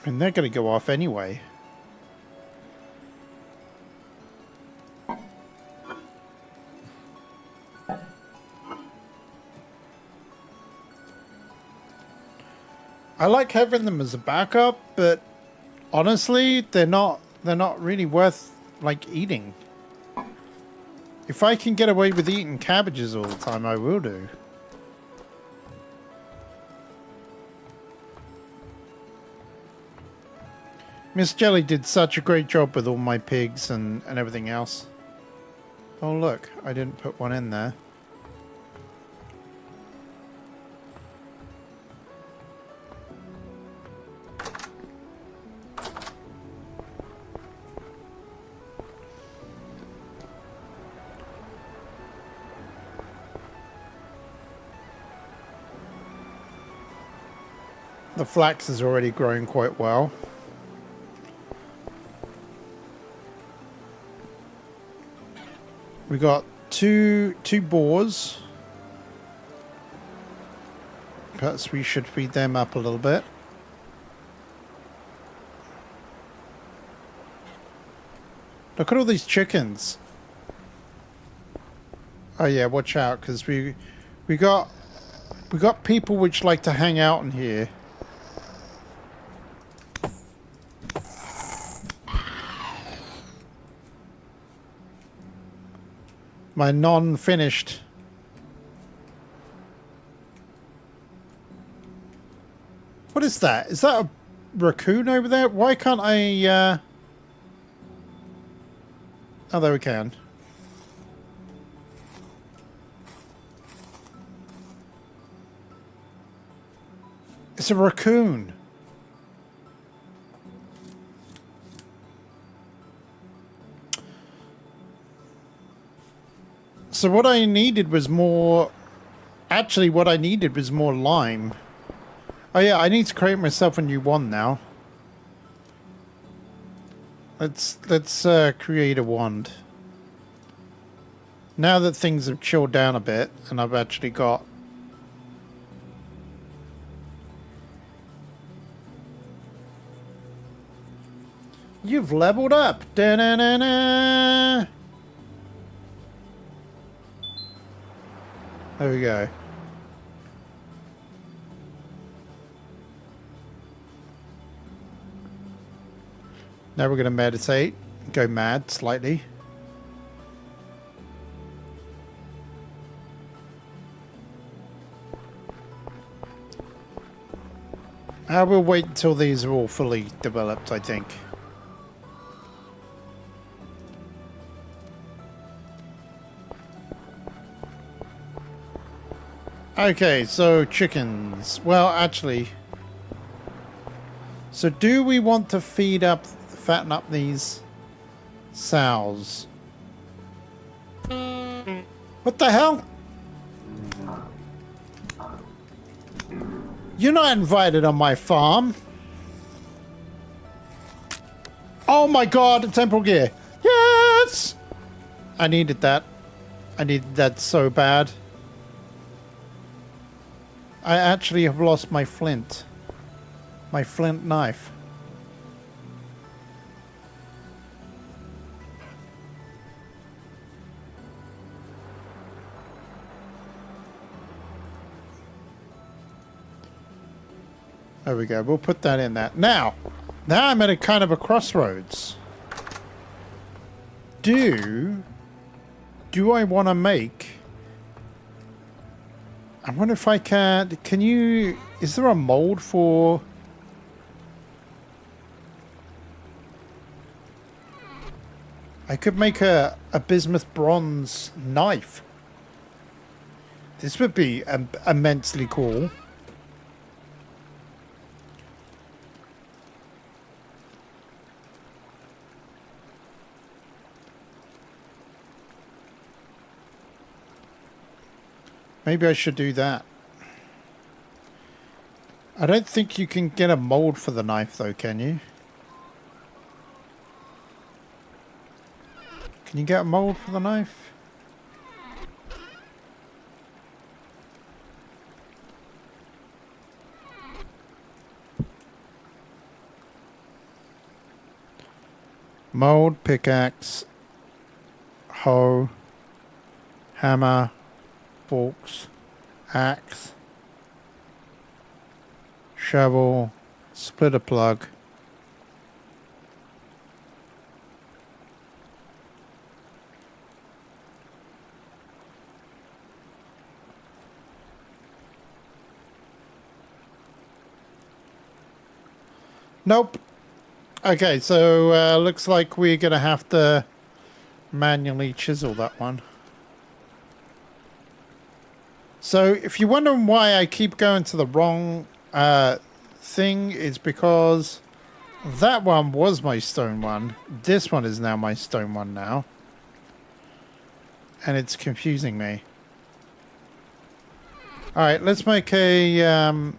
And they're going to go off anyway. I like having them as a backup, but honestly, they're not really worth like eating. If I can get away with eating cabbages all the time, I will do. Miss Jelly did such a great job with all my pigs and everything else. Oh look, I didn't put one in there. The flax is already growing quite well. We got two boars. Perhaps we should feed them up a little bit. Look at all these chickens. Oh yeah, watch out, because we got people which like to hang out in here. My non-finished. What is that? Is that a raccoon over there? Why can't I, Oh, there we can. It's a raccoon. So what I needed was more... Actually, what I needed was more lime. Oh yeah, I need to create myself a new one now. Let's create a wand. Now that things have chilled down a bit, and I've actually got... You've leveled up! Da-na-na-na! There we go. Now we're going to meditate. Go mad slightly. I will wait until these are all fully developed, I think. Okay, so chickens. Well, actually... So do we want to fatten up these sows? What the hell? You're not invited on my farm. Oh my god, a temple gear. Yes! I needed that. I needed that so bad. I actually have lost my flint. My flint knife. There we go. We'll put that in that. Now I'm at a kind of a crossroads. Do I want to make... I wonder if I can you... Is there a mold for... I could make a bismuth bronze knife. This would be immensely cool. Maybe I should do that. I don't think you can get a mold for the knife though, can you? Can you get a mold for the knife? Mold, pickaxe, hoe, hammer, forks, axe, shovel, splitter plug. Nope. Okay, so looks like we're gonna have to manually chisel that one. So if you're wondering why I keep going to the wrong thing, is because that one was my stone one. This one is now my stone one now. And it's confusing me. Alright, let's make a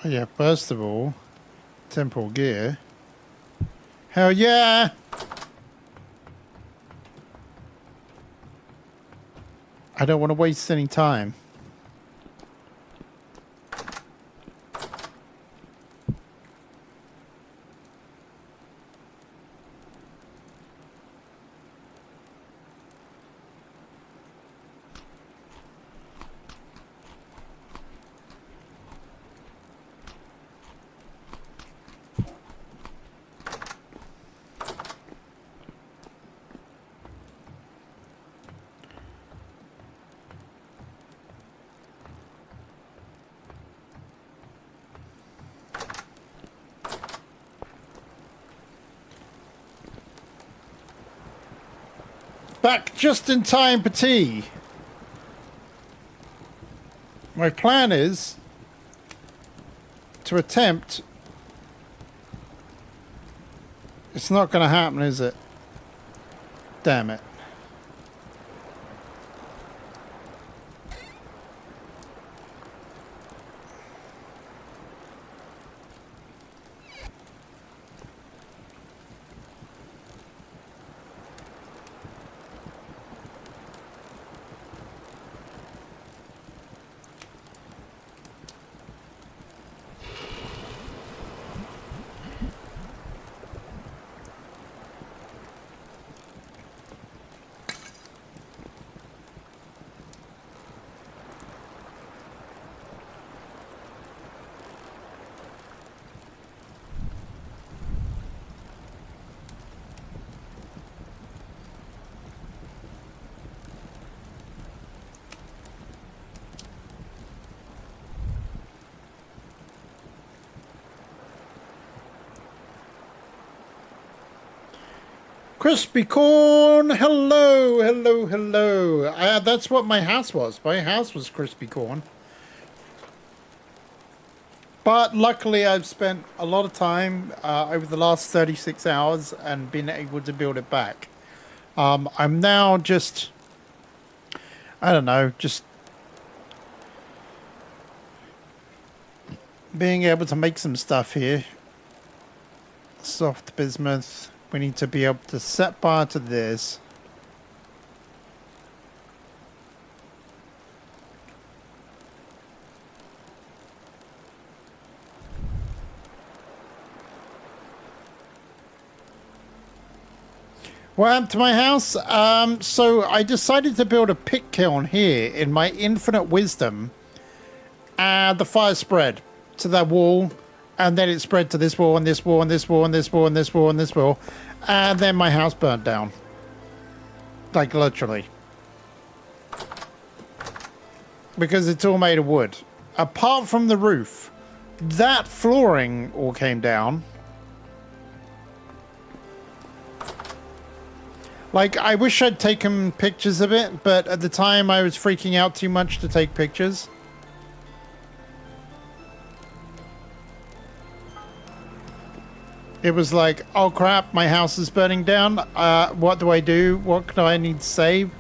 oh yeah, first of all, temporal gear. Hell yeah! I don't want to waste any time. Back just in time for tea. My plan is to attempt... It's not going to happen, is it? Damn it. Crispy corn, hello, hello, hello. That's what my house was. My house was crispy corn. But luckily I've spent a lot of time over the last 36 hours and been able to build it back. I'm now just, I don't know, just being able to make some stuff here. Soft bismuth. We need to be able to set fire to this. What happened to my house? So I decided to build a pit kiln here in my infinite wisdom. And the fire spread to that wall. And then it spread to this wall and this wall and this wall and this wall and this wall and this wall. And then my house burnt down. Like literally. Because it's all made of wood. Apart from the roof. That flooring all came down. Like, I wish I'd taken pictures of it, but at the time I was freaking out too much to take pictures. It was like, oh crap, my house is burning down. What do I do? What do I need to save?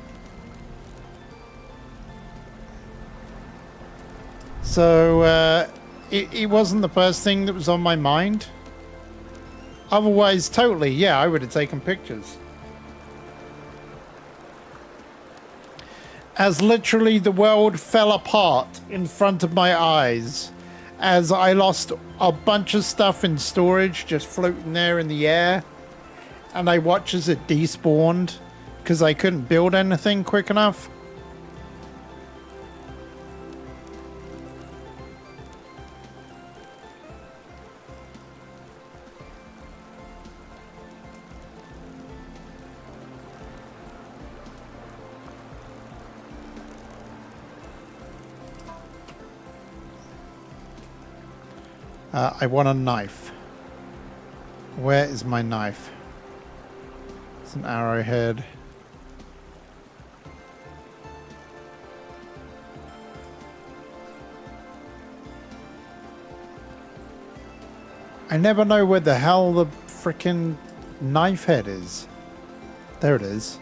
So, it wasn't the first thing that was on my mind. Otherwise, totally, yeah, I would have taken pictures. As literally the world fell apart in front of my eyes. As I lost a bunch of stuff in storage just floating there in the air. And I watched as it despawned because I couldn't build anything quick enough. I want a knife. Where is my knife? It's an arrowhead. I never know where the hell the frickin' knife head is. There it is.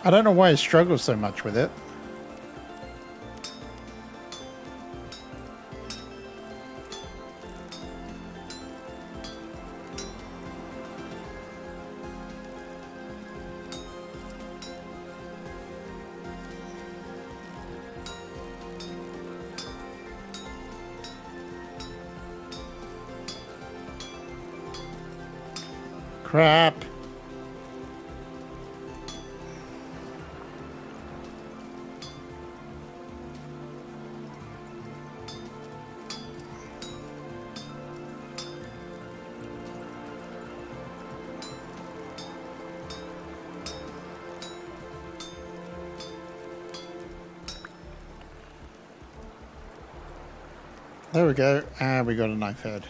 I don't know why I struggle so much with it. Crap. There we go. And we got a knife head.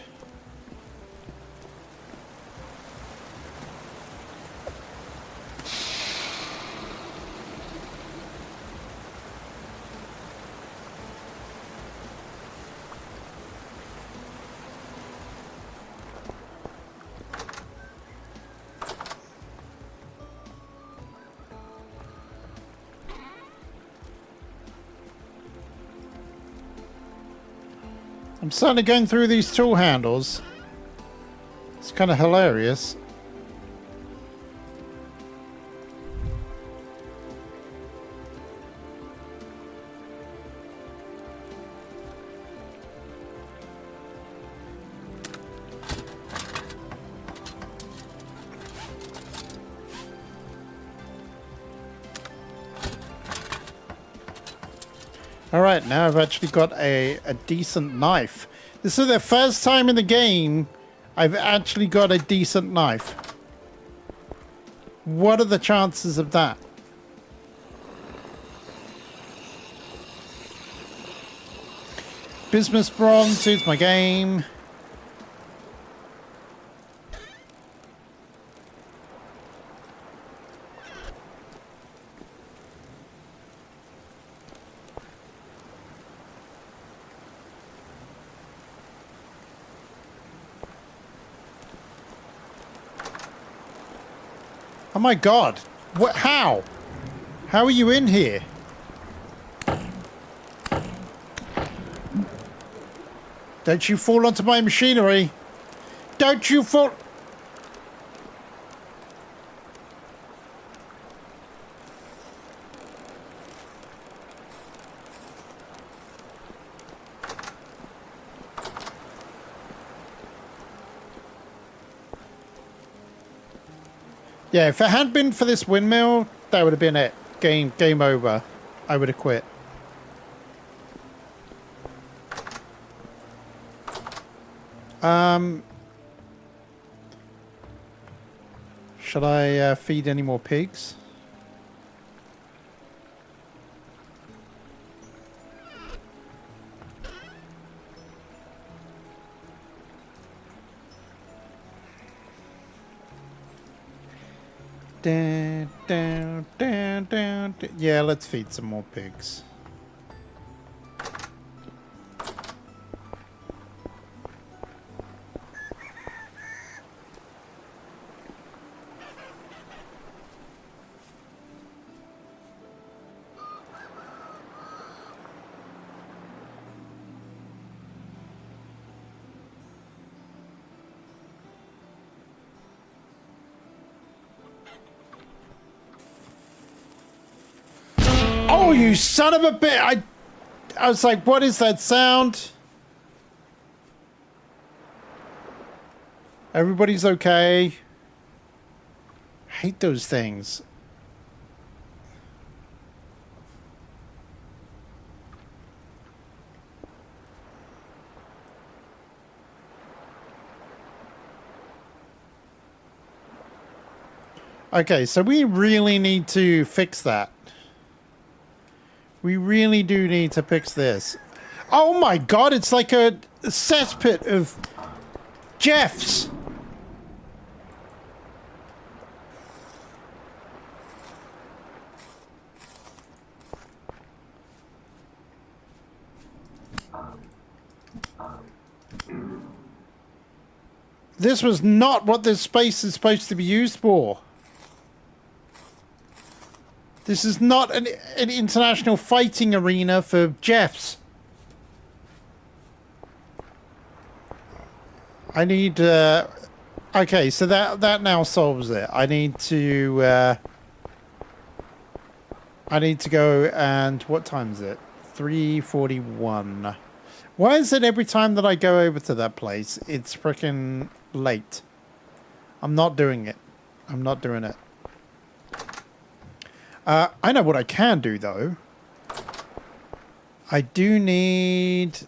I'm suddenly going through these tool handles. It's kind of hilarious. Alright, now I've actually got a decent knife. This is the first time in the game I've actually got a decent knife. What are the chances of that? Bismuth bronze suits my game. Oh my god. What? How? How are you in here? Don't you fall onto my machinery. Don't you fall... Yeah, if it hadn't been for this windmill, that would have been it. Game over. I would have quit. Should I feed any more pigs? Down, down, down, down. Yeah, let's feed some more pigs. Oh, you son of a bitch! I was like, what is that sound? Everybody's okay. I hate those things. Okay, so we really need to fix that. We really do need to fix this. Oh my god, it's like a cesspit of Jeffs. This was not what this space is supposed to be used for. This is not an international fighting arena for Jeffs. I need, okay, so that now solves it. I need to go and, what time is it? 3:41. Why is it every time that I go over to that place, it's freaking late? I'm not doing it. I'm not doing it. I know what I can do, though. I do need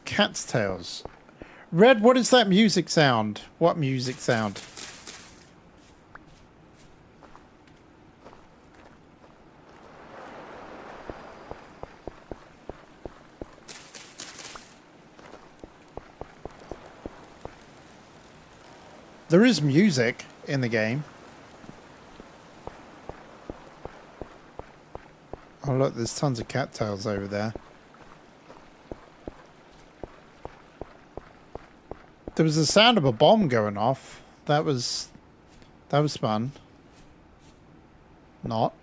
cat's tails. Red, what is that music sound? What music sound? There is music in the game. Oh look, there's tons of cattails over there. There was the sound of a bomb going off. That was fun. Not.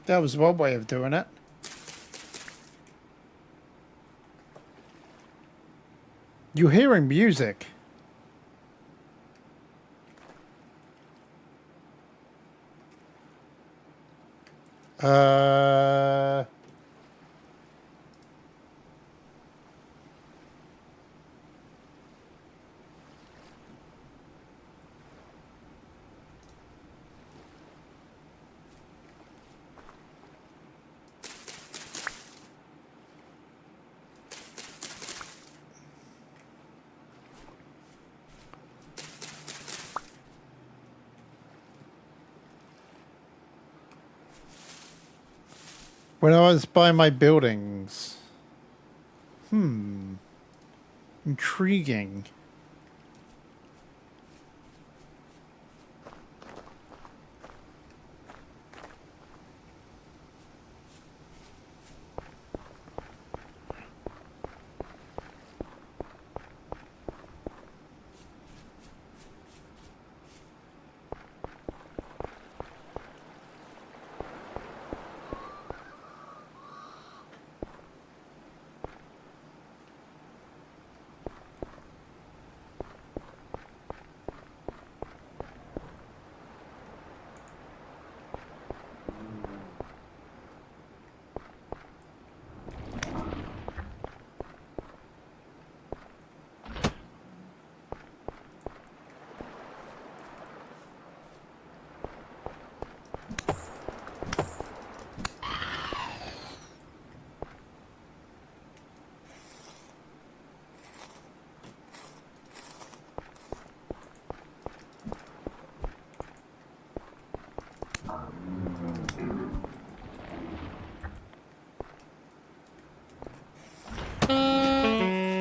That was one way of doing it. You're hearing music. When I was by my buildings. Intriguing.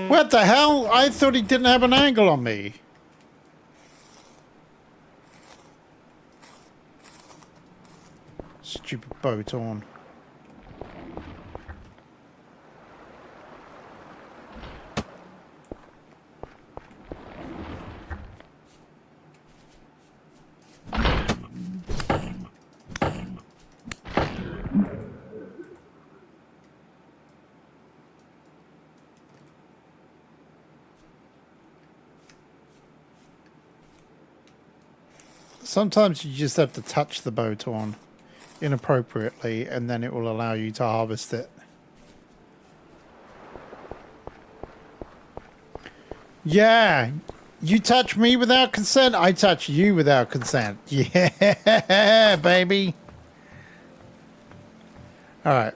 What the hell? I thought he didn't have an angle on me. Stupid boat on. Sometimes you just have to touch the boat on inappropriately and then it will allow you to harvest it. Yeah, you touch me without consent, I touch you without consent. Yeah, baby. Alright.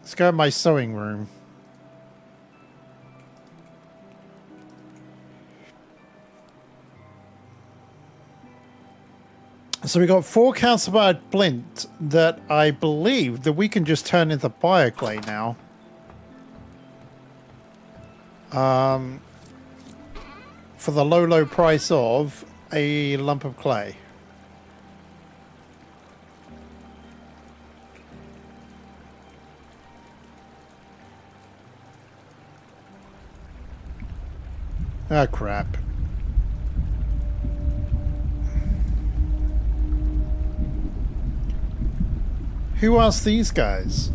Let's go to my sewing room. So we got 4 calcified flint that I believe that we can just turn into bioclay now. For the low price of a lump of clay. Ah, crap. Who asked these guys?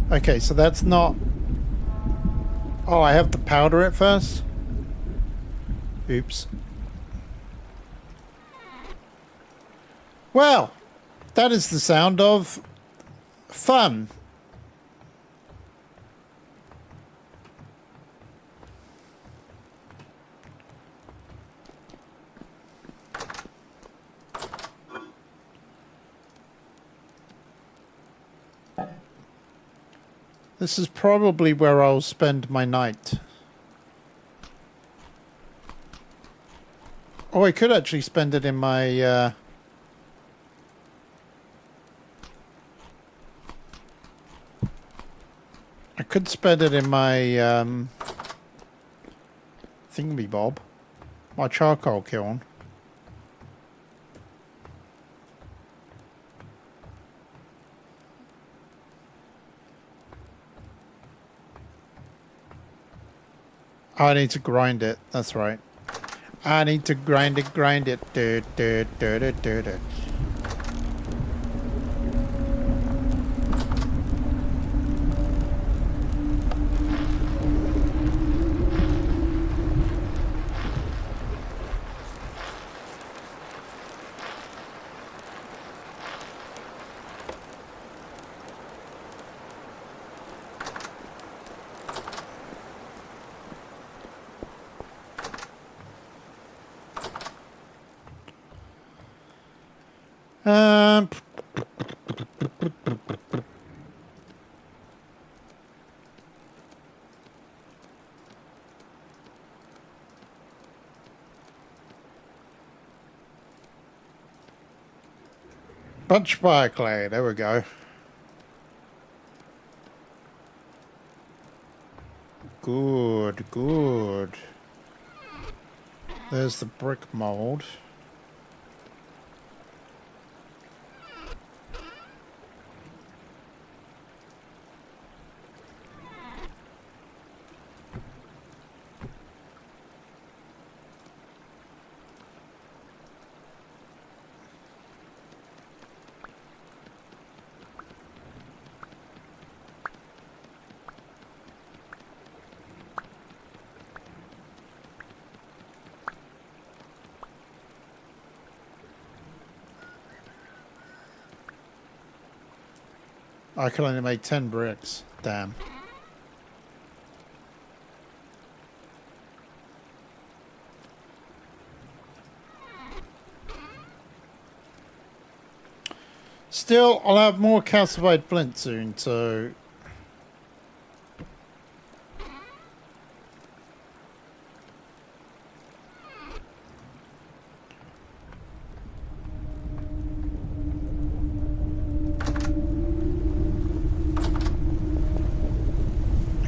Okay, so that's not... Oh, I have to powder it first? Oops. Well, that is the sound of fun. This is probably where I'll spend my night. Oh, I could actually spend it in my... I could spend it in my thingy-bob. My charcoal kiln. I need to grind it. That's right. I need to grind it, grind it. Do, do, do, do, do, do. Punch fire clay. There we go. Good, good. There's the brick mold. I can only make 10 bricks. Damn. Still, I'll have more calcified flint soon, so...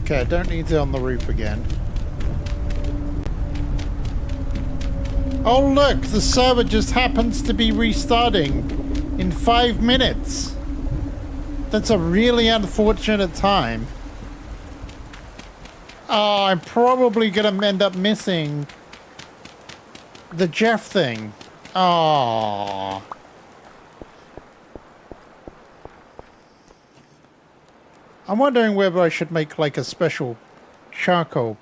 Okay, I don't need it on the roof again. Oh look, the server just happens to be restarting in 5 minutes. That's a really unfortunate time. Oh, I'm probably gonna end up missing the Jeff thing. Oh. I'm wondering whether I should make like a special charcoal.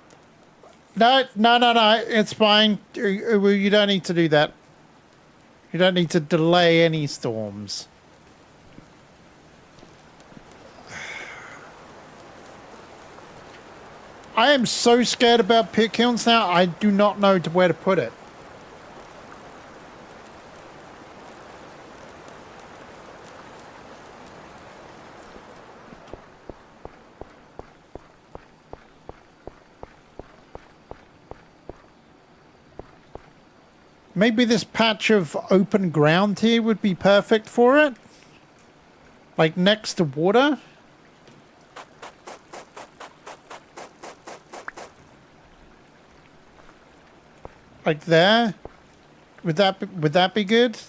No, it's fine. You don't need to do that. You don't need to delay any storms. I am so scared about pit kilns now, I do not know where to put it. Maybe this patch of open ground here would be perfect for it. Like next to water. Like there. Would that be good?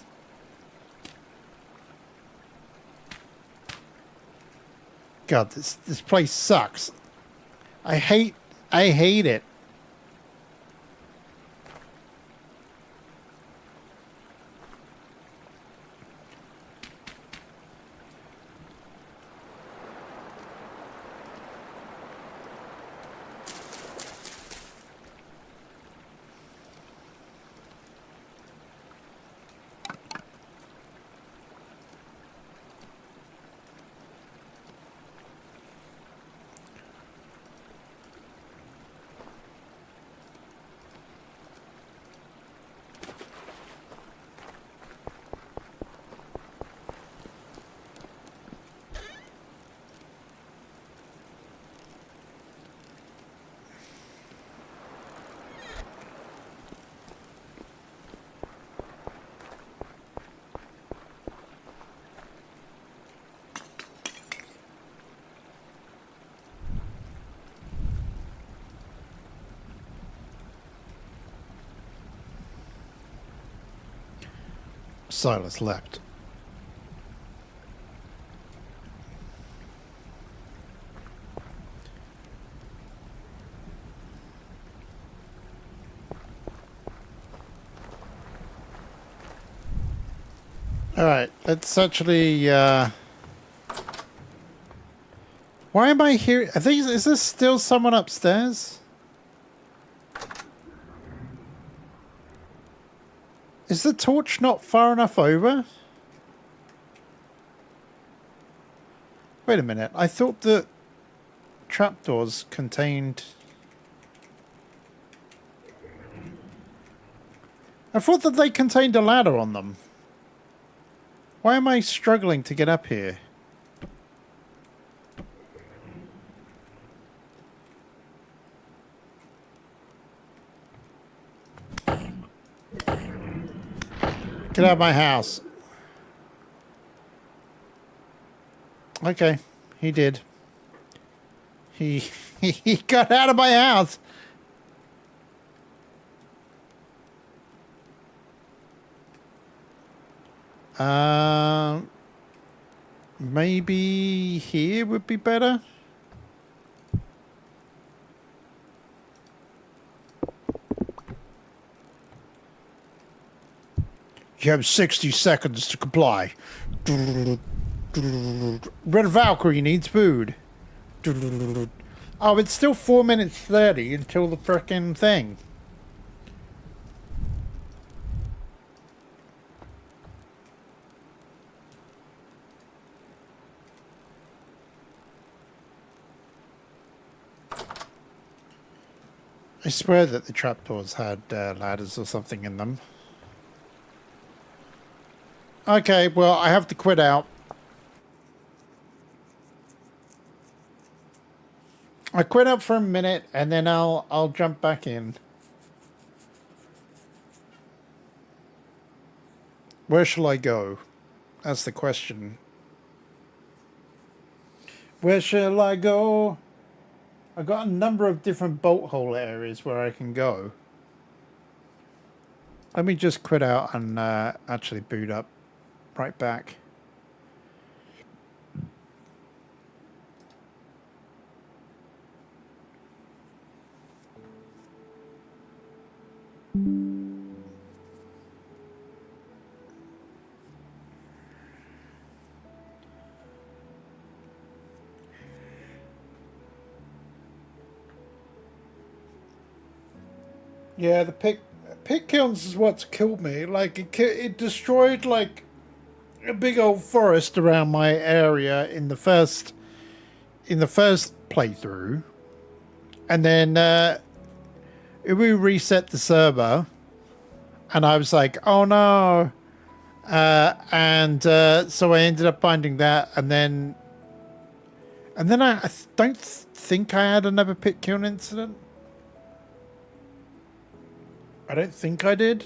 God, this place sucks. I hate it. Silas left. All right, let's actually. Why am I here? I think is this still someone upstairs? Is the torch not far enough over? Wait a minute. I thought the trapdoors contained... I thought that they contained a ladder on them. Why am I struggling to get up here? Get out of my house. Okay, he did. He he got out of my house. Maybe here would be better. You have 60 seconds to comply. Red Valkyrie needs food. Oh, it's still 4 minutes 30 until the frickin' thing. I swear that the trapdoors had ladders or something in them. Okay, well, I have to quit out. I quit out for a minute and then I'll jump back in. Where shall I go? That's the question. Where shall I go? I've got a number of different bolt hole areas where I can go. Let me just quit out and actually boot up right back. Yeah, the pit kilns is what's killed me. Like it destroyed like a big old forest around my area in the first playthrough, and then we reset the server, and I was like, oh no, so I ended up finding that, and then I don't think I had another pit kiln incident. I don't think I did.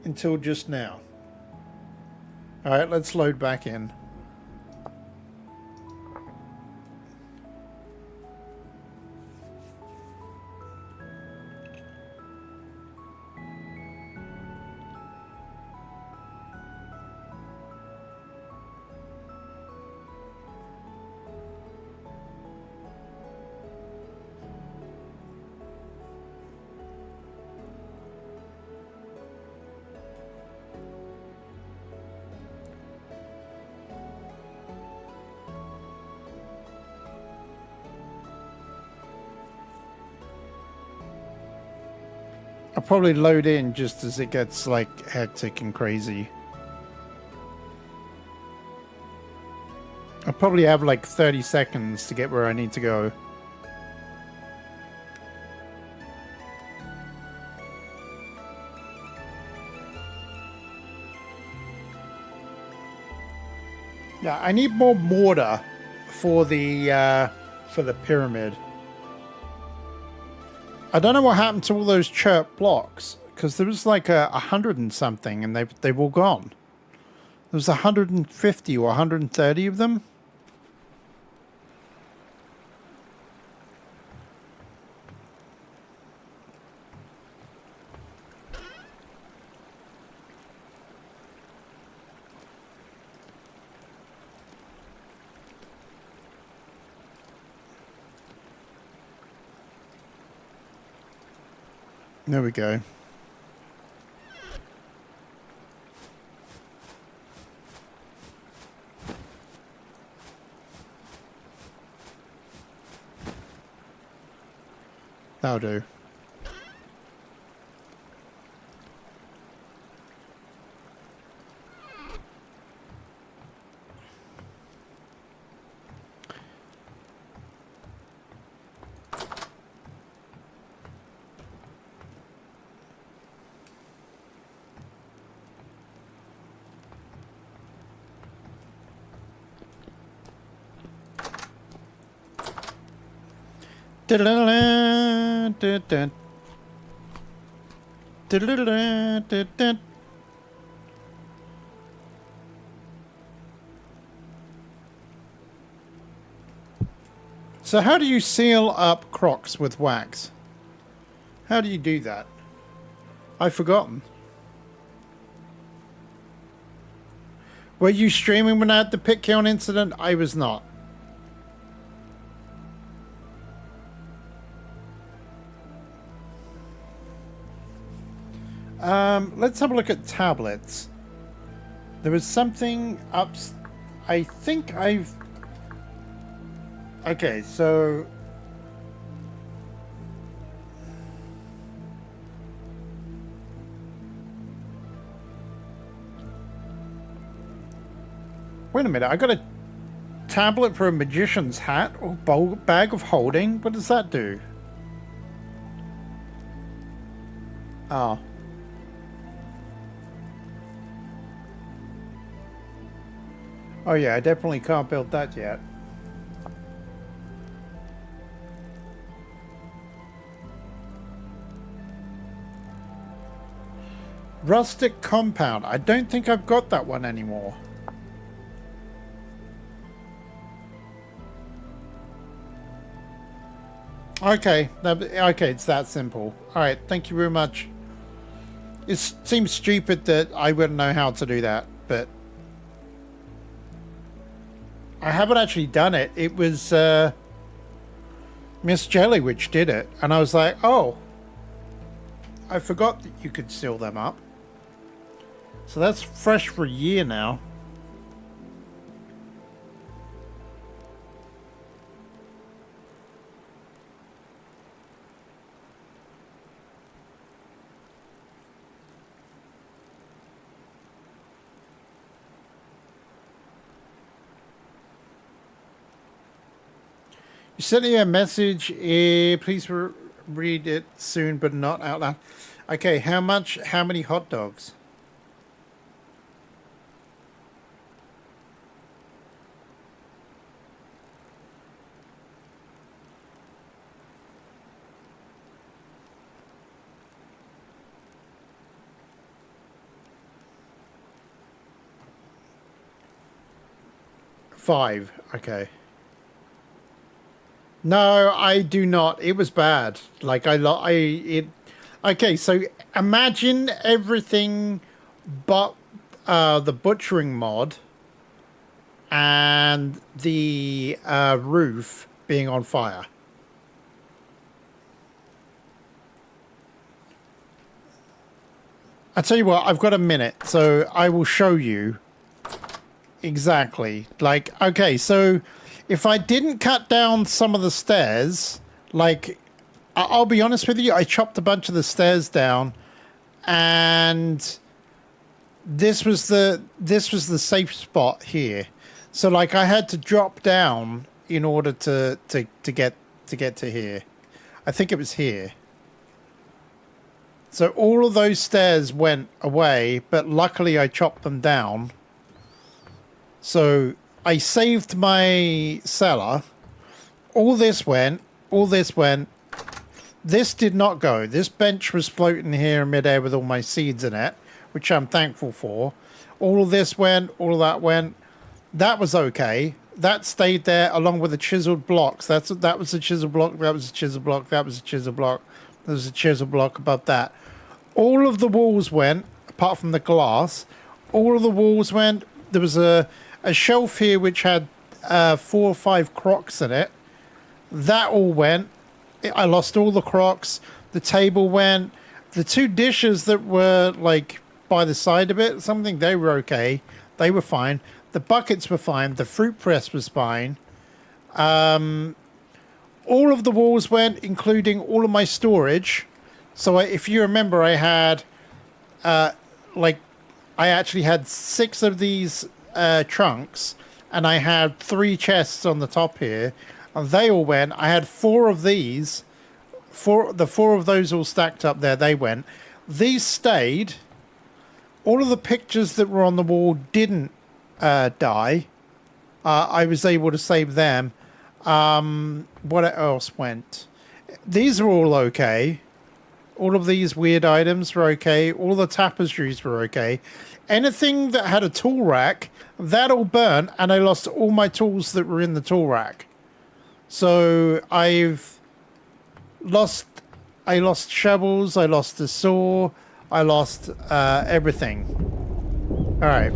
Until just now. Alright, let's load back in. I'll probably load in just as it gets like hectic and crazy. I'll probably have like 30 seconds to get where I need to go. Yeah, I need more mortar for the pyramid. I don't know what happened to all those chirp blocks, because there was like 100 and something, and they've all gone. There was 150 or 130 of them. There we go. That'll do. So how do you seal up crocs with wax? How do you do that? I've forgotten. Were you streaming when I had the pit kiln incident? I was not. Let's have a look at tablets. There was something up. I think I've. Okay, so. Wait a minute, I got a tablet for a magician's hat or bag of holding. What does that do? Oh. Oh yeah, I definitely can't build that yet. Rustic compound. I don't think I've got that one anymore. Okay, okay, it's that simple. Alright, thank you very much. It seems stupid that I wouldn't know how to do that, but I haven't actually done it. It was Miss Jelly which did it, and I was like, oh, I forgot that you could seal them up. So that's fresh for a year now. You sent me a message. Please read it soon, but not out loud. Okay, how much? How many hot dogs? Five. Okay. No, I do not. It was bad. Like okay, so imagine everything but the butchering mod and the roof being on fire. I tell you what, I've got a minute, so I will show you exactly. Like, okay, so if I didn't cut down some of the stairs, like, I'll be honest with you, I chopped a bunch of the stairs down, and this was the safe spot here. So, like, I had to drop down in order to get to here. I think it was here. So all of those stairs went away, but luckily I chopped them down. So I saved my cellar. All this went. This did not go. This bench was floating here in midair with all my seeds in it, which I'm thankful for. All of this went. All of that went. That was okay. That stayed there along with the chiseled blocks. That was a chisel block. That was a chisel block. That was a chisel block. There was a chisel block above that. All of the walls went, apart from the glass. All of the walls went. There was a shelf here which had 4 or 5 crocs in it. That all went. I lost all the crocs. The table went. The 2 dishes that were like by the side of it, something, they were okay. They were fine. The buckets were fine. The fruit press was fine. All of the walls went, including all of my storage. So if you remember, I had, I actually had 6 of these trunks, and I had 3 chests on the top here, and they all went. I had 4 of these, 4 of those all stacked up there. They went. These stayed. All of the pictures that were on the wall didn't die. I was able to save them. What else went? These are all okay. All of these weird items were okay. All the tapestries were okay. Anything that had a tool rack, that all burnt, and I lost all my tools that were in the tool rack. So I lost shovels, I lost the saw, I lost everything. Alright.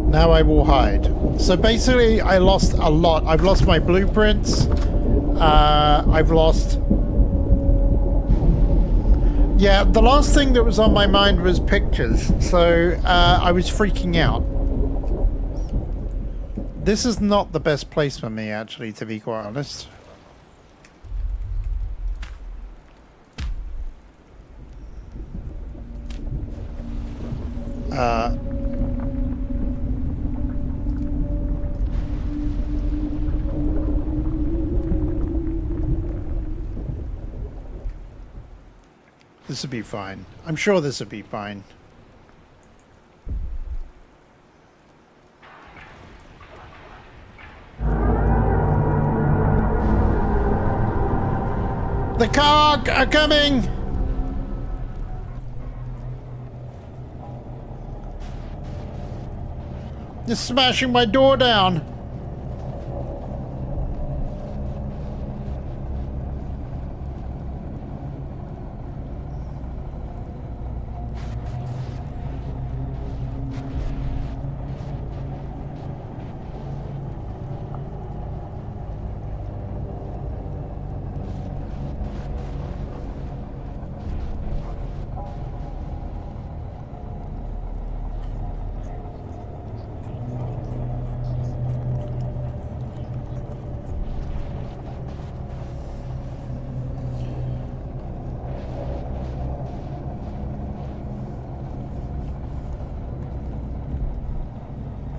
Now I will hide. So basically I lost a lot. I've lost my blueprints. I've lost... Yeah, the last thing that was on my mind was pictures. So I was freaking out. This is not the best place for me, actually, to be quite honest. This will be fine. I'm sure this will be fine. The car are coming! They're smashing my door down.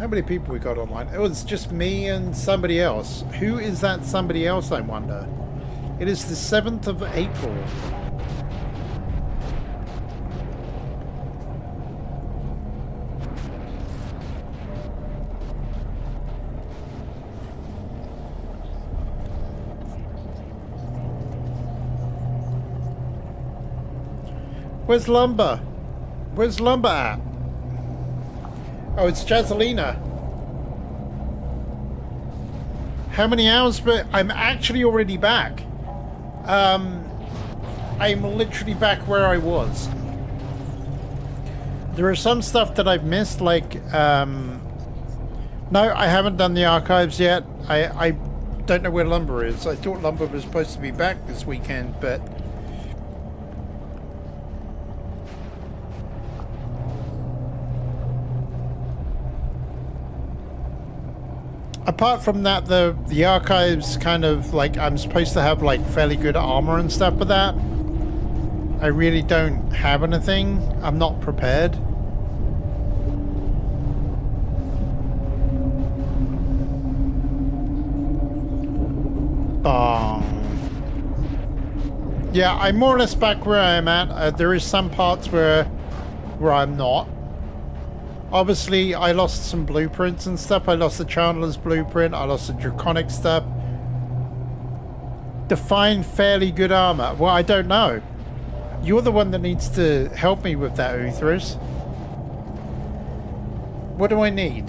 How many people we got online? It was just me and somebody else. Who is that somebody else, I wonder? It is the 7th of April. Where's Lumber? Where's Lumber at? Oh, it's Jazzalina. How many hours? But I'm actually already back. I'm literally back where I was. There is some stuff that I've missed, like, no, I haven't done the archives yet. I don't know where Lumber is. I thought Lumber was supposed to be back this weekend, but... Apart from that, the archives kind of, like, I'm supposed to have, like, fairly good armor and stuff for that. I really don't have anything. I'm not prepared. Yeah, I'm more or less back where I'm at. There is some parts where I'm not. Obviously, I lost some blueprints and stuff. I lost the Chandler's blueprint. I lost the Draconic stuff. Define fairly good armor. Well, I don't know. You're the one that needs to help me with that, Uthras. What do I need?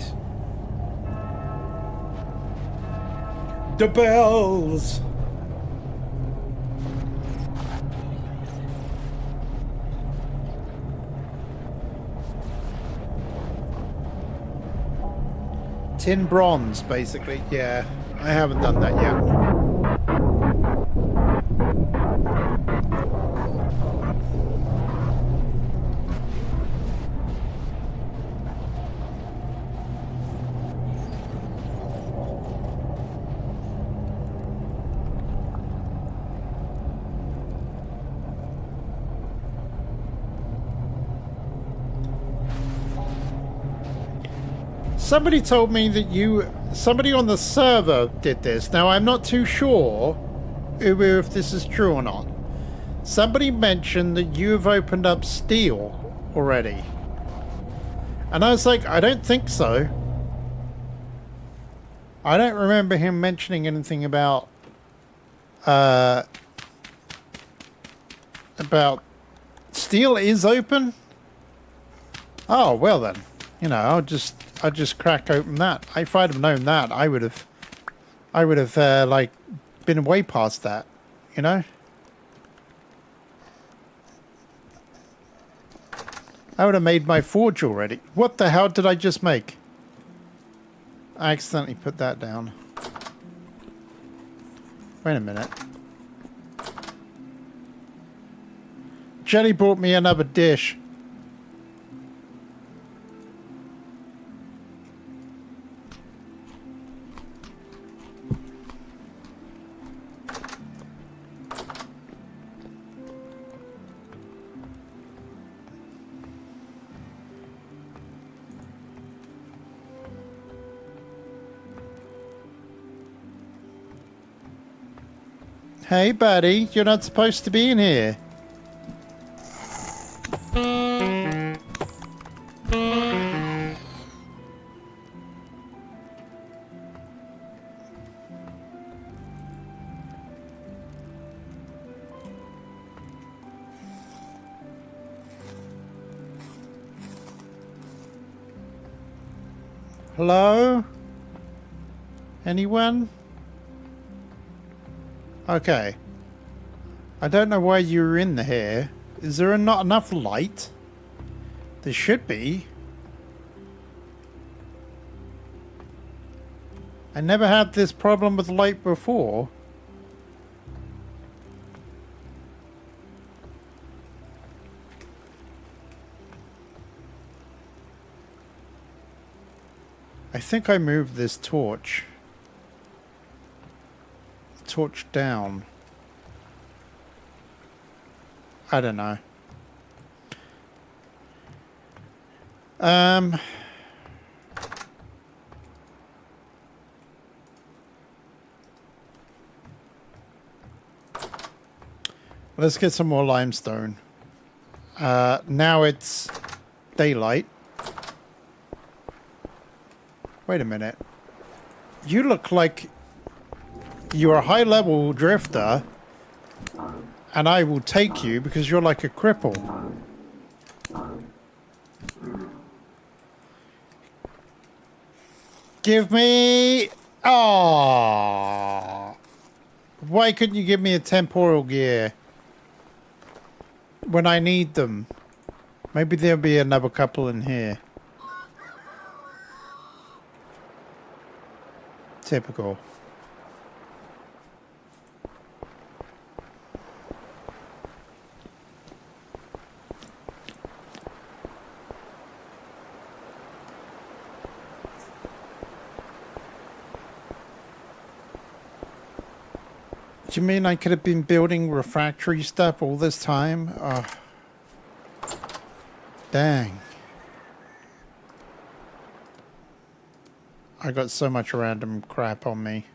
The bells! Tin bronze, basically. Yeah, I haven't done that yet. Somebody told me that somebody on the server did this. Now, I'm not too sure if this is true or not. Somebody mentioned that you've opened up steel already. And I was like, I don't think so. I don't remember him mentioning anything about steel is open. Oh, well then. You know, I'll just I'd just crack open that. If I'd have known that, I would have like been way past that, you know? I would have made my forge already. What the hell did I just make? I accidentally put that down. Wait a minute. Jenny brought me another dish. Hey, buddy, you're not supposed to be in here. Hello? Anyone? Okay. I don't know why you're in here. Is there not enough light? There should be. I never had this problem with light before. I think I moved this torch. Torch down. I don't know. Let's get some more limestone. Now it's daylight. Wait a minute. You look like you're a high-level drifter, and I will take you because you're like a cripple. Give me... Oh! Why couldn't you give me a temporal gear when I need them? Maybe there'll be another couple in here. Typical. Do you mean I could have been building refractory stuff all this time? Oh. Dang. I got so much random crap on me.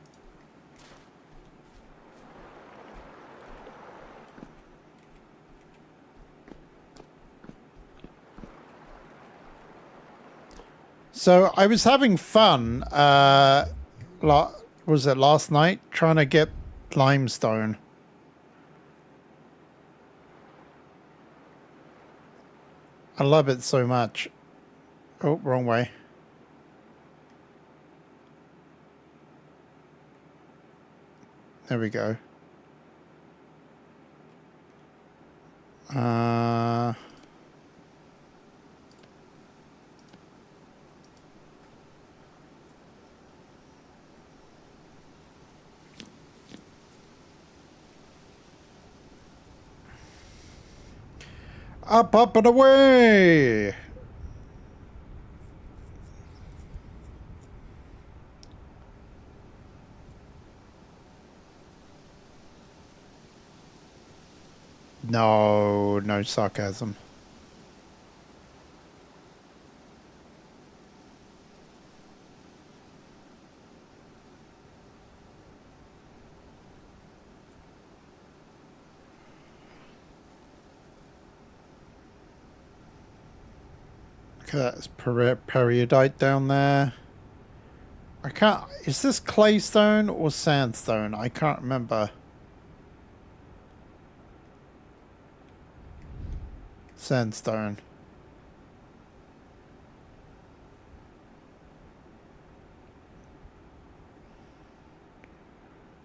So I was having fun, was it last night, trying to get limestone. I love it so much. Oh, wrong way. There we go. Up and away! No, no sarcasm. That's periodite down there. I can't... Is this claystone or sandstone? I can't remember. Sandstone.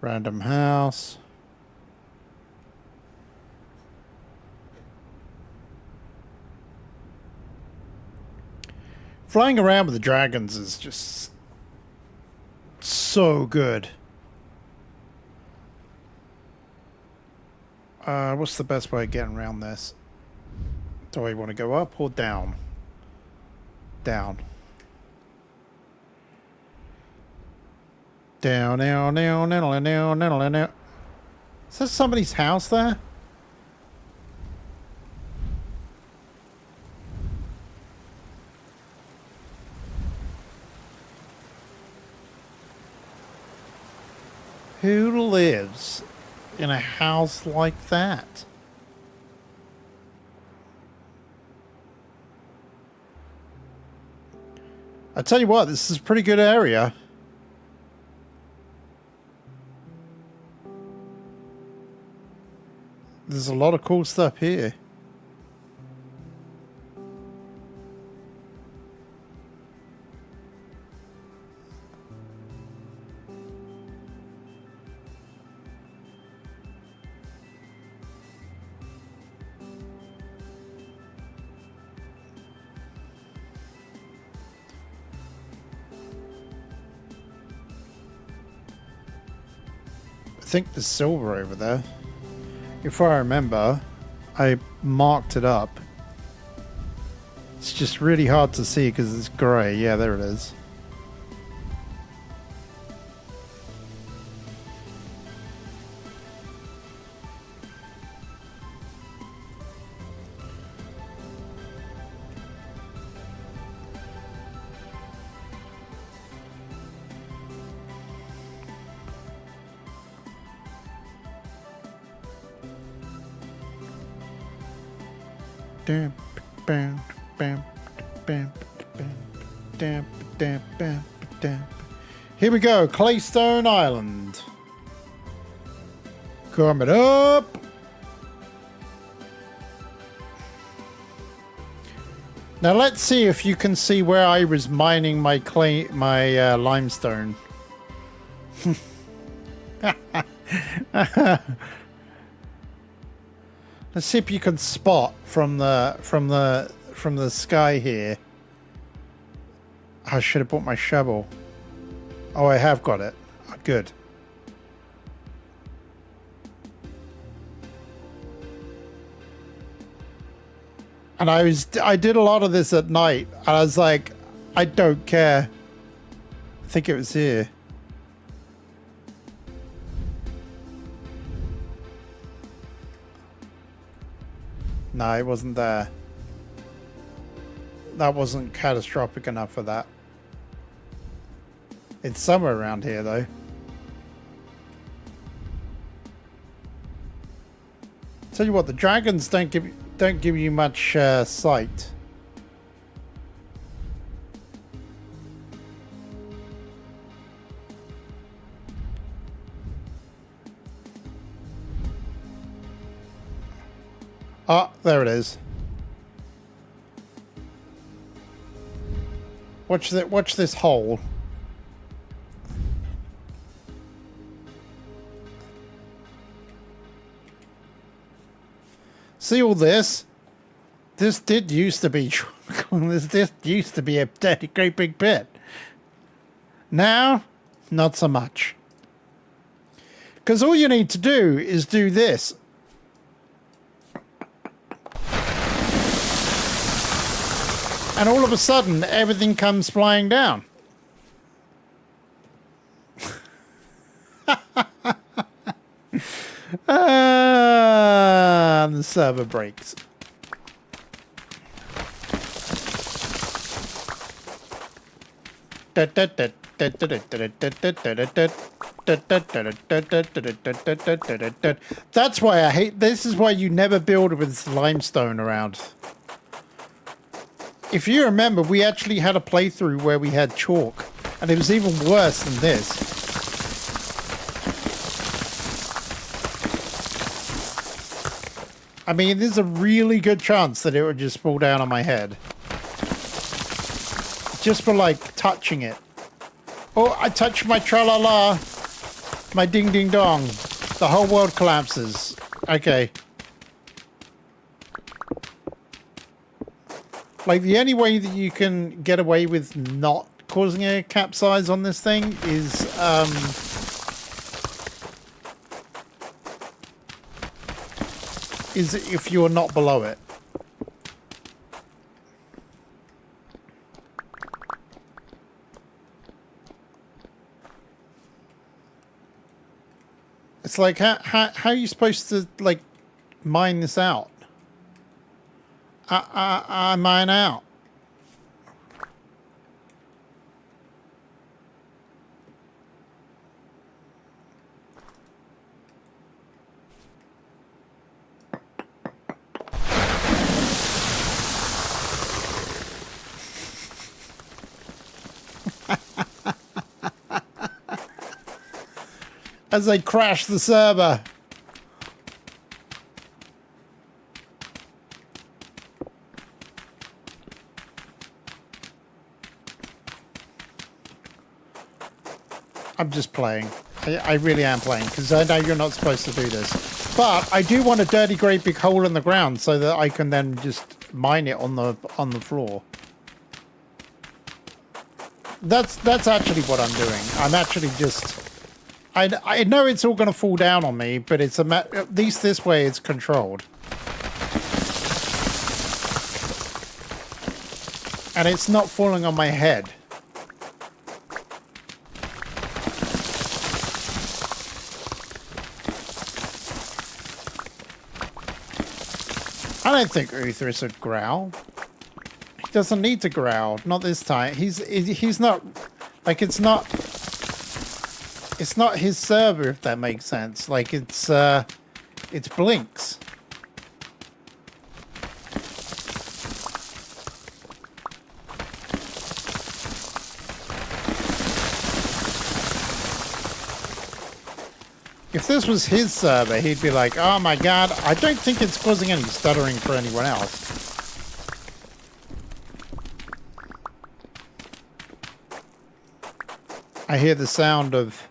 Random house. Flying around with the dragons is just so good. What's the best way of getting around this? Do I want to go up or down? Down. Down, down, down, down, down, down, down. Is there somebody's house there? Who lives in a house like that? I tell you what, this is a pretty good area. There's a lot of cool stuff here. I think there's silver over there. If I remember, I marked it up. It's just really hard to see because it's grey. Yeah, there it is. Here we go, Claystone Island. Coming up. Now let's see if you can see where I was mining my limestone. Let's see if you can spot from the sky here. I should have brought my shovel. Oh, I have got it. Good. And I did a lot of this at night, and I was like, I don't care. I think it was here. No, it wasn't there. That wasn't catastrophic enough for that. It's somewhere around here, though. Tell you what, the dragons don't give you much sight. Ah, there it is. Watch this hole. See all this? This did used to be this used to be a great big pit. Now, not so much. Because all you need to do is do this. And all of a sudden, everything comes flying down. And the server breaks. That's why I hate. This is why you never build with limestone around. If you remember, we actually had a playthrough where we had chalk, and it was even worse than this. I mean, there's a really good chance that it would just fall down on my head. Just for, like, touching it. Oh, I touched my tra-la-la. My ding ding dong. The whole world collapses. Okay. Like, the only way that you can get away with not causing a capsize on this thing is if you're not below it. It's like, how are you supposed to, like, mine this out? I mine out. As they crash the server. I'm just playing. I really am playing, because I know you're not supposed to do this. But I do want a dirty great big hole in the ground so that I can then just mine it on the floor. That's actually what I'm doing. I'm actually just... I know it's all going to fall down on me, but it's at least this way it's controlled. And it's not falling on my head. I don't think Utherus would growl. He doesn't need to growl. Not this time. He's not... Like, it's not his server, if that makes sense. Like, it's Blink's. If this was his server, he'd be like, oh my god, I don't think it's causing any stuttering for anyone else. I hear the sound of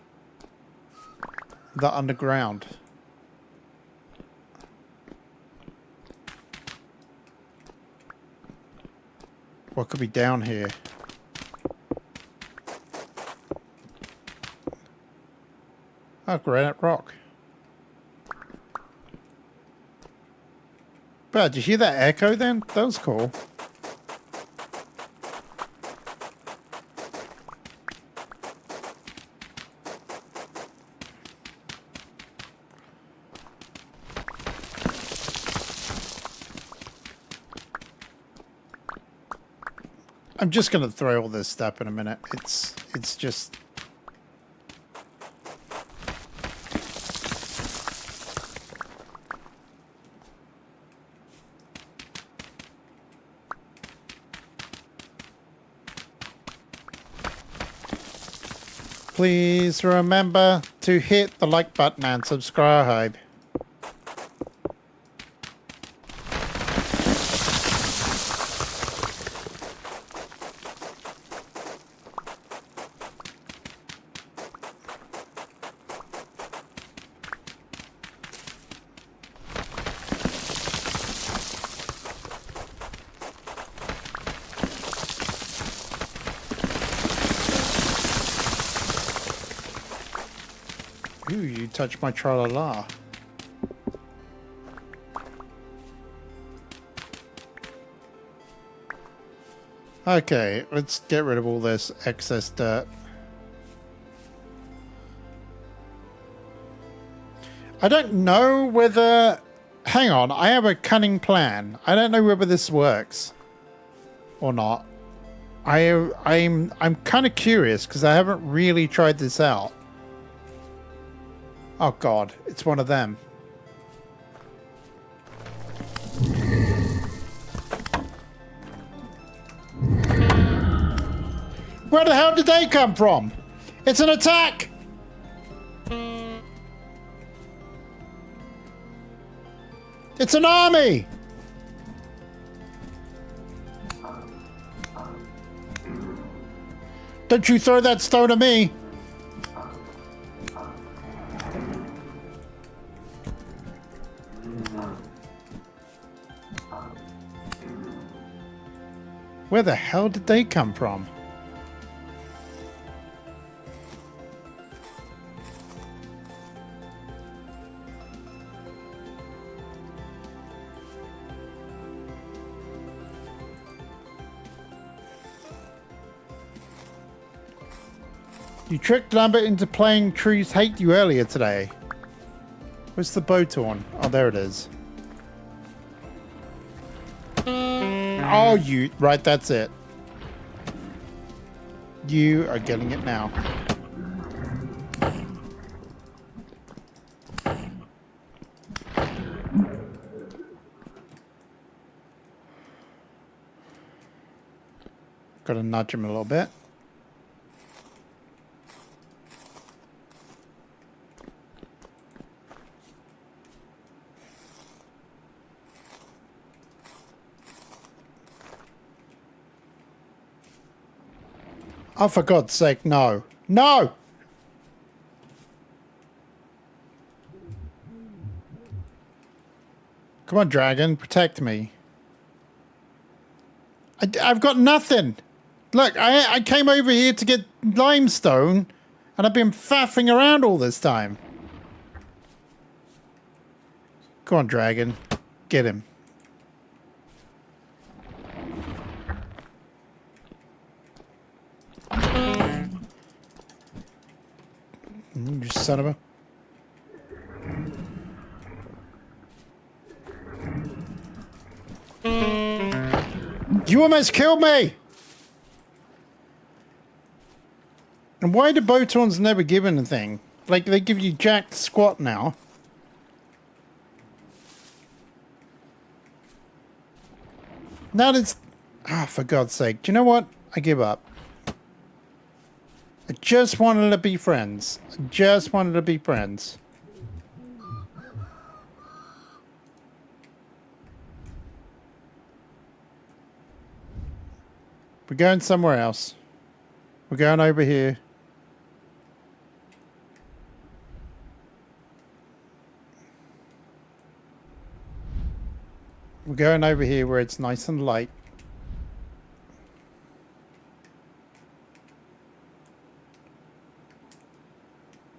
the underground. What could be down here? Oh, granite rock. But did you hear that echo then? That was cool. I'm just gonna throw all this stuff in a minute. It's just... Please remember to hit the like button and subscribe. Ooh, you touched my tra-la-la. Okay, let's get rid of all this excess dirt. I don't know whether... Hang on, I have a cunning plan. I don't know whether this works or not. I'm kind of curious because I haven't really tried this out. Oh god, it's one of them. Where the hell did they come from? It's an attack! It's an army! Don't you throw that stone at me! Where the hell did they come from? You tricked Lambert into playing Trees Hate You earlier today. Where's the boat on? Oh, there it is. Oh, you... Right, that's it. You are getting it now. Gotta nudge him a little bit. Oh, for God's sake, no. No! Come on, dragon, protect me. I've got nothing. Look, I came over here to get limestone, and I've been faffing around all this time. Go on, dragon. Get him. You son of a... You almost killed me! And why do Botons never give anything? Like, they give you jack squat now. Now it's... Ah, for God's sake. Do you know what? I give up. I just wanted to be friends. I just wanted to be friends. We're going somewhere else. We're going over here. We're going over here where it's nice and light.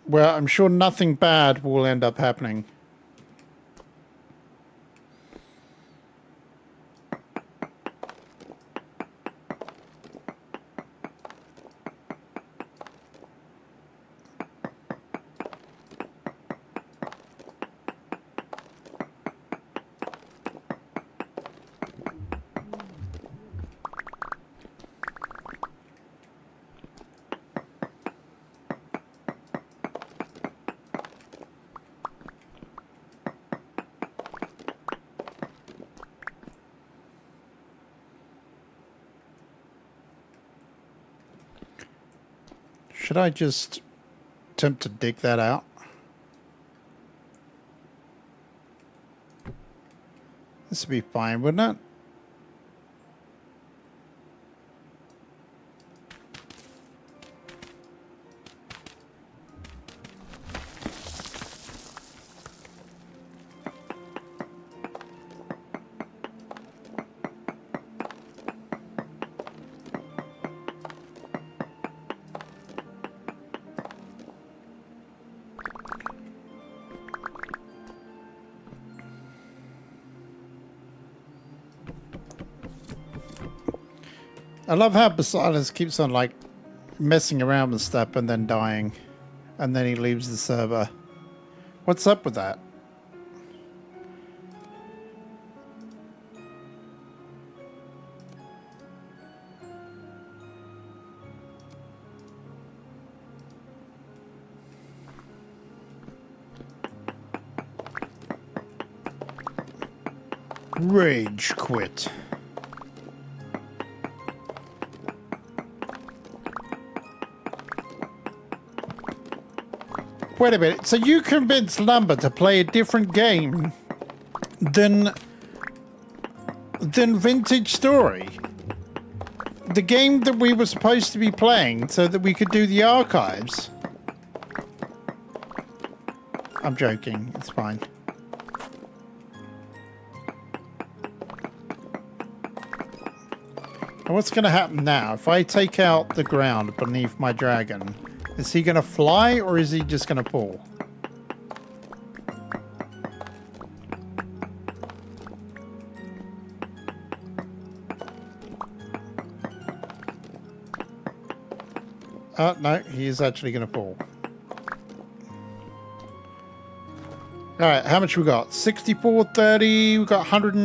Well, I'm sure nothing bad will end up happening. Should I just attempt to dig that out? This would be fine, wouldn't it? I love how Basilis keeps on like messing around with stuff and then dying, and then he leaves the server. What's up with that? Rage quit. Wait a minute, so you convinced Lambert to play a different game than Vintage Story? The game that we were supposed to be playing so that we could do the archives? I'm joking, it's fine. And what's going to happen now? If I take out the ground beneath my dragon, is he going to fly or is he just going to pull? Oh, no, he is actually going to pull. Alright, how much we got? 64, 30, we got 100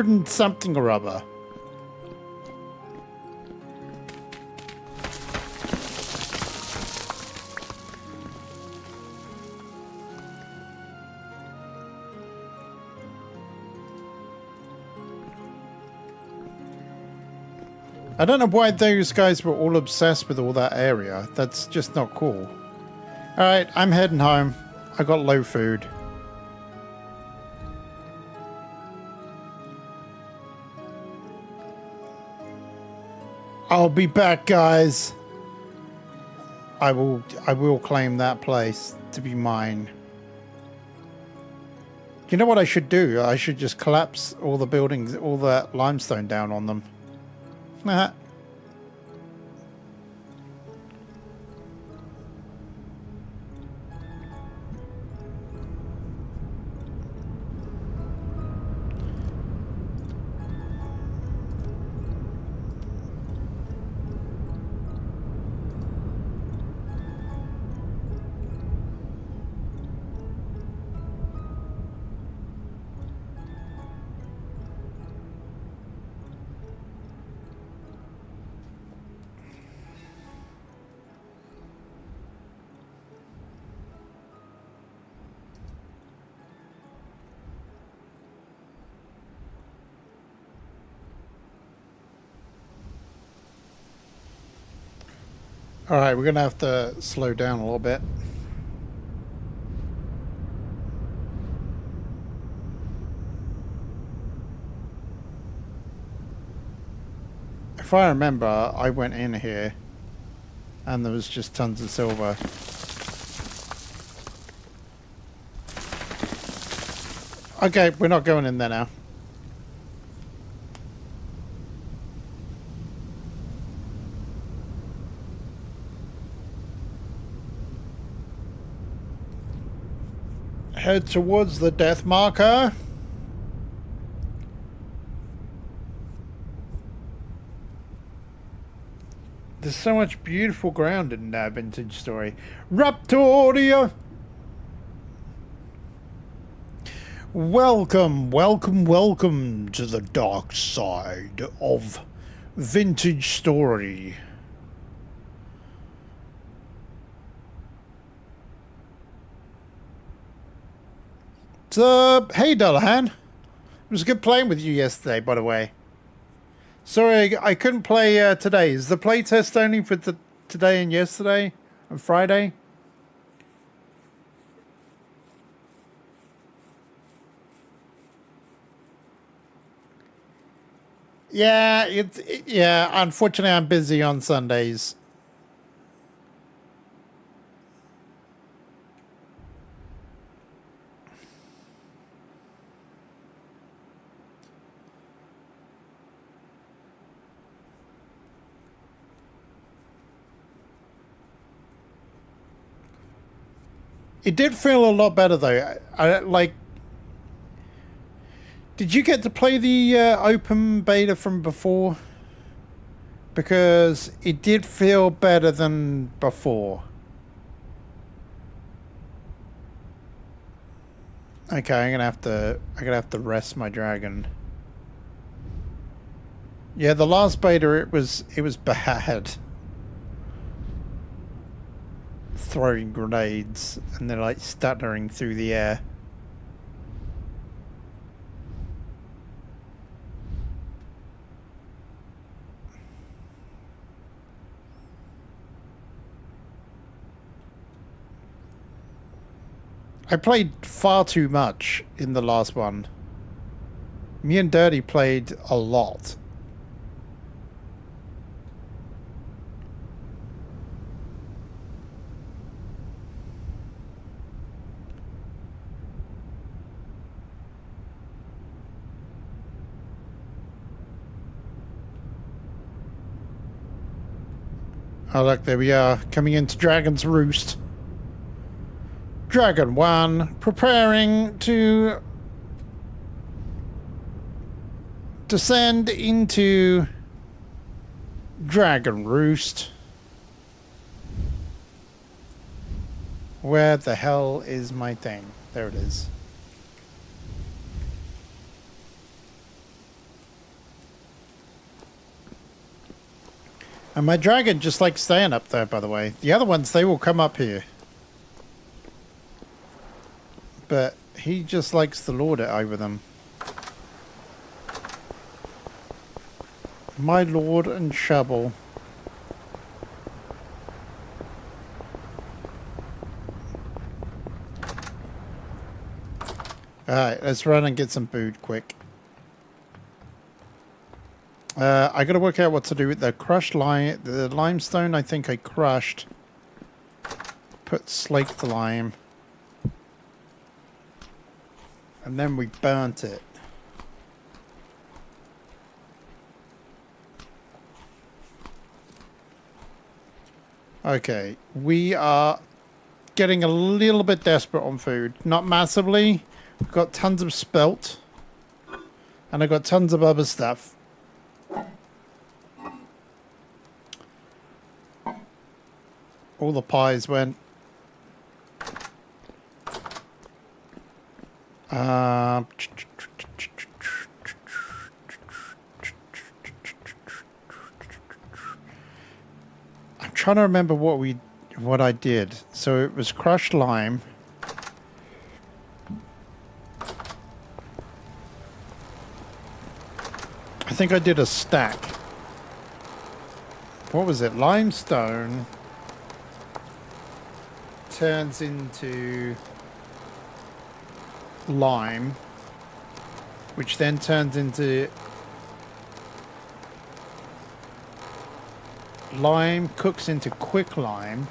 and something or other. I don't know why those guys were all obsessed with all that area. That's just not cool. Alright, I'm heading home. I got low food. I'll be back, guys. I will claim that place to be mine. You know what I should do? I should just collapse all the buildings, all that limestone down on them. Nah. Alright, we're going to have to slow down a little bit. If I remember, I went in here and there was just tons of silver. Okay, we're not going in there now. Head towards the death marker. There's so much beautiful ground in that vintage story. Raptoria! Welcome, welcome, welcome to the dark side of vintage story. So, hey Dullahan. It was good playing with you yesterday, by the way. Sorry, I couldn't play today. Is the playtest only for today and yesterday? And Friday? Yeah, yeah, unfortunately I'm busy on Sundays. It did feel a lot better though. I like. Did you get to play the open beta from before? Because it did feel better than before. Okay, I'm gonna have to rest my dragon. Yeah, the last beta it was bad. Throwing grenades and they're like stuttering through the air. I played far too much in the last one. Me and Dirty played a lot. Oh, look, there we are, coming into Dragon's Roost. Dragon 1, preparing to descend into Dragon Roost. Where the hell is my thing? There it is. And my dragon just likes staying up there, by the way. The other ones, they will come up here. But he just likes to lord it over them. My lord and shovel. Alright, let's run and get some food quick. I gotta work out what to do with the crushed lime. The limestone I think I crushed. Put slaked lime. And then we burnt it. Okay, we are getting a little bit desperate on food. Not massively. We've got tons of spelt. And I've got tons of other stuff. All the pies went. I'm trying to remember what I did. So it was crushed lime. I think I did a stack. What was it? Limestone turns into lime, which then turns into lime, cooks into quick lime.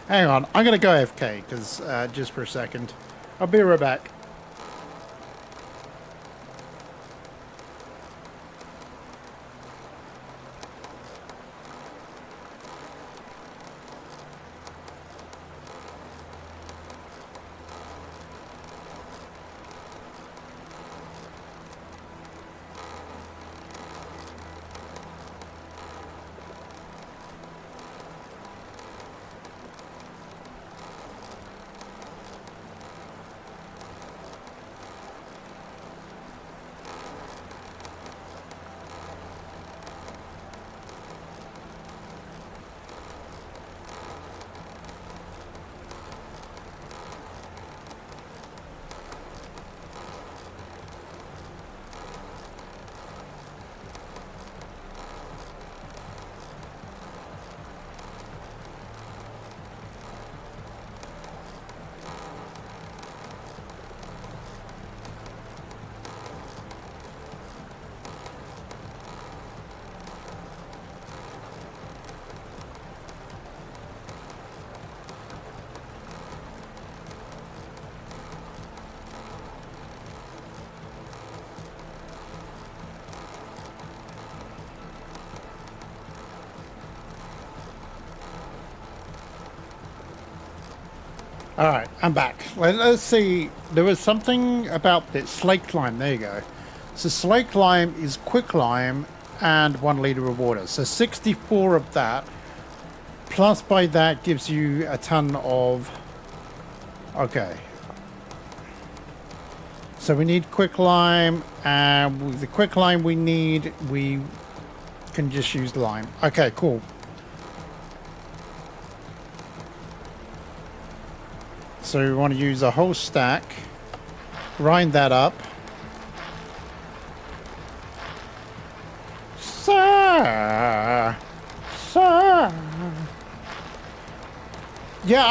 Hang on, I'm gonna go AFK because just for a second. I'll be right back. Alright, I'm back. Let's see. There was something about this. Slaked lime. There you go. So slaked lime is quick lime and 1 liter of water. So 64 of that. Plus by that gives you a ton of... Okay. So we need quick lime. And with the quick lime we need, we can just use lime. Okay, cool. So we want to use a whole stack, grind that up. Sir! Yeah,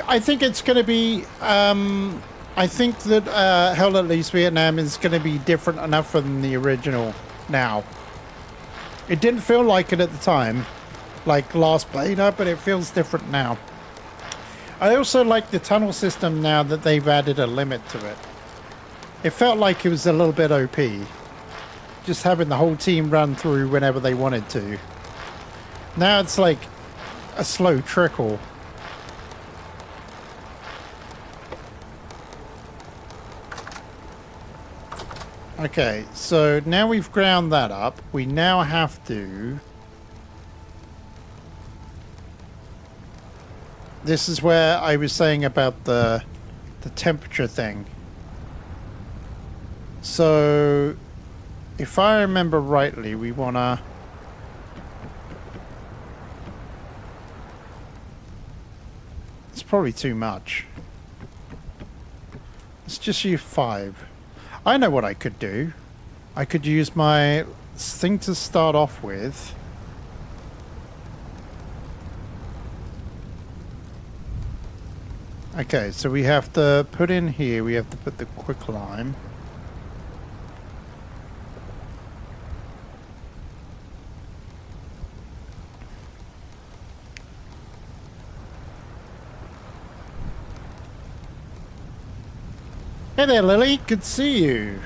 I think it's going to be, I think that Hell That Leaves Vietnam is going to be different enough from the original now. It didn't feel like it at the time, like last beta, but it feels different now. I also like the tunnel system now that they've added a limit to it. It felt like it was a little bit OP. Just having the whole team run through whenever they wanted to. Now it's like a slow trickle. Okay, so now we've ground that up. We now have to... This is where I was saying about the temperature thing. So, if I remember rightly, we want to... It's probably too much. Let's just use 5. I know what I could do. I could use my thing to start off with. Okay, so we have to put in here, we have to put the quicklime. Hey there, Lily. Good to see you.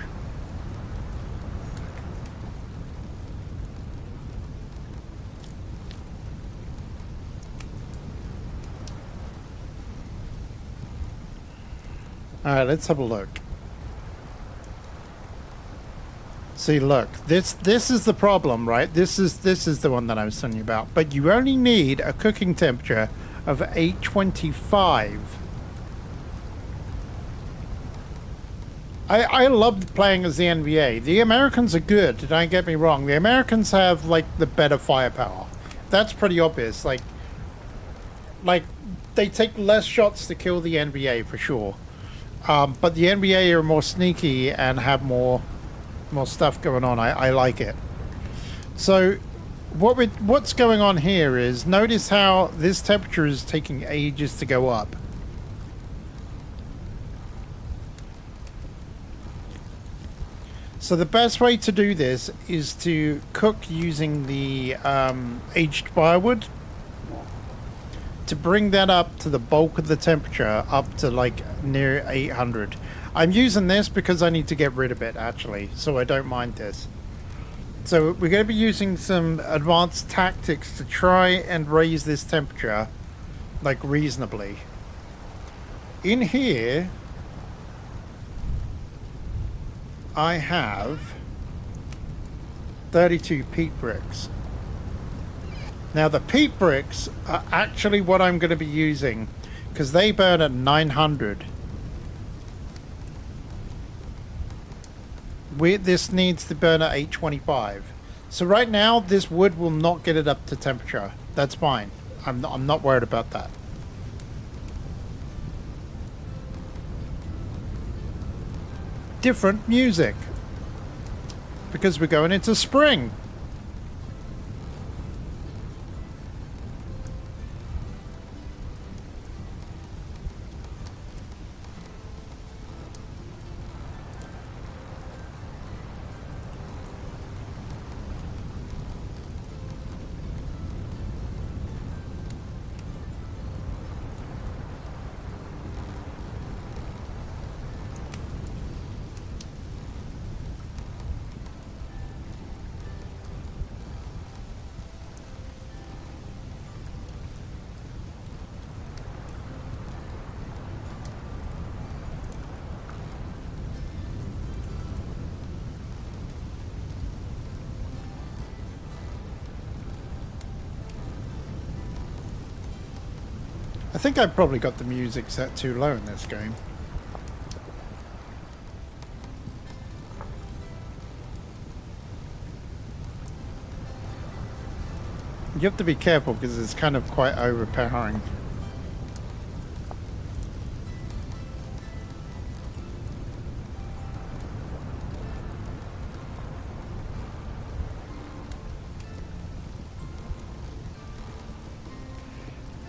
All right, let's have a look. See, look, this is the problem, right? This is the one that I was telling you about. But you only need a cooking temperature of 825. I loved playing as the NBA. The Americans are good, don't get me wrong. The Americans have, like, the better firepower. That's pretty obvious. Like, they take less shots to kill the NBA, for sure. But the NBA are more sneaky and have more stuff going on. I like it. So, what's going on here is, notice how this temperature is taking ages to go up. So the best way to do this is to cook using the aged firewood to bring that up to the bulk of the temperature, up to like near 800. I'm using this because I need to get rid of it actually, so I don't mind this. So we're going to be using some advanced tactics to try and raise this temperature like reasonably. In here I have 32 peat bricks. Now the peat bricks are actually what I'm going to be using because they burn at 900. This needs to burn at 825. So right now this wood will not get it up to temperature. That's fine. I'm not worried about that. Different music because we're going into spring. I think I probably got the music set too low in this game. You have to be careful because it's kind of quite overpowering.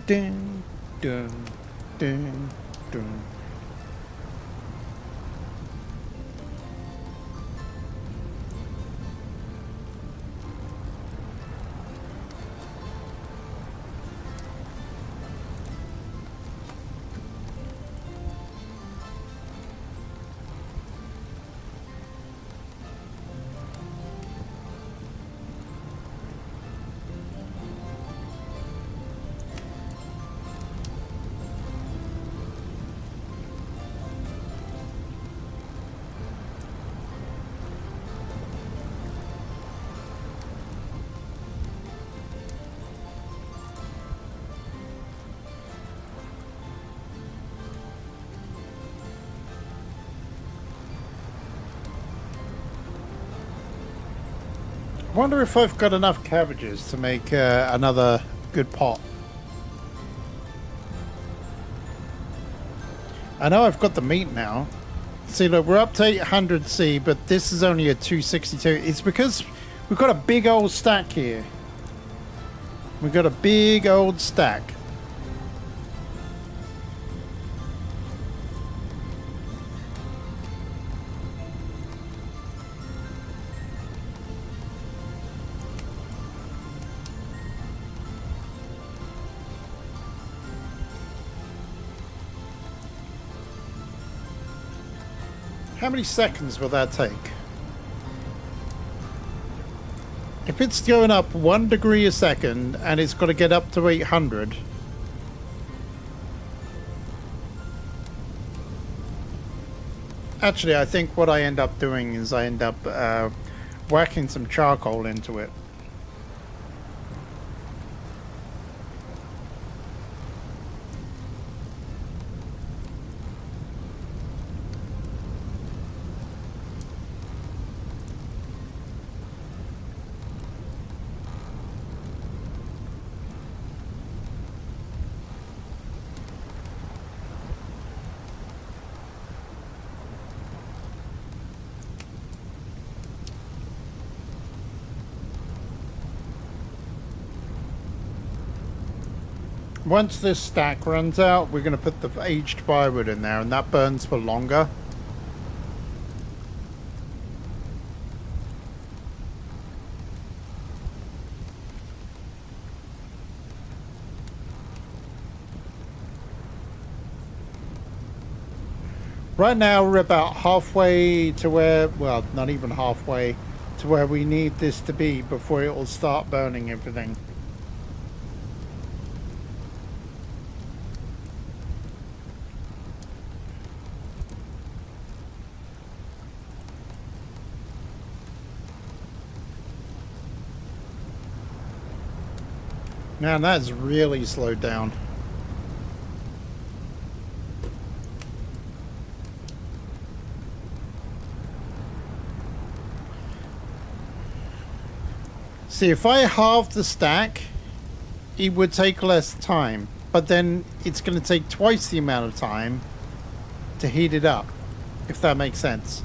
Ding, dun, ding, dun. Wonder if I've got enough cabbages to make another good pot. I know I've got the meat now. See, look, we're up to 800C, but this is only a 262. It's because we've got a big old stack here. We've got a big old stack. How many seconds will that take? If it's going up 1 degree a second and it's got to get up to 800. Actually, I think what I end up doing is I end up whacking some charcoal into it. Once this stack runs out, we're going to put the aged firewood in there, and that burns for longer. Right now, we're about halfway to where, well, not even halfway to where we need this to be before it will start burning everything. Man, that's really slowed down. See, if I halve the stack, it would take less time. But then it's going to take twice the amount of time to heat it up, if that makes sense.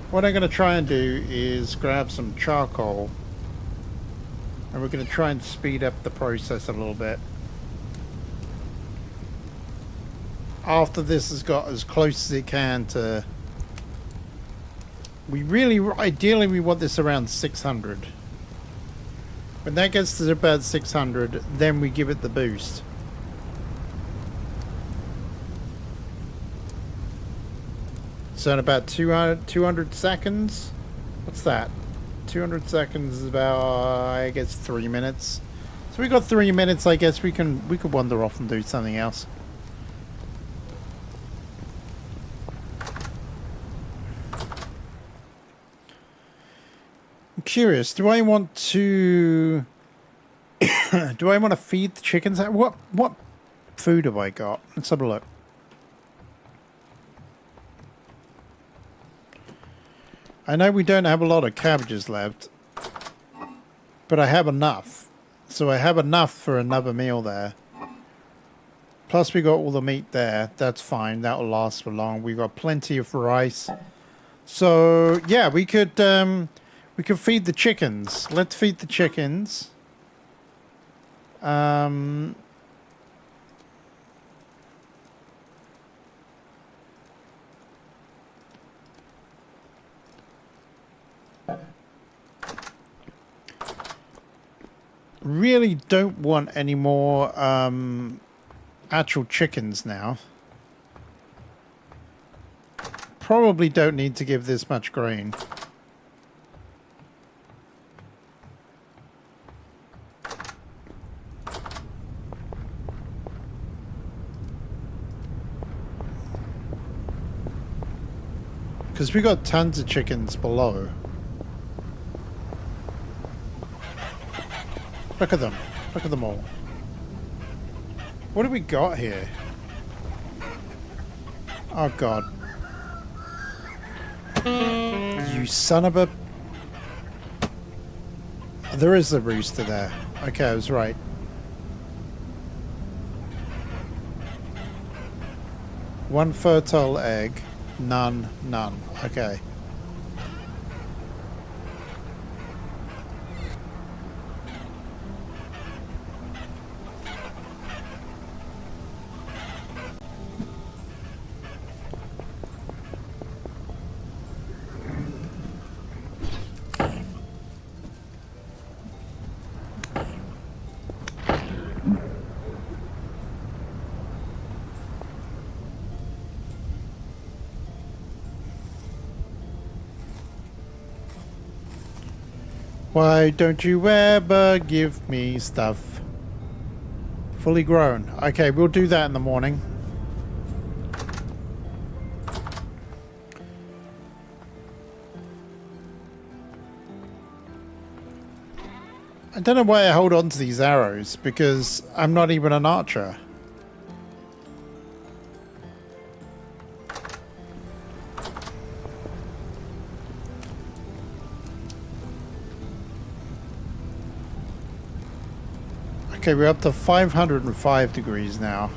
What I'm going to try and do is grab some charcoal, and we're going to try and speed up the process a little bit. After this has got as close as it can to... ideally we want this around 600. When that gets to about 600, then we give it the boost. So in about 200 seconds, what's that? 200 seconds is about, I guess, 3 minutes. So we got 3 minutes. I guess we could wander off and do something else. I'm curious. Do I want to? Do I want to feed the chickens? What food have I got? Let's have a look. I know we don't have a lot of cabbages left, but I have enough. So I have enough for another meal there. Plus we got all the meat there. That's fine. That'll last for long. We got plenty of rice. So yeah, we could feed the chickens. Let's feed the chickens. Really don't want any more actual chickens now. Probably don't need to give this much grain. Because we got tons of chickens below. Look at them. Look at them all. What do we got here? Oh god. You son of a... There is a rooster there. Okay, I was right. One fertile egg. None. Okay. Why don't you ever give me stuff? Fully grown. Okay, we'll do that in the morning. I don't know why I hold on to these arrows, because I'm not even an archer. Okay, we're up to 505 degrees now.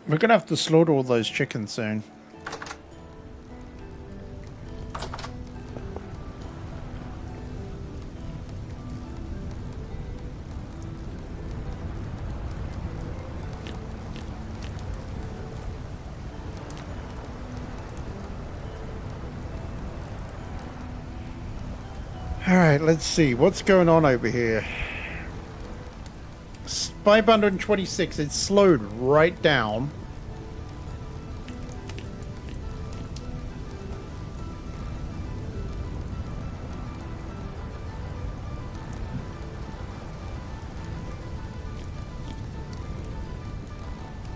We're gonna have to slaughter all those chickens soon. Alright, let's see. What's going on over here? 526. It's slowed right down.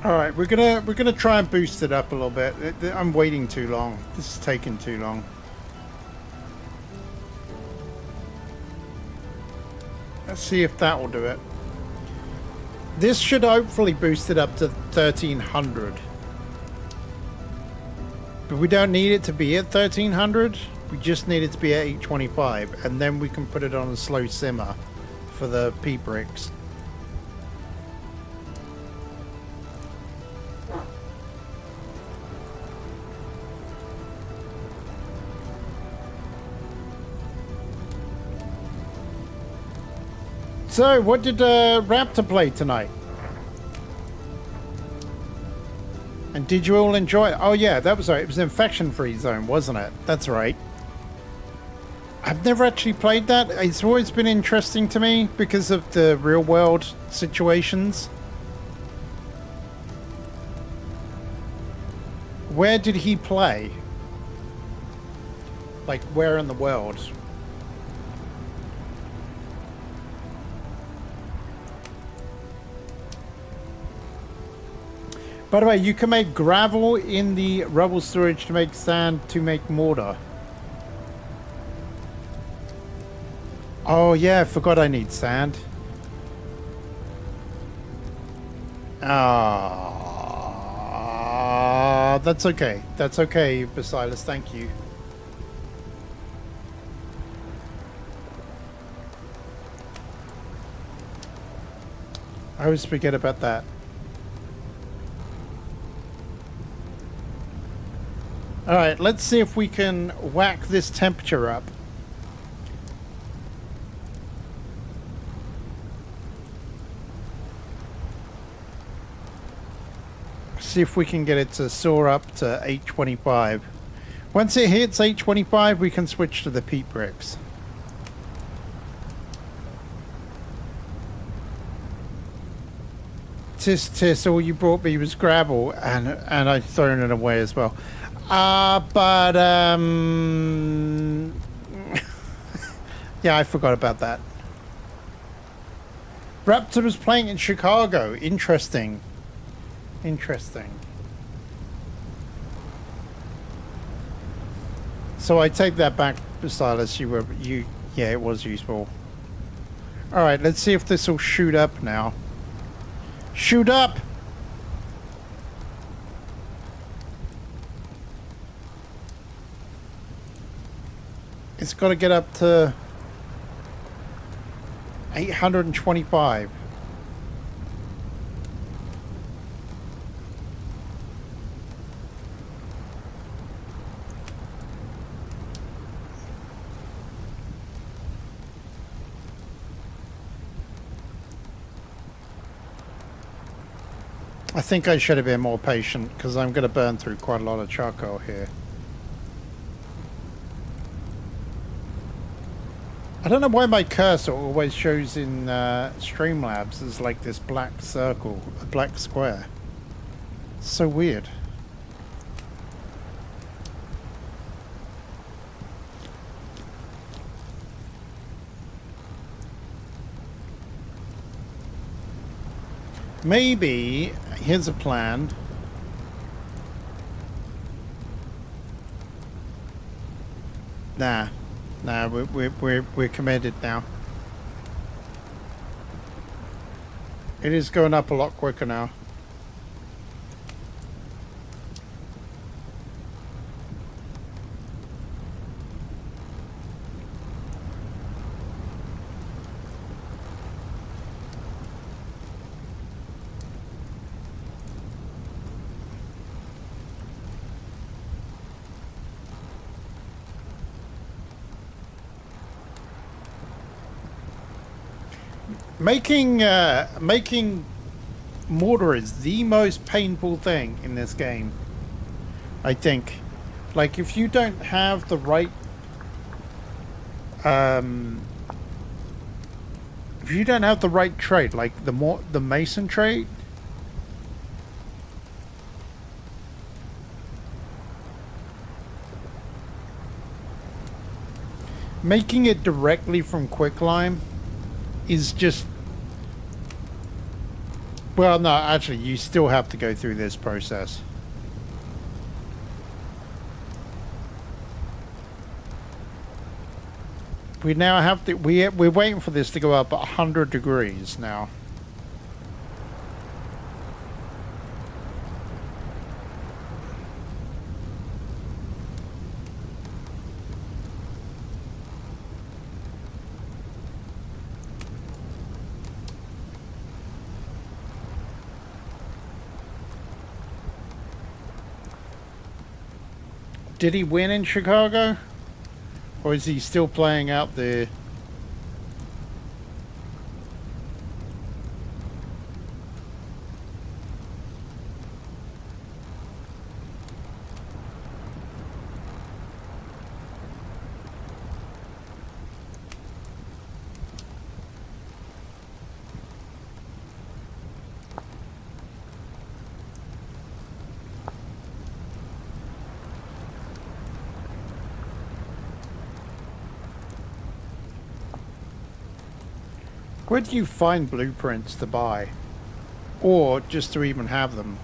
Alright, we're gonna try and boost it up a little bit. I'm waiting too long. This is taking too long. Let's see if that will do it. This should hopefully boost it up to 1300. But we don't need it to be at 1300. We just need it to be at 825. And then we can put it on a slow simmer for the pea bricks. So, what did Raptor play tonight? And did you all enjoy it? Oh yeah, that was right. It was infection-free zone, wasn't it? That's right. I've never actually played that. It's always been interesting to me because of the real-world situations. Where did he play? Like, where in the world? By the way, you can make gravel in the rubble storage to make sand to make mortar. Oh yeah, I forgot I need sand. Ah, that's okay. That's okay, Basilis, thank you. I always forget about that. Alright, let's see if we can whack this temperature up. See if we can get it to soar up to 825. Once it hits 825, we can switch to the peat bricks. Tis, all you brought me was gravel, and I've thrown it away as well. But yeah, I forgot about that. Raptor was playing in Chicago. Interesting. Interesting. So I take that back, Silas. Yeah, it was useful. All right, let's see if this will shoot up now. Shoot up! It's got to get up to 825. I think I should have been more patient because I'm going to burn through quite a lot of charcoal here. I don't know why my cursor always shows in Streamlabs as like this black circle, a black square. It's so weird. Maybe here's a plan. Nah, we're committed now. It is going up a lot quicker now. Making mortar is the most painful thing in this game, I think. Like, if you don't have the right if you don't have the right trade, like the mason trade, making it directly from quicklime is just, well, no, actually you still have to go through this process. We now have to, we're waiting for this to go up at 100 degrees now. Did he win in Chicago? Or is he still playing out there? Where do you find blueprints to buy? Or just to even have them?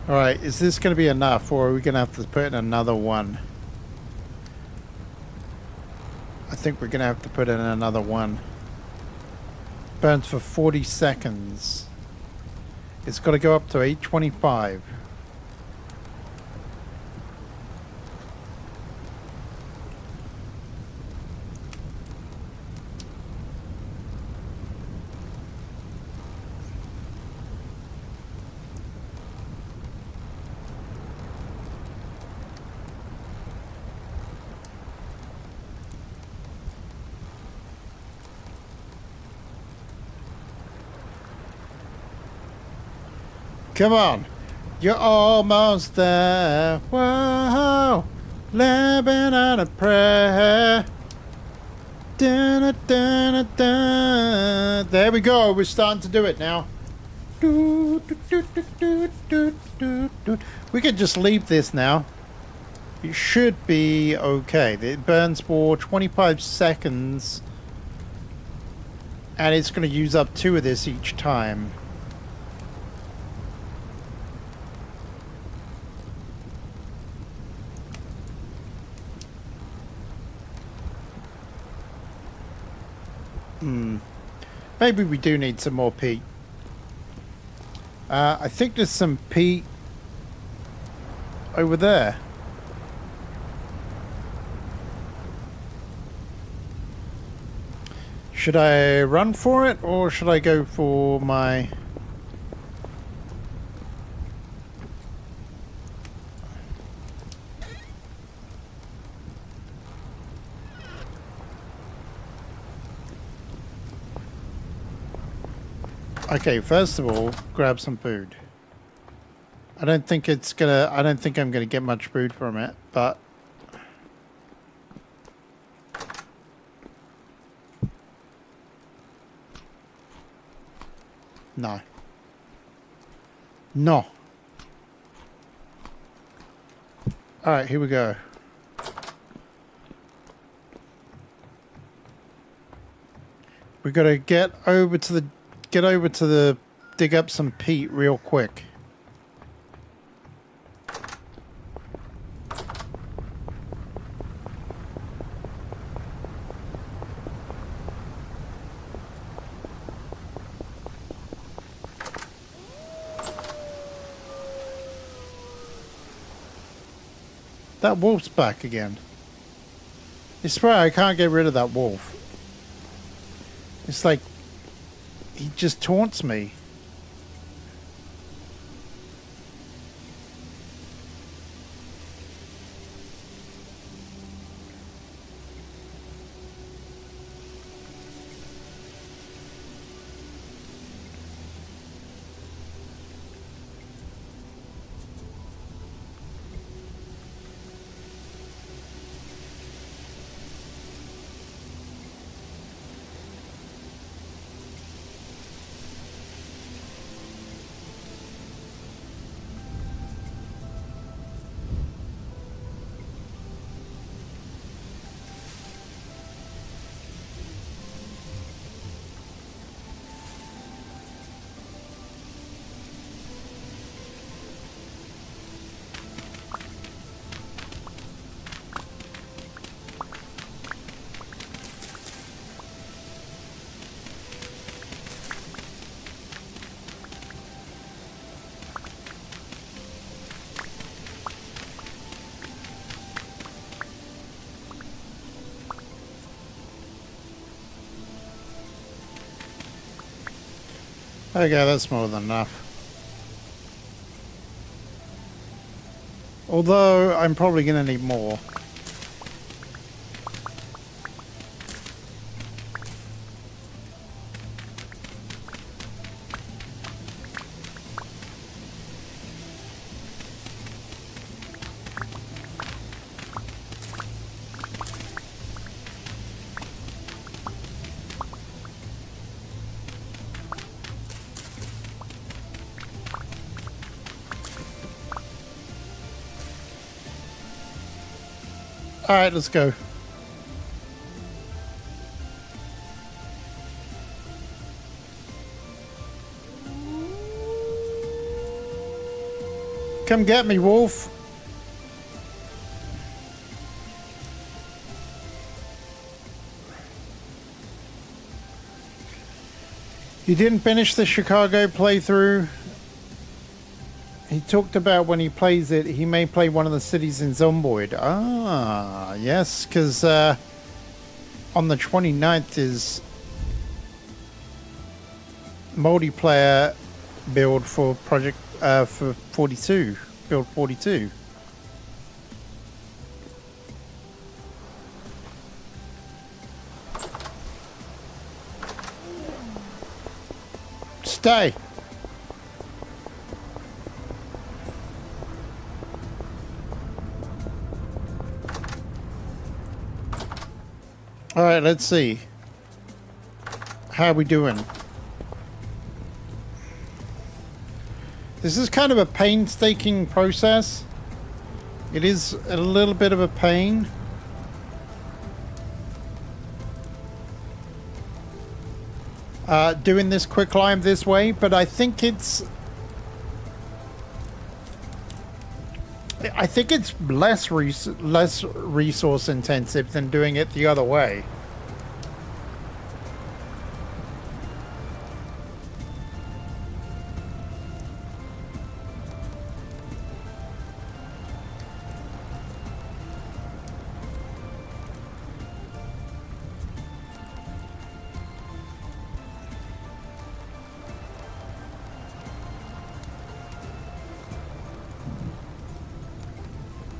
Alright, is this going to be enough, or are we going to have to put in another one? I think we're going to have to put in another one. Burns for 40 seconds. It's got to go up to 825. Come on. You're almost there. Whoa. living on a prayer. Dun, dun, dun, dun. There we go. We're starting to do it now. Do, do, do, do, do, do, do, do. We could just leave this now. It should be okay. It burns for 25 seconds. And it's going to use up 2 of this each time. Maybe we do need some more peat. I think there's some peat over there. Should I run for it, or should I go for my... Okay, first of all, grab some food. I don't think I'm gonna get much food from it, but... No. No. Alright, here we go. We gotta get over to the dig up some peat real quick. That wolf's back again. I swear I can't get rid of that wolf. It's like he just taunts me. Okay, that's more than enough. Although, I'm probably going to need more. Alright, let's go. Come get me, wolf. You didn't finish the Chicago playthrough? He talked about when he plays it, he may play one of the cities in Zomboid. Ah, yes, because on the 29th is multiplayer build for project for 42, build 42. Stay. All right, let's see. How are we doing? This is kind of a painstaking process. It is a little bit of a pain. Doing this quick climb this way, but I think it's less resource intensive than doing it the other way.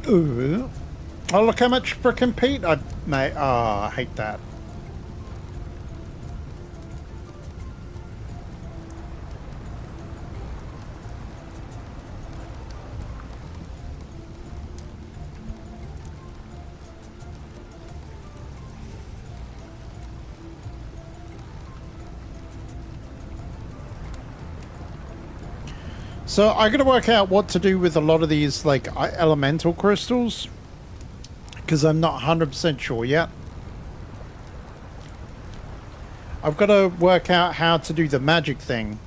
Ooh. Oh, look how much frickin' peat I made. Oh, I hate that. So I got to work out what to do with a lot of these like elemental crystals, because I'm not 100% sure yet. I've got to work out how to do the magic thing.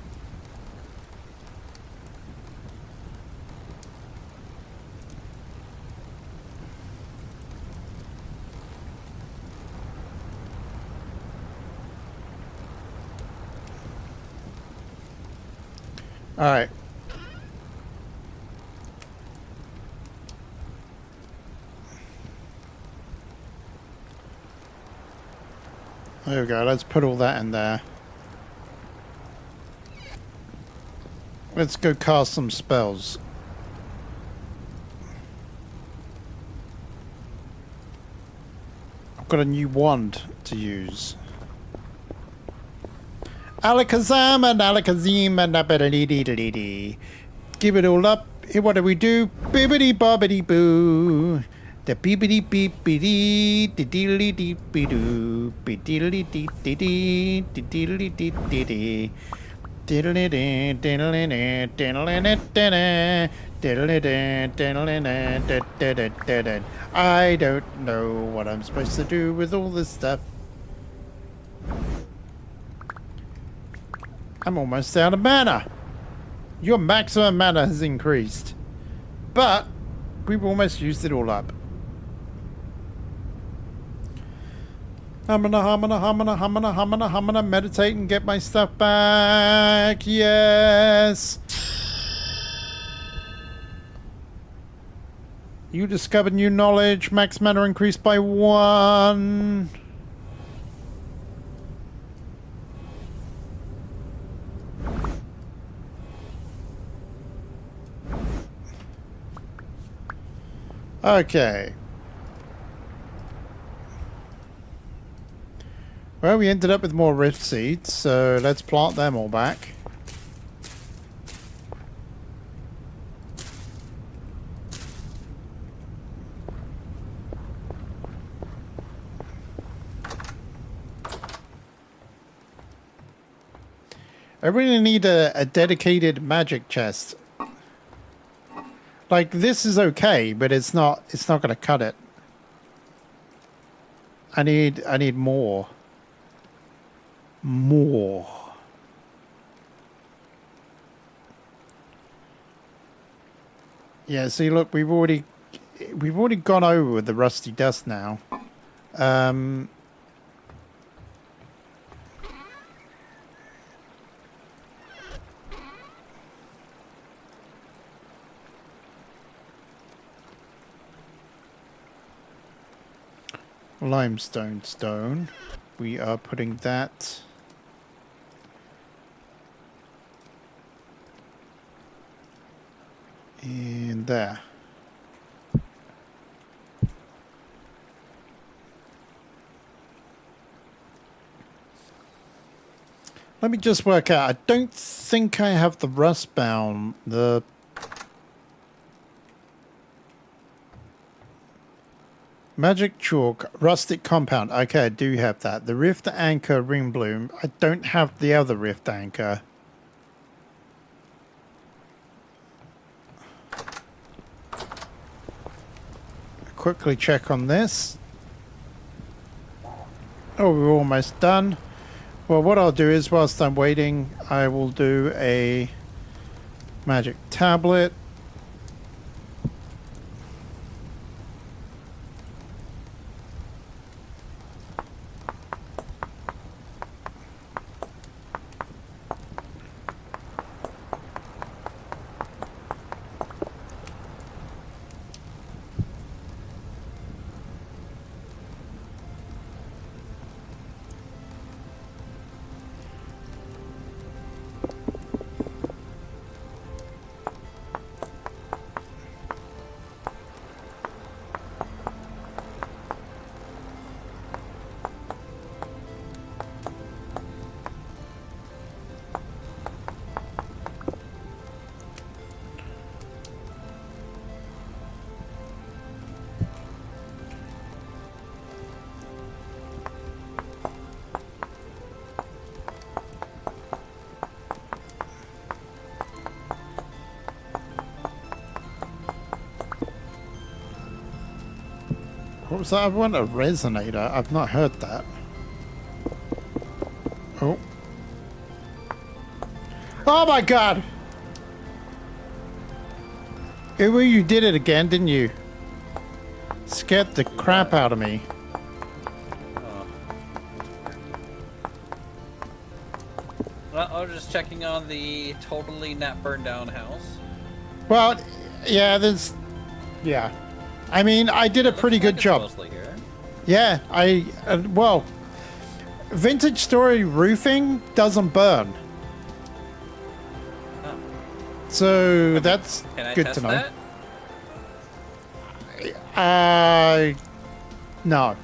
All right. There we go, let's put all that in there. Let's go cast some spells. I've got a new wand to use. Alakazam and Alakazim and Abididididididi. Give it all up. Here, what do we do? Bibbidi bobbidi boo. The beepity beepity, the diddly deepy doo, be diddly dee dee dee, the diddly dee dee dee, diddly dee, diddly dee, diddly dee, diddly dee, diddly dee. I don't know what I'm supposed to do with all this stuff. I'm almost out of mana. Your maximum mana has increased, but we've almost used it all up. I'm gonna meditate and get my stuff back. Yes. You discovered new knowledge. Max mana increased by 1. Okay. Well, we ended up with more rift seeds, so let's plant them all back. I really need a dedicated magic chest. Like, this is okay, but it's not gonna cut it. I need more. More. Yeah, see, look, we've already gone over with the rusty dust now. Limestone stone. We are putting that in there. Let me just work out. I don't think I have the rust bound. Magic chalk, rustic compound. Okay, I do have that. The rift anchor, ring bloom. I don't have the other rift anchor. Quickly check on this. Oh, we're almost done. Well, what I'll do is, whilst I'm waiting, I will do a magic tablet. What was that? I want a resonator. I've not heard that. Oh. Oh my god! Ooh, you did it again, didn't you? Scared the crap out of me. Well, I was just checking on the totally not burned down house. Well, yeah, there's... Yeah. I mean, I did a pretty good job. Mostly here. Yeah, well, Vintage Story roofing doesn't burn. Oh. So that's Can I good test to know. That? No.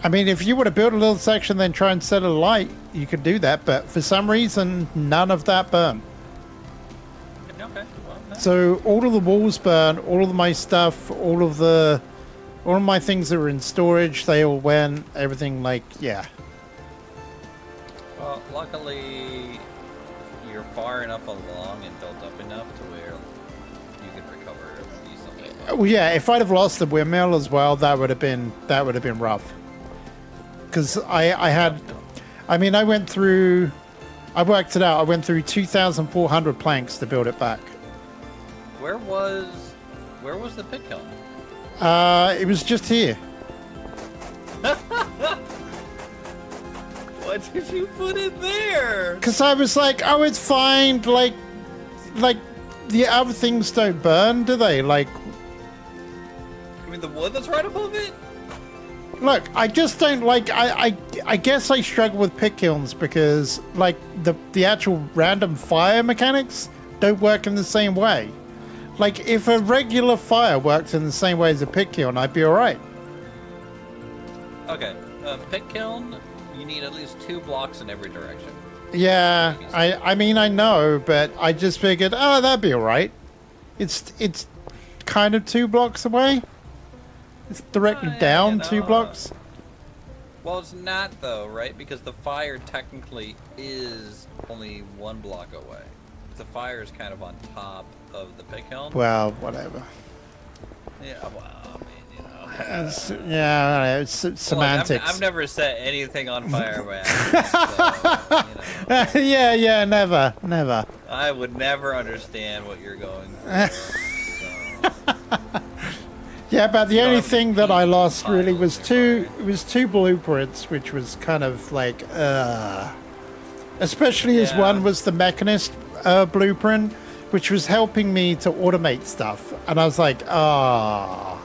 I mean, if you were to build a little section, then try and set a light, you could do that. But for some reason, none of that burned. Okay. Well, no. So all of the walls burn, all of my stuff, all of my things that were in storage, they all went. Everything, like, yeah. Well, luckily, you're far enough along and built up enough to where you can recover decently. Well, yeah. If I'd have lost the windmill as well, that would have been rough. Because I had, I mean, I worked it out. I went through 2,400 planks to build it back. Where was the pit kiln? It was just here. What did you put in there? Because I was like, oh, it's fine. Like the other things don't burn, do they? Like, I mean, the wood that's right above it? look, I just don't like. I guess I struggle with pit kilns because like the actual random fire mechanics don't work in the same way. Like, if a regular fire worked in the same way as a pit kiln, I'd be all right. Okay, pit kiln, you need at least 2 blocks in every direction. Yeah, I mean, I know, but I just figured, oh, that'd be all right. It's kind of 2 blocks away. It's directly down 2 blocks. Well, it's not though, right? Because the fire technically is only 1 block away. The fire is kind of on top of the pit kiln. Well, whatever. Yeah, well, I mean, you know. It's semantics. Look, I've never set anything on fire, man. So, yeah, never. I would never understand what you're going through. So. Yeah, but the only thing that I lost really files was in two blueprints, which was kind of like, especially as one was the mechanist blueprint, which was helping me to automate stuff, and I was like, Well,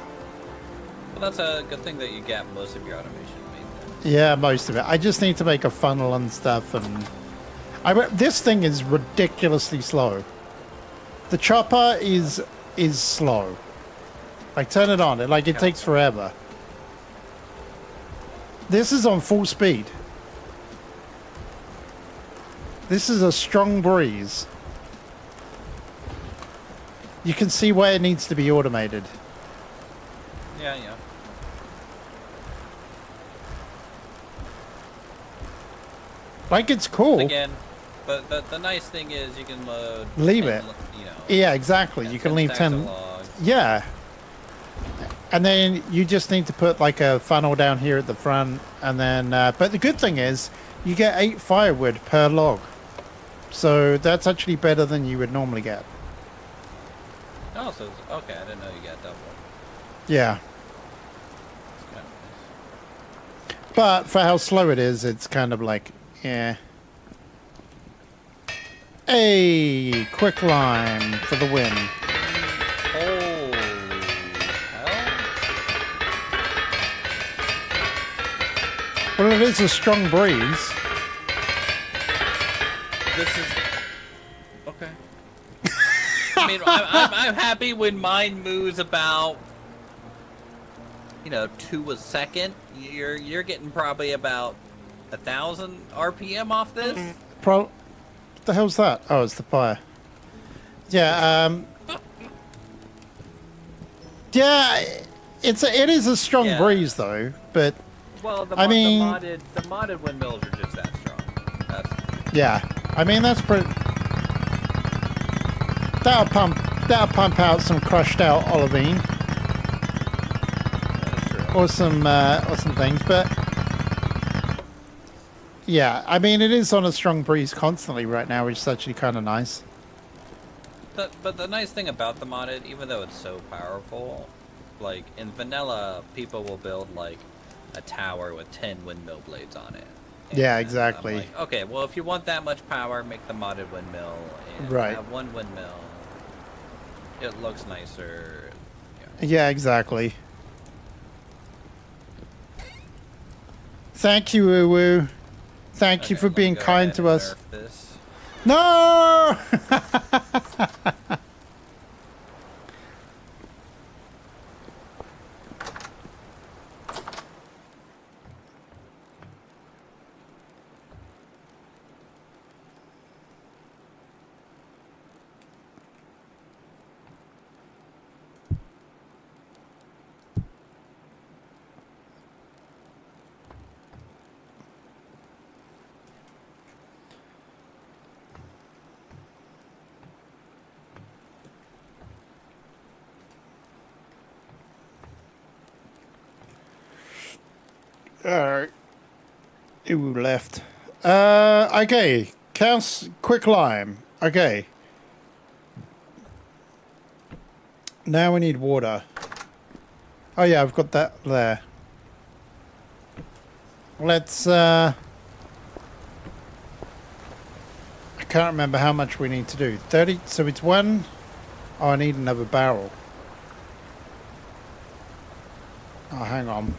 that's a good thing that you get most of your automation made then. yeah, most of it. I just need to make a funnel and stuff, and this thing is ridiculously slow. The chopper is slow. Like, turn it on. It takes forever. This is on full speed. This is a strong breeze. You can see where it needs to be automated. Yeah, yeah. Like, it's cool. Again, the nice thing is you can load. Leave 10, it. You know. Yeah, exactly. Yeah, You can leave stacks of 10. logs. Yeah. And then you just need to put like a funnel down here at the front. And then, but the good thing is you get 8 firewood per log. So that's actually better than you would normally get. Oh, so okay. I didn't know you got double. Yeah. That's kind of nice. But for how slow it is, it's kind of like, yeah. Hey, quick lime for the win. Holy hell! Well, it is a strong breeze. This is okay. I mean, I'm happy when mine moves about, 2 a second. You're getting probably about 1,000 RPM off this. What the hell's that? Oh, it's the fire. Yeah, yeah, it is a strong Yeah. breeze though, but Well, the I mean- modded windmills are just that strong. That's yeah, I mean that's pretty. That'll pump out some crushed out olivine true. or some things, but yeah, I mean it is on a strong breeze constantly right now, which is actually kind of nice. But the nice thing about the modded, even though it's so powerful, like in vanilla, people will build like a tower with 10 windmill blades on it. Yeah, And exactly. I'm like, okay, well if you want that much power, make the modded windmill and Right. have one windmill. It looks nicer. Yeah, exactly. Thank you, Uwu. Thank you Okay, for let me being go kind ahead to and us. nerf this. No! Alright. Uwu left. Okay. Quick lime. Okay. Now we need water. Oh yeah, I've got that there. Let's, I can't remember how much we need to do. 30, so it's 1. Oh, I need another barrel. Oh, hang on.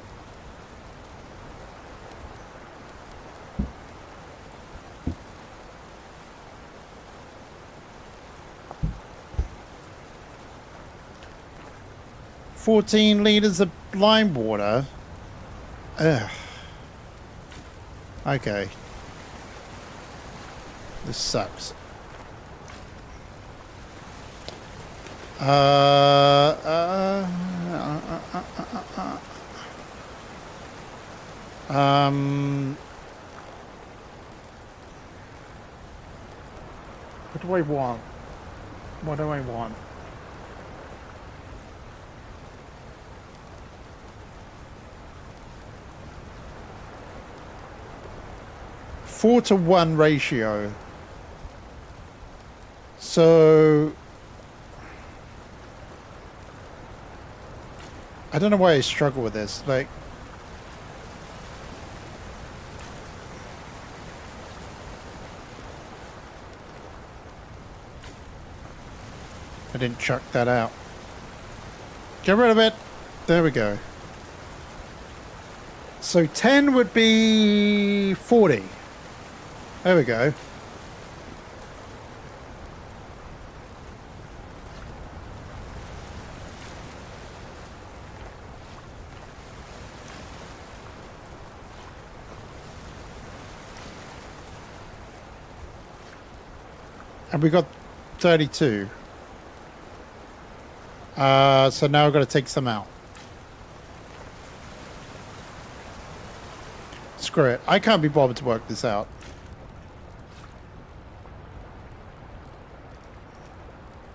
$14 of lime water. Ugh. Okay. This sucks. What do I want? What do I want? Four to 1 ratio. So I don't know why I struggle with this. Like, I didn't chuck that out. Get rid of it. There we go. So 10 would be 40. There we go. And we got 32. So now I've got to take some out. screw it. I can't be bothered to work this out.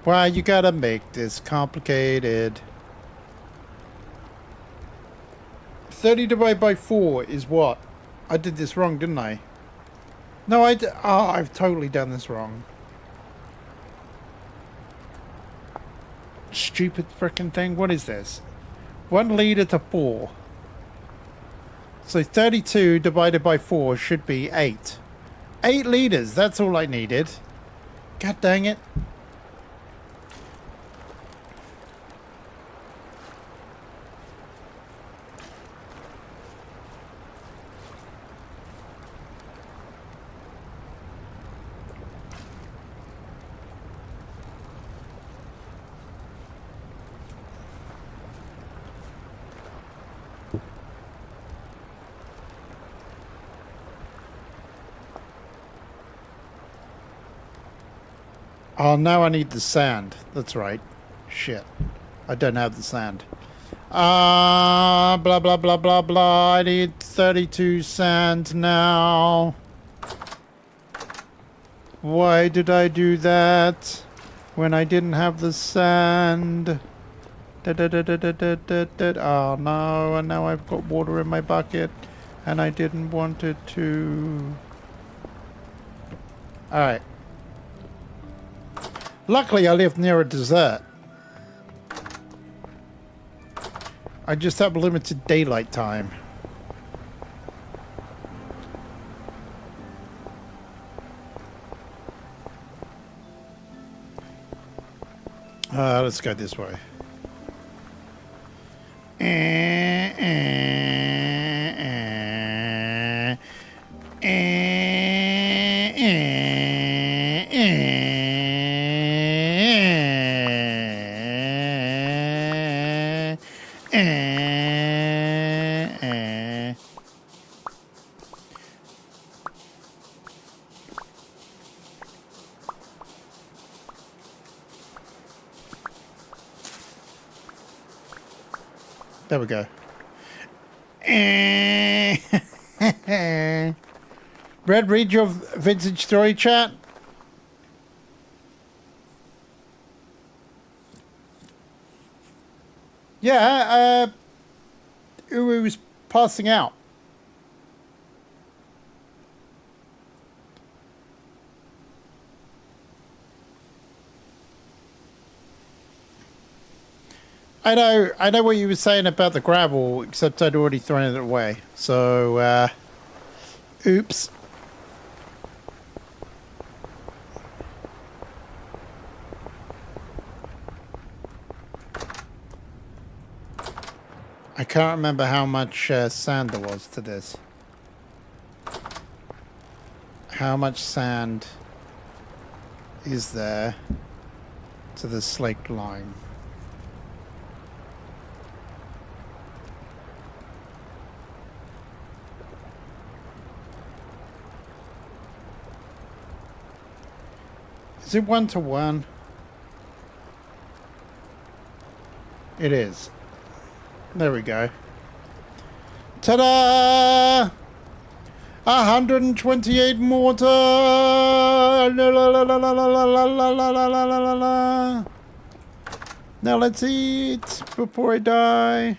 Why you gotta make this complicated? 30 divided by 4 is what? I did this wrong, didn't I? No, I've totally done this wrong. Stupid frickin' thing. What is this? 1 liter to 4. So 32 divided by 4 should be 8. 8 liters. That's all I needed. God dang it. Oh, now I need the sand. That's right. Shit. I don't have the sand. Blah, blah, blah, blah, blah. I need 32 sand now. Why did I do that when I didn't have the sand? Oh, no. And now I've got water in my bucket. And I didn't want it to. Alright. Luckily, I live near a desert. I just have limited daylight time. Let's go this way. There we go. Red, read your vintage story chat. Yeah, who was passing out. I know what you were saying about the gravel, except I'd already thrown it away. So, oops. I can't remember how much sand there was to this. How much sand is there to the slaked lime? Is it 1-to-1? It is. There we go. Ta-da! 128 mortar! La, la, la, la, la, la, la, la, la, la, la, la. Now let's eat before I die.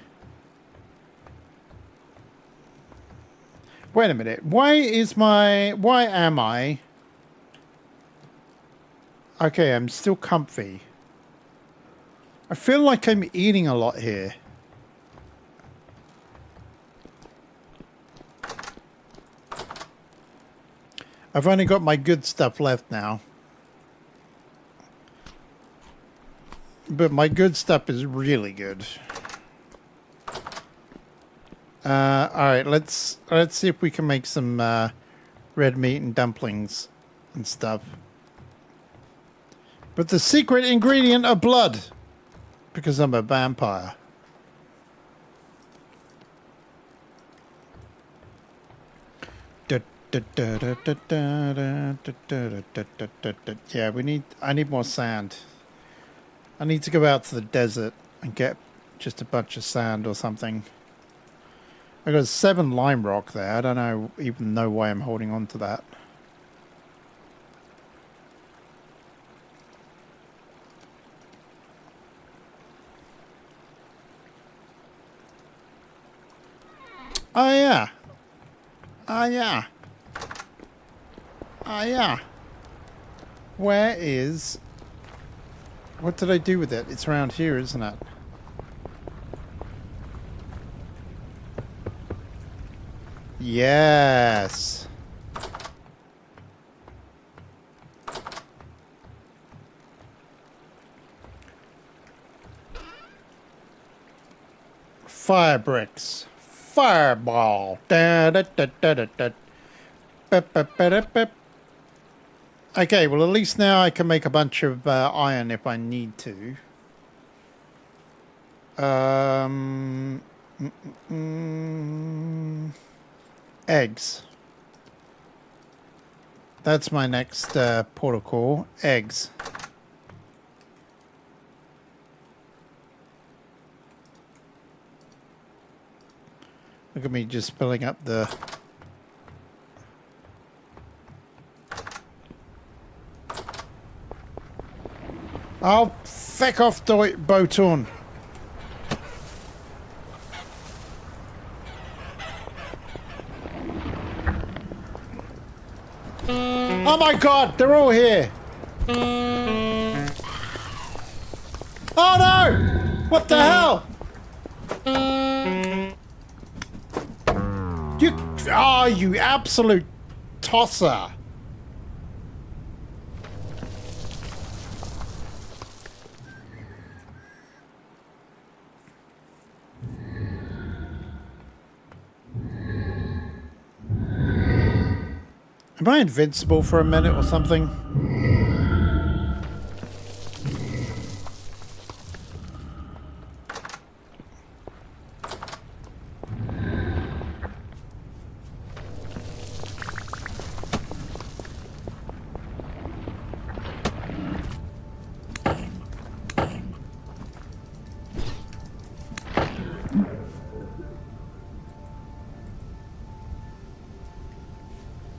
Wait a minute. Why am I... Okay, I'm still comfy. I feel like I'm eating a lot here. I've only got my good stuff left now. But my good stuff is really good. Alright, let's see if we can make some red meat and dumplings and stuff. But the secret ingredient of blood. Because I'm a vampire. Yeah, I need more sand. I need to go out to the desert and get just a bunch of sand or something. I got 7 lime rock there. I don't even know why I'm holding on to that. Oh yeah. Oh yeah. Oh yeah. Where is... What did I do with it? It's around here, isn't it? Yes. Fire bricks. Fireball. Da, da, da, da, da, da. Ba, ba, ba, da, ba. Okay, well at least now I can make a bunch of iron if I need to. Eggs. That's my next protocol. Eggs. Look at me just filling up the... Oh, feck off the boat on. Oh my god, they're all here. Oh no! What the hell? You absolute tosser. Am I invincible for a minute or something?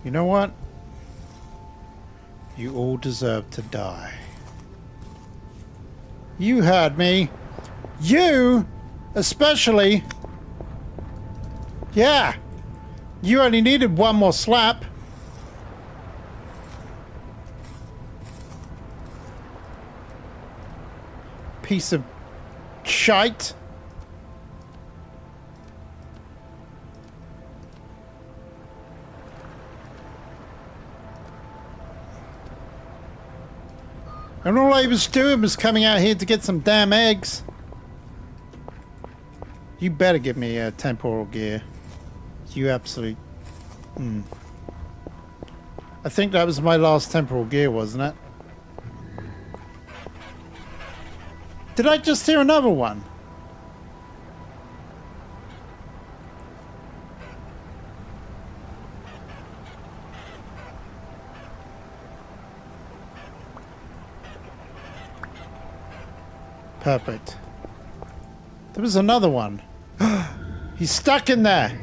You know what? You all deserve to die. You heard me. You, especially. Yeah. You only needed one more slap. Piece of shite. And all I was doing was coming out here to get some damn eggs. You better give me a temporal gear. You absolute... I think that was my last temporal gear, wasn't it? Did I just hear another one? Perfect. There was another one. He's stuck in there.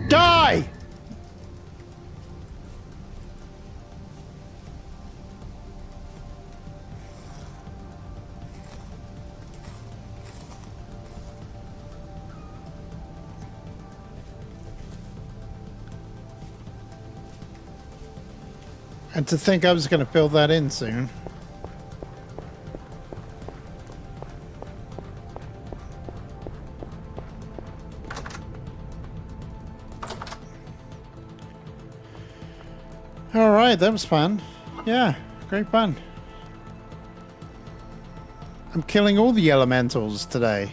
Die! And to think I was going to fill that in soon. Alright, that was fun. Yeah, great fun. I'm killing all the elementals today.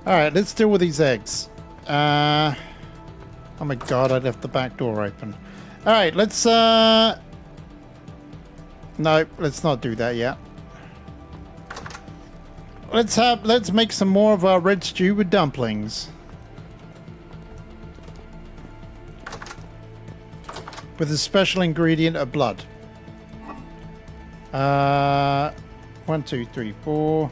Alright, let's deal with these eggs. Oh my god, I left the back door open. Alright, let's no, let's not do that yet. Let's make some more of our red stew with dumplings. with a special ingredient of blood. 1, 2, 3, 4.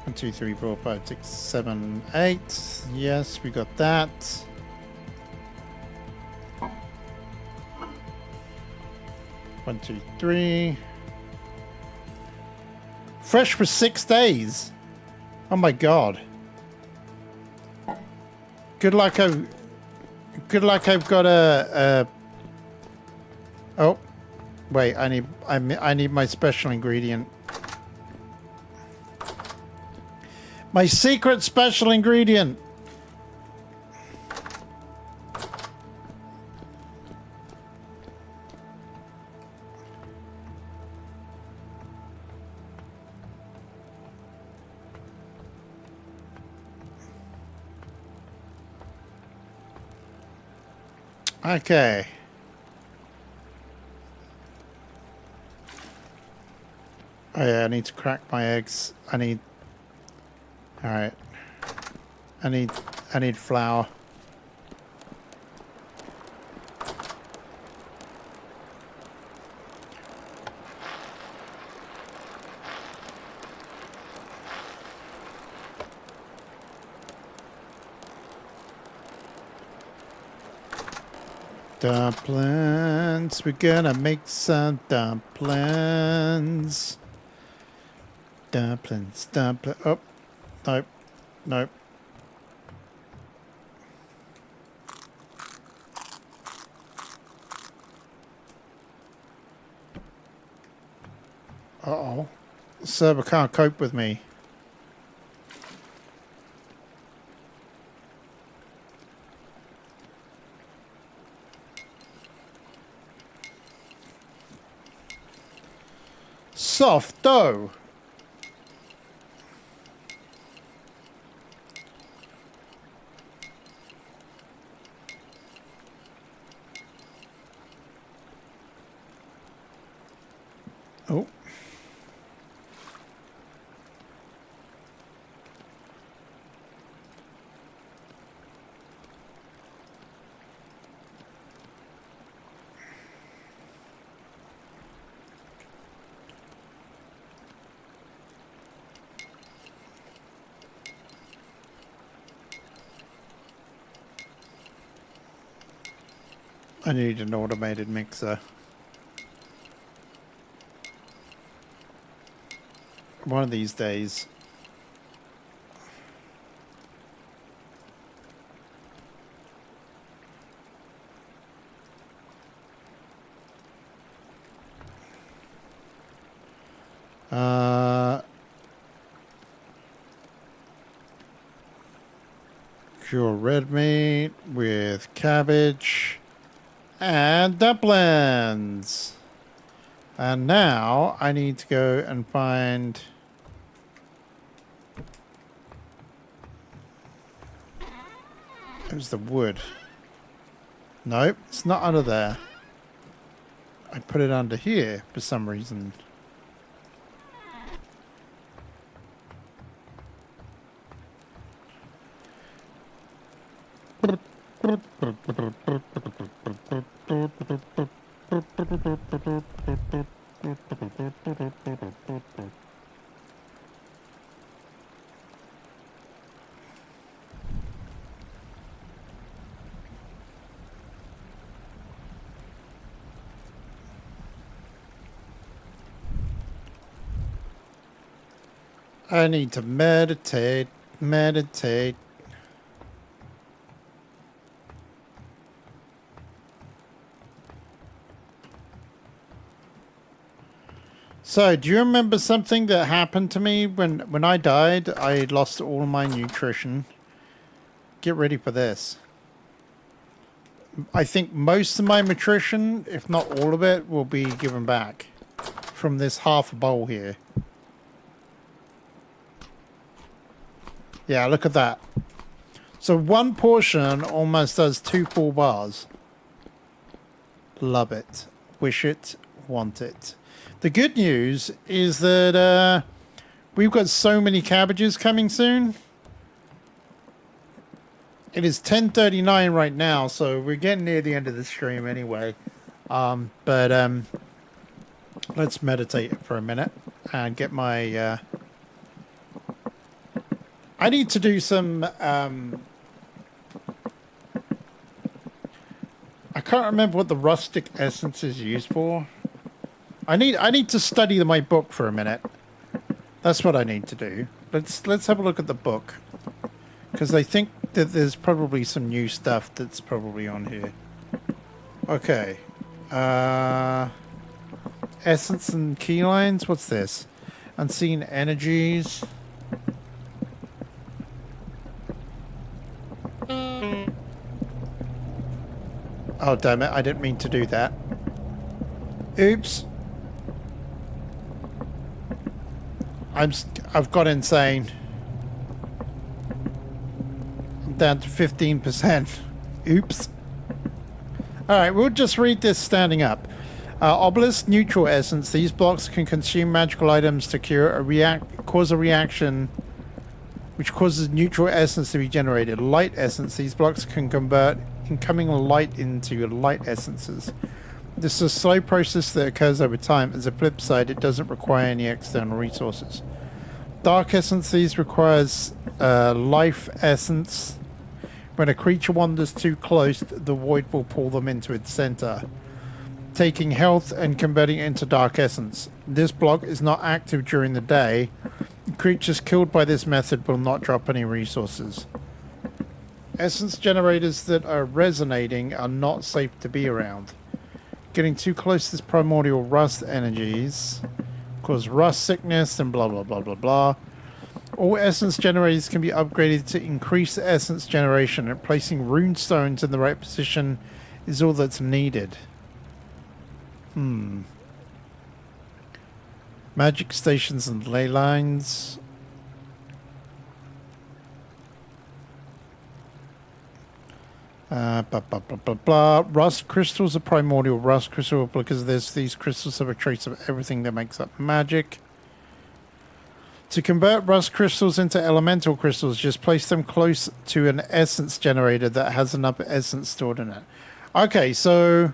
One, 2, 3, 4, 5, 6, 7, 8. Yes, we got that. One, 2, 3. Fresh for 6 days. Oh my god. Good luck. I've got a. Oh, wait. I need my special ingredient. My secret special ingredient. Okay. Oh yeah, I need to crack my eggs. All right. I need flour. Dumplings. We're gonna make some dumplings. Dumplings. Oh, nope. Nope. Uh-oh. The server can't cope with me. Soft dough. Oh. I need an automated mixer. One of these days. Pure red meat with cabbage and dumplings. And now I need to go and find... There's the wood. Nope, it's not under there. I put it under here for some reason. I need to meditate. So, do you remember something that happened to me when I died? I lost all my nutrition. Get ready for this. I think most of my nutrition, if not all of it, will be given back from this half a bowl here. Yeah, look at that. So one portion almost does 2 full bars. Love it. Wish it. Want it. The good news is that we've got so many cabbages coming soon. It is 10:39 right now, so we're getting near the end of the stream anyway. But let's meditate for a minute and get my. I need to do some. I can't remember what the rustic essence is used for. I need to study my book for a minute. That's what I need to do. Let's have a look at the book, because I think that there's probably some new stuff that's probably on here. Okay. Essence and keylines. What's this? Unseen energies. Oh, damn it. I didn't mean to do that. Oops. I've got insane. I'm down to 15%. Oops. Alright, we'll just read this standing up. Obelisk neutral essence. These blocks can consume magical items to cause a reaction which causes neutral essence to be generated. Light essence. These blocks can convert incoming light into light essences. This is a slow process that occurs over time. As a flip side, it doesn't require any external resources. Dark essence. These requires life essence. When a creature wanders too close, the void will pull them into its center, taking health and converting it into dark essence. This block is not active during the day. Creatures killed by this method will not drop any resources. Essence generators that are resonating are not safe to be around. Getting too close to this primordial rust energies cause rust sickness and blah blah blah blah blah. All essence generators can be upgraded to increase the essence generation, and placing rune stones in the right position is all that's needed. Magic stations and ley lines. Blah, blah, blah, blah, blah. Rust crystals are primordial rust crystal because these crystals have a trace of everything that makes up magic. To convert rust crystals into elemental crystals, just place them close to an essence generator that has enough essence stored in it. Okay, so...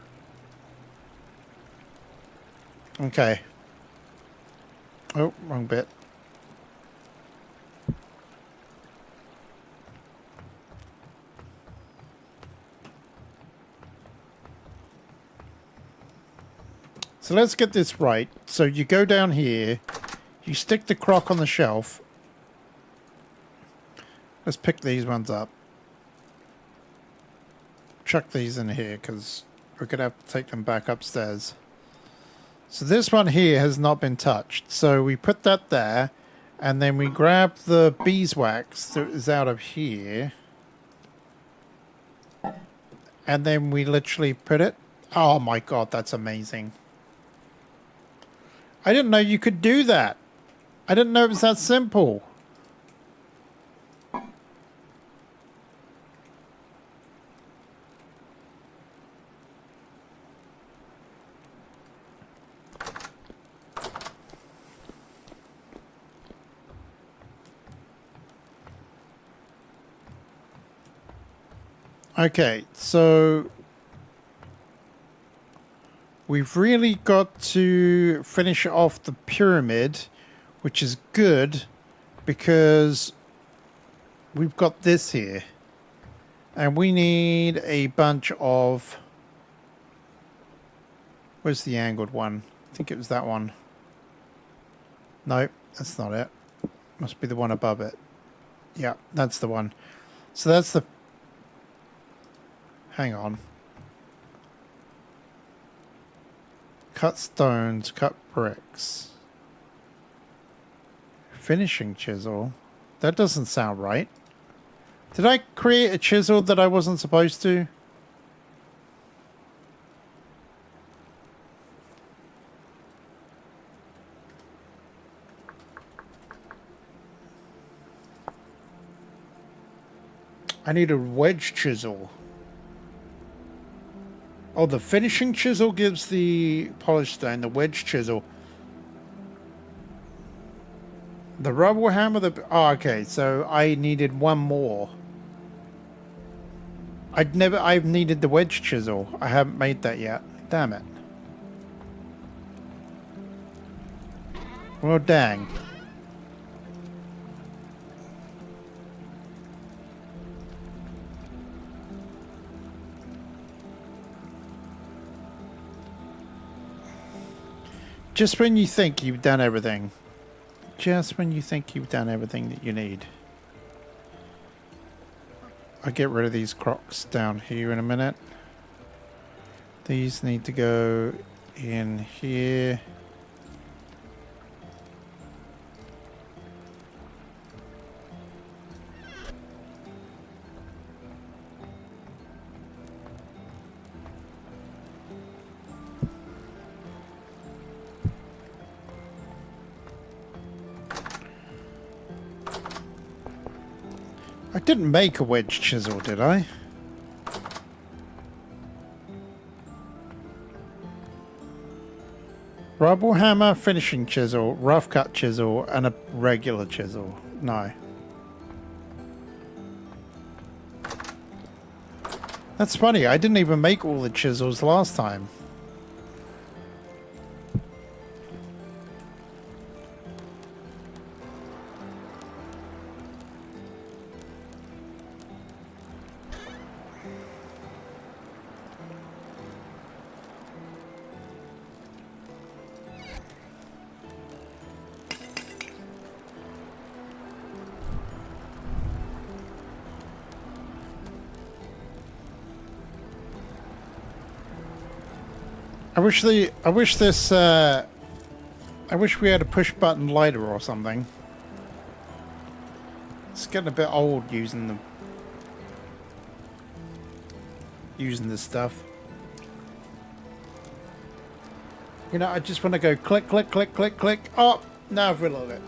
Okay. Oh, wrong bit. So let's get this right. So you go down here, you stick the crock on the shelf. Let's pick these ones up. Chuck these in here because we're going to have to take them back upstairs. So this one here has not been touched. So we put that there, and then we grab the beeswax that is out of here. And then we literally put it... Oh my god, that's amazing. I didn't know you could do that. I didn't know it was that simple. Okay, so we've really got to finish off the pyramid, which is good because we've got this here. And we need a bunch of... Where's the angled one? I think it was that one. Nope, that's not it. Must be the one above it. Yeah, that's the one. So that's the... Hang on. Cut stones, cut bricks. Finishing chisel. That doesn't sound right. Did I create a chisel that I wasn't supposed to? I need a wedge chisel. Oh, the finishing chisel gives the polished stone, the wedge chisel. The rubble hammer, oh, okay, so I needed one more. I've needed the wedge chisel. I haven't made that yet. Damn it. Well, dang. Just when you think you've done everything. Just when you think you've done everything that you need. I'll get rid of these crocs down here in a minute. These need to go in here. I didn't make a wedge chisel, did I? Rubble hammer, finishing chisel, rough cut chisel, and a regular chisel. No. That's funny, I didn't even make all the chisels last time. I wish we had a push button lighter or something. It's getting a bit old using this stuff. You know, I just want to go click, click, click, click, click. Oh, now I've reloaded it.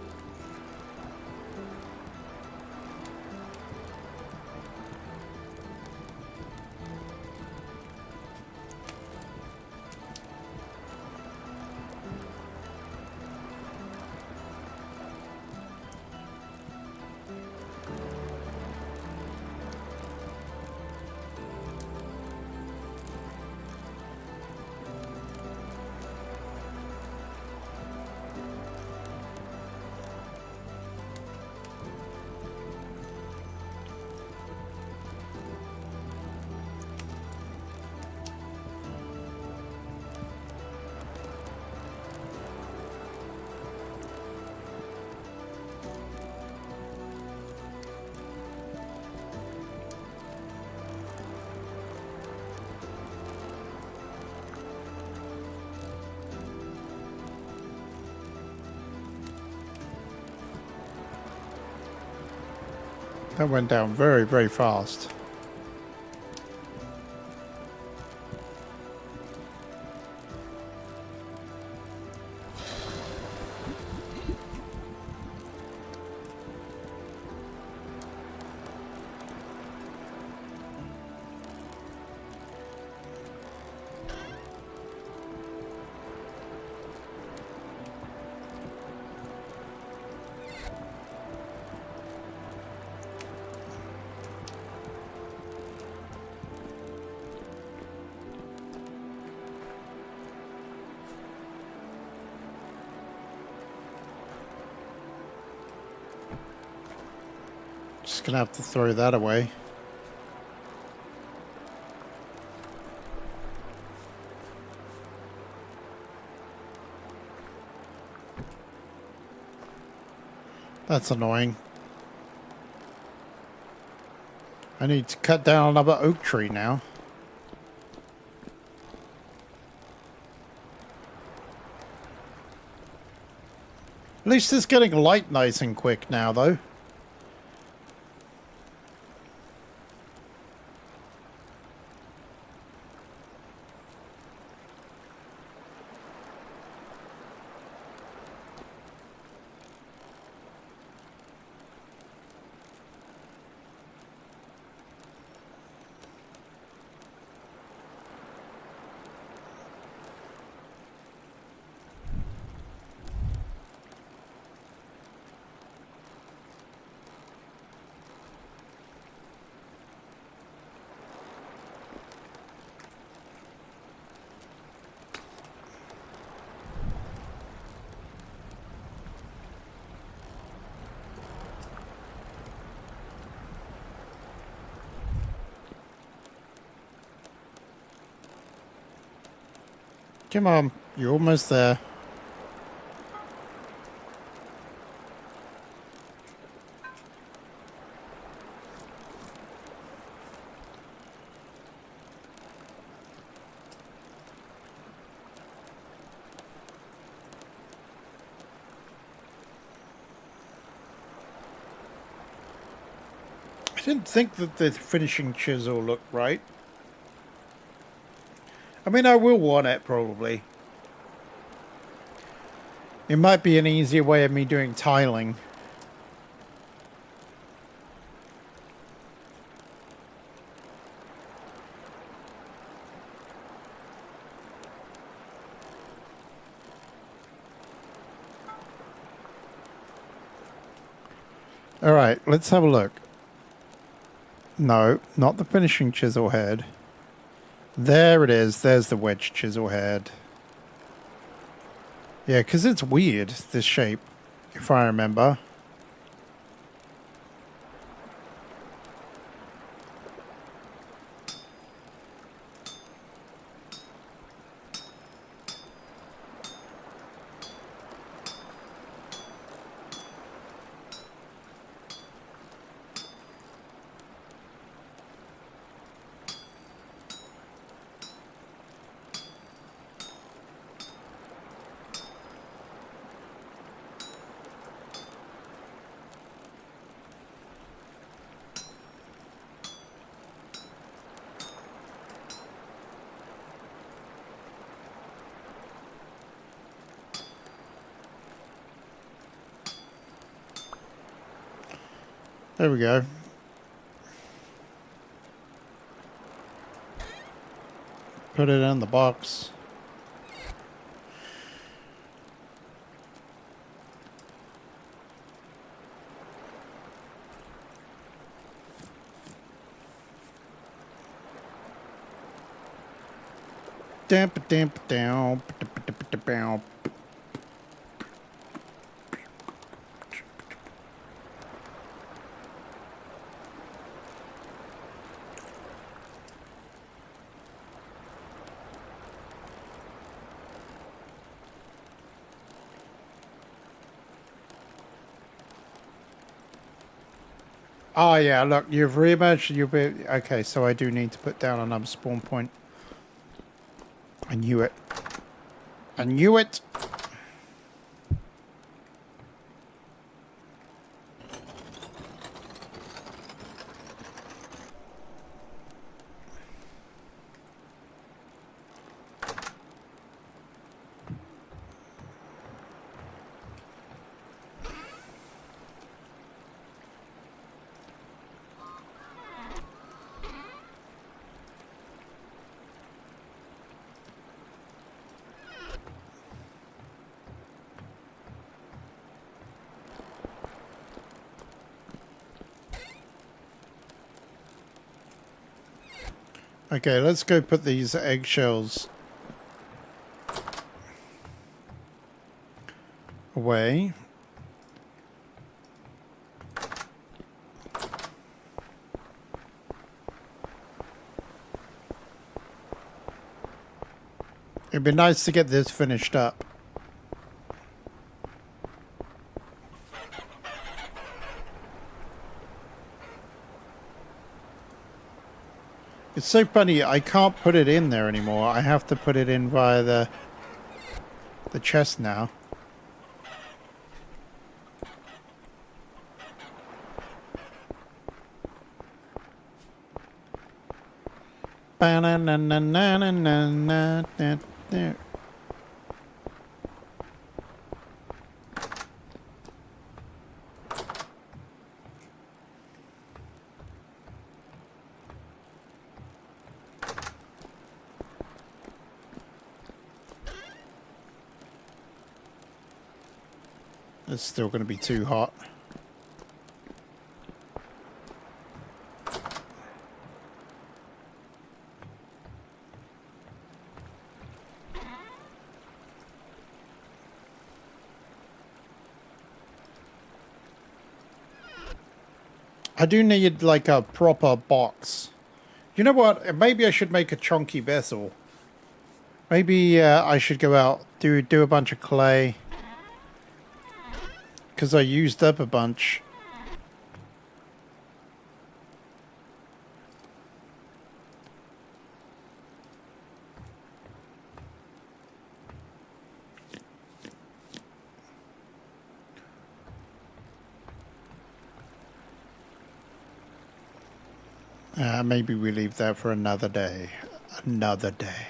That went down very, very fast. Just gonna have to throw that away. That's annoying. I need to cut down another oak tree now. At least it's getting light nice and quick now, though. Come on, you're almost there. I didn't think that the finishing chisel looked right. I mean, I will want it, probably. It might be an easier way of me doing tiling. Alright, let's have a look. No, not the finishing chisel head. There it is. There's the wedge chisel head. Yeah, because it's weird, this shape, if I remember. There we go. Put it in the box. Damp, damp, down. Oh yeah, look, you've reemerged. You'll be okay. So I do need to put down another spawn point. I knew it. I knew it. Okay, let's go put these eggshells away. It'd be nice to get this finished up. It's so funny, I can't put it in there anymore. I have to put it in via the chest now. It's still going to be too hot. I do need like a proper box. You know what? Maybe I should make a chunky vessel. Maybe I should go out, do a bunch of clay. Because I used up a bunch. Maybe we leave that for another day. Another day.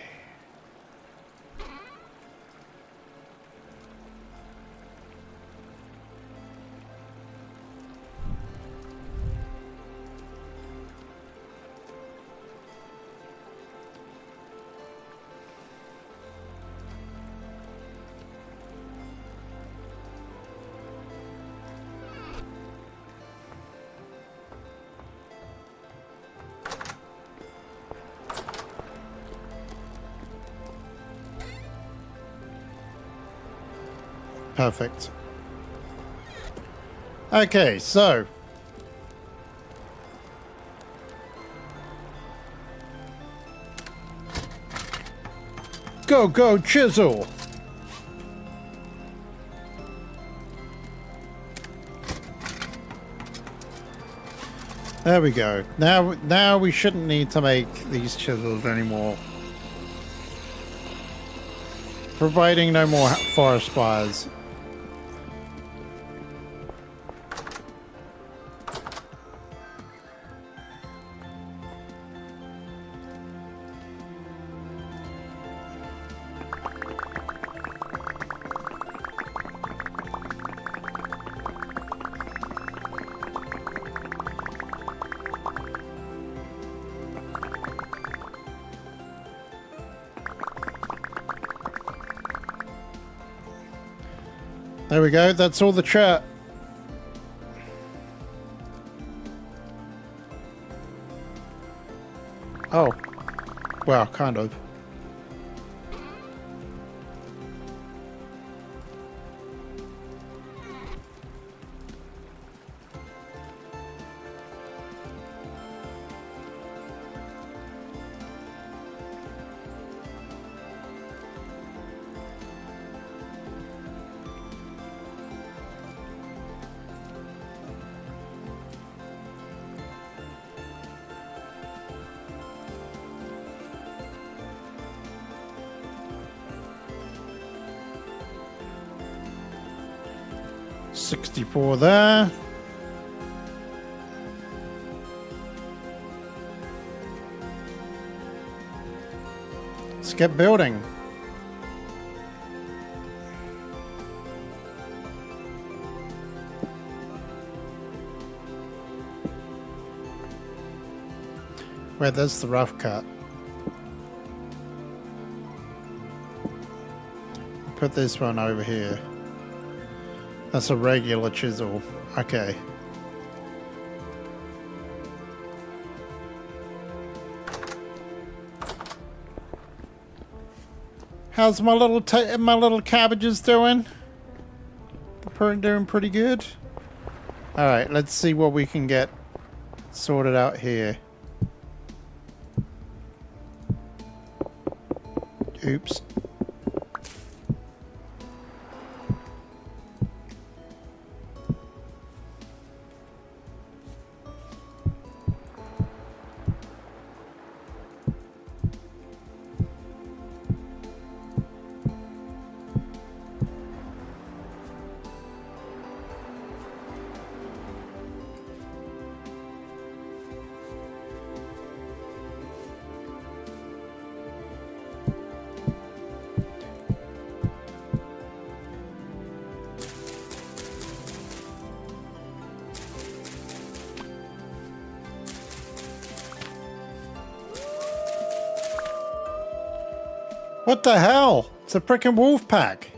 Perfect. Okay, so go chisel. There we go. Now we shouldn't need to make these chisels anymore. Providing no more forest fires. There we go, that's all the chat. Oh. Well, kind of. $64 there. Let's get building. Where there's the rough cut. Put this one over here. That's a regular chisel. Okay. How's my little cabbages doing? They're doing pretty good. All right, let's see what we can get sorted out here. Oops. What the hell? It's a frickin' wolf pack.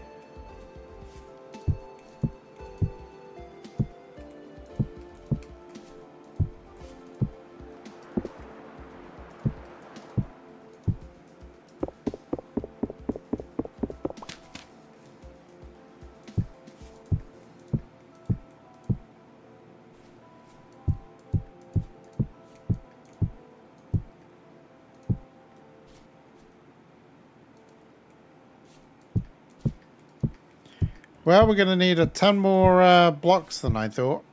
Well, we're going to need a ton more blocks than I thought.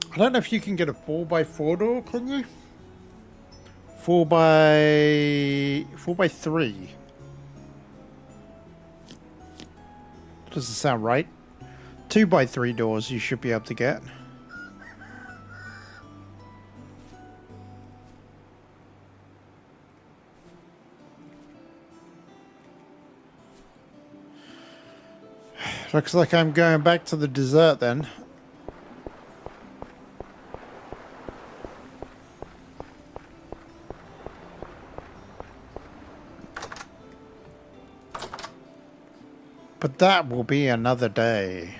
I don't know if you can get a 4x4 door, can you? 4x3. Does it sound right? 2x3 doors you should be able to get. Looks like I'm going back to the dessert then. But that will be another day.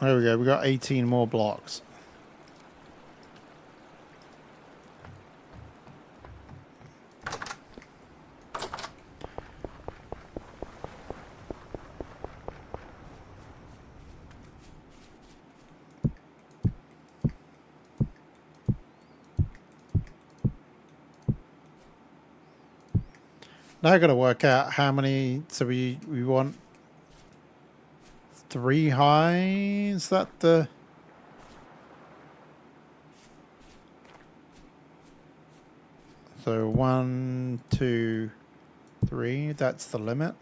There we go, we got 18 more blocks. Now I gotta work out how many, so we want 3 high, is that the... So 1, 2, 3, that's the limit.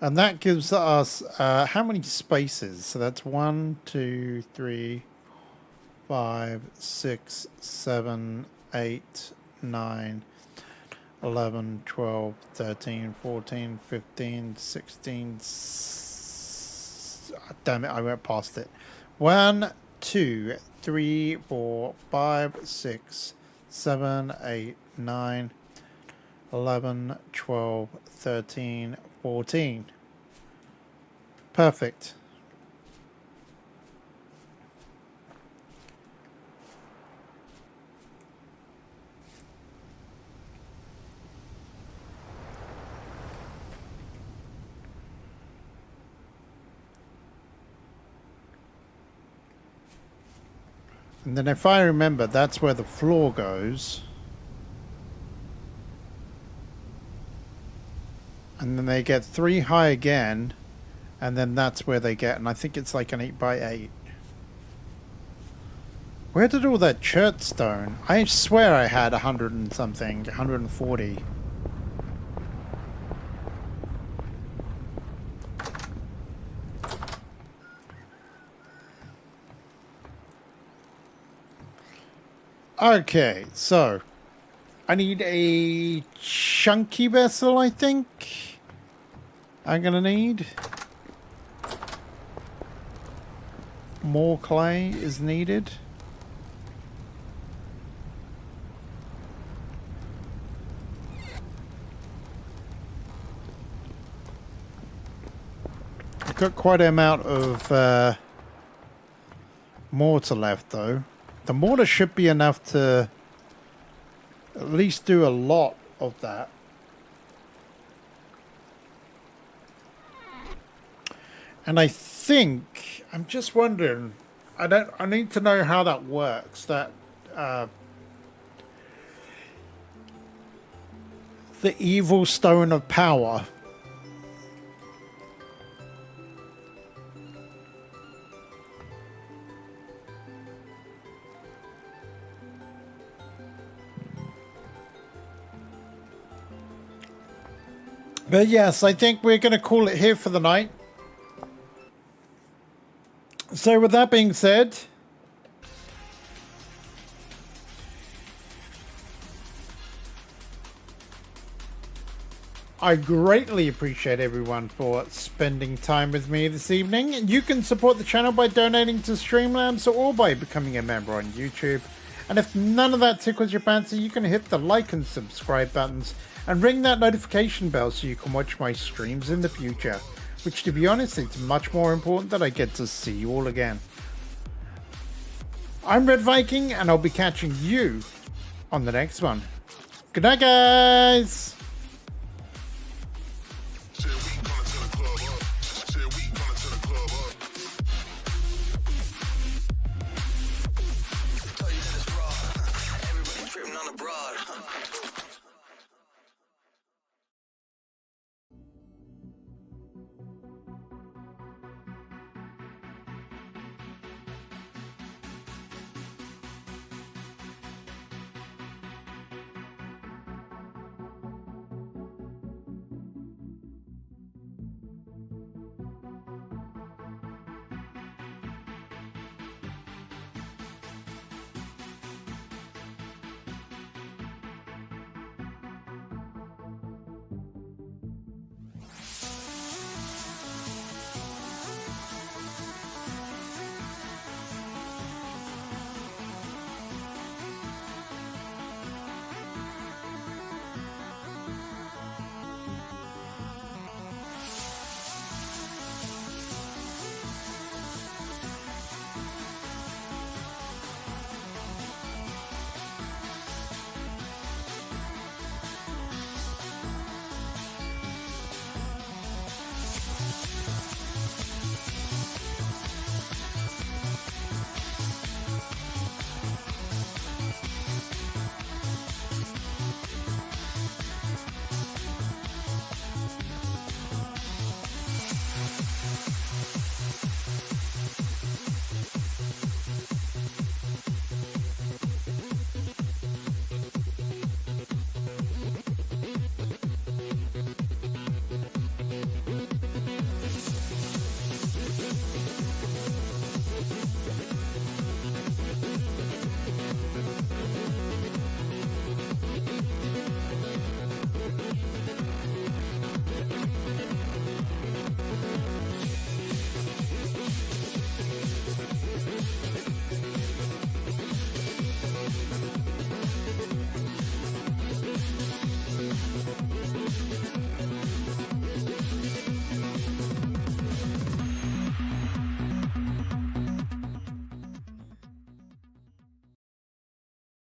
And that gives us how many spaces? So that's 1, 2, 3, 5, 6, 7, 8, 9, 11, 12, 13, 14, 15, 16. Damn it, I went past it. 1, 2, 3, 4, 5, 6, 7, 8, 9, 11, 12, 13, 14. Perfect. And then if I remember, that's where the floor goes. And then they get 3 high again. And then that's where they get, and I think it's like an 8x8. Where did all that chert stone? I swear I had 100 and something, 140. Okay, so I need a chunky vessel, I think. I'm gonna need. More clay is needed. I've got quite an amount of mortar left though. The mortar should be enough to at least do a lot of that. And I think, I'm just wondering, I need to know how that works, that the evil stone of power. But yes, I think we're going to call it here for the night. So with that being said, I greatly appreciate everyone for spending time with me this evening. You can support the channel by donating to Streamlabs or by becoming a member on YouTube. And if none of that tickles your fancy, you can hit the like and subscribe buttons and ring that notification bell so you can watch my streams in the future. Which, to be honest, it's much more important that I get to see you all again. I'm R3d Viking, and I'll be catching you on the next one. Good night, guys! On the broad.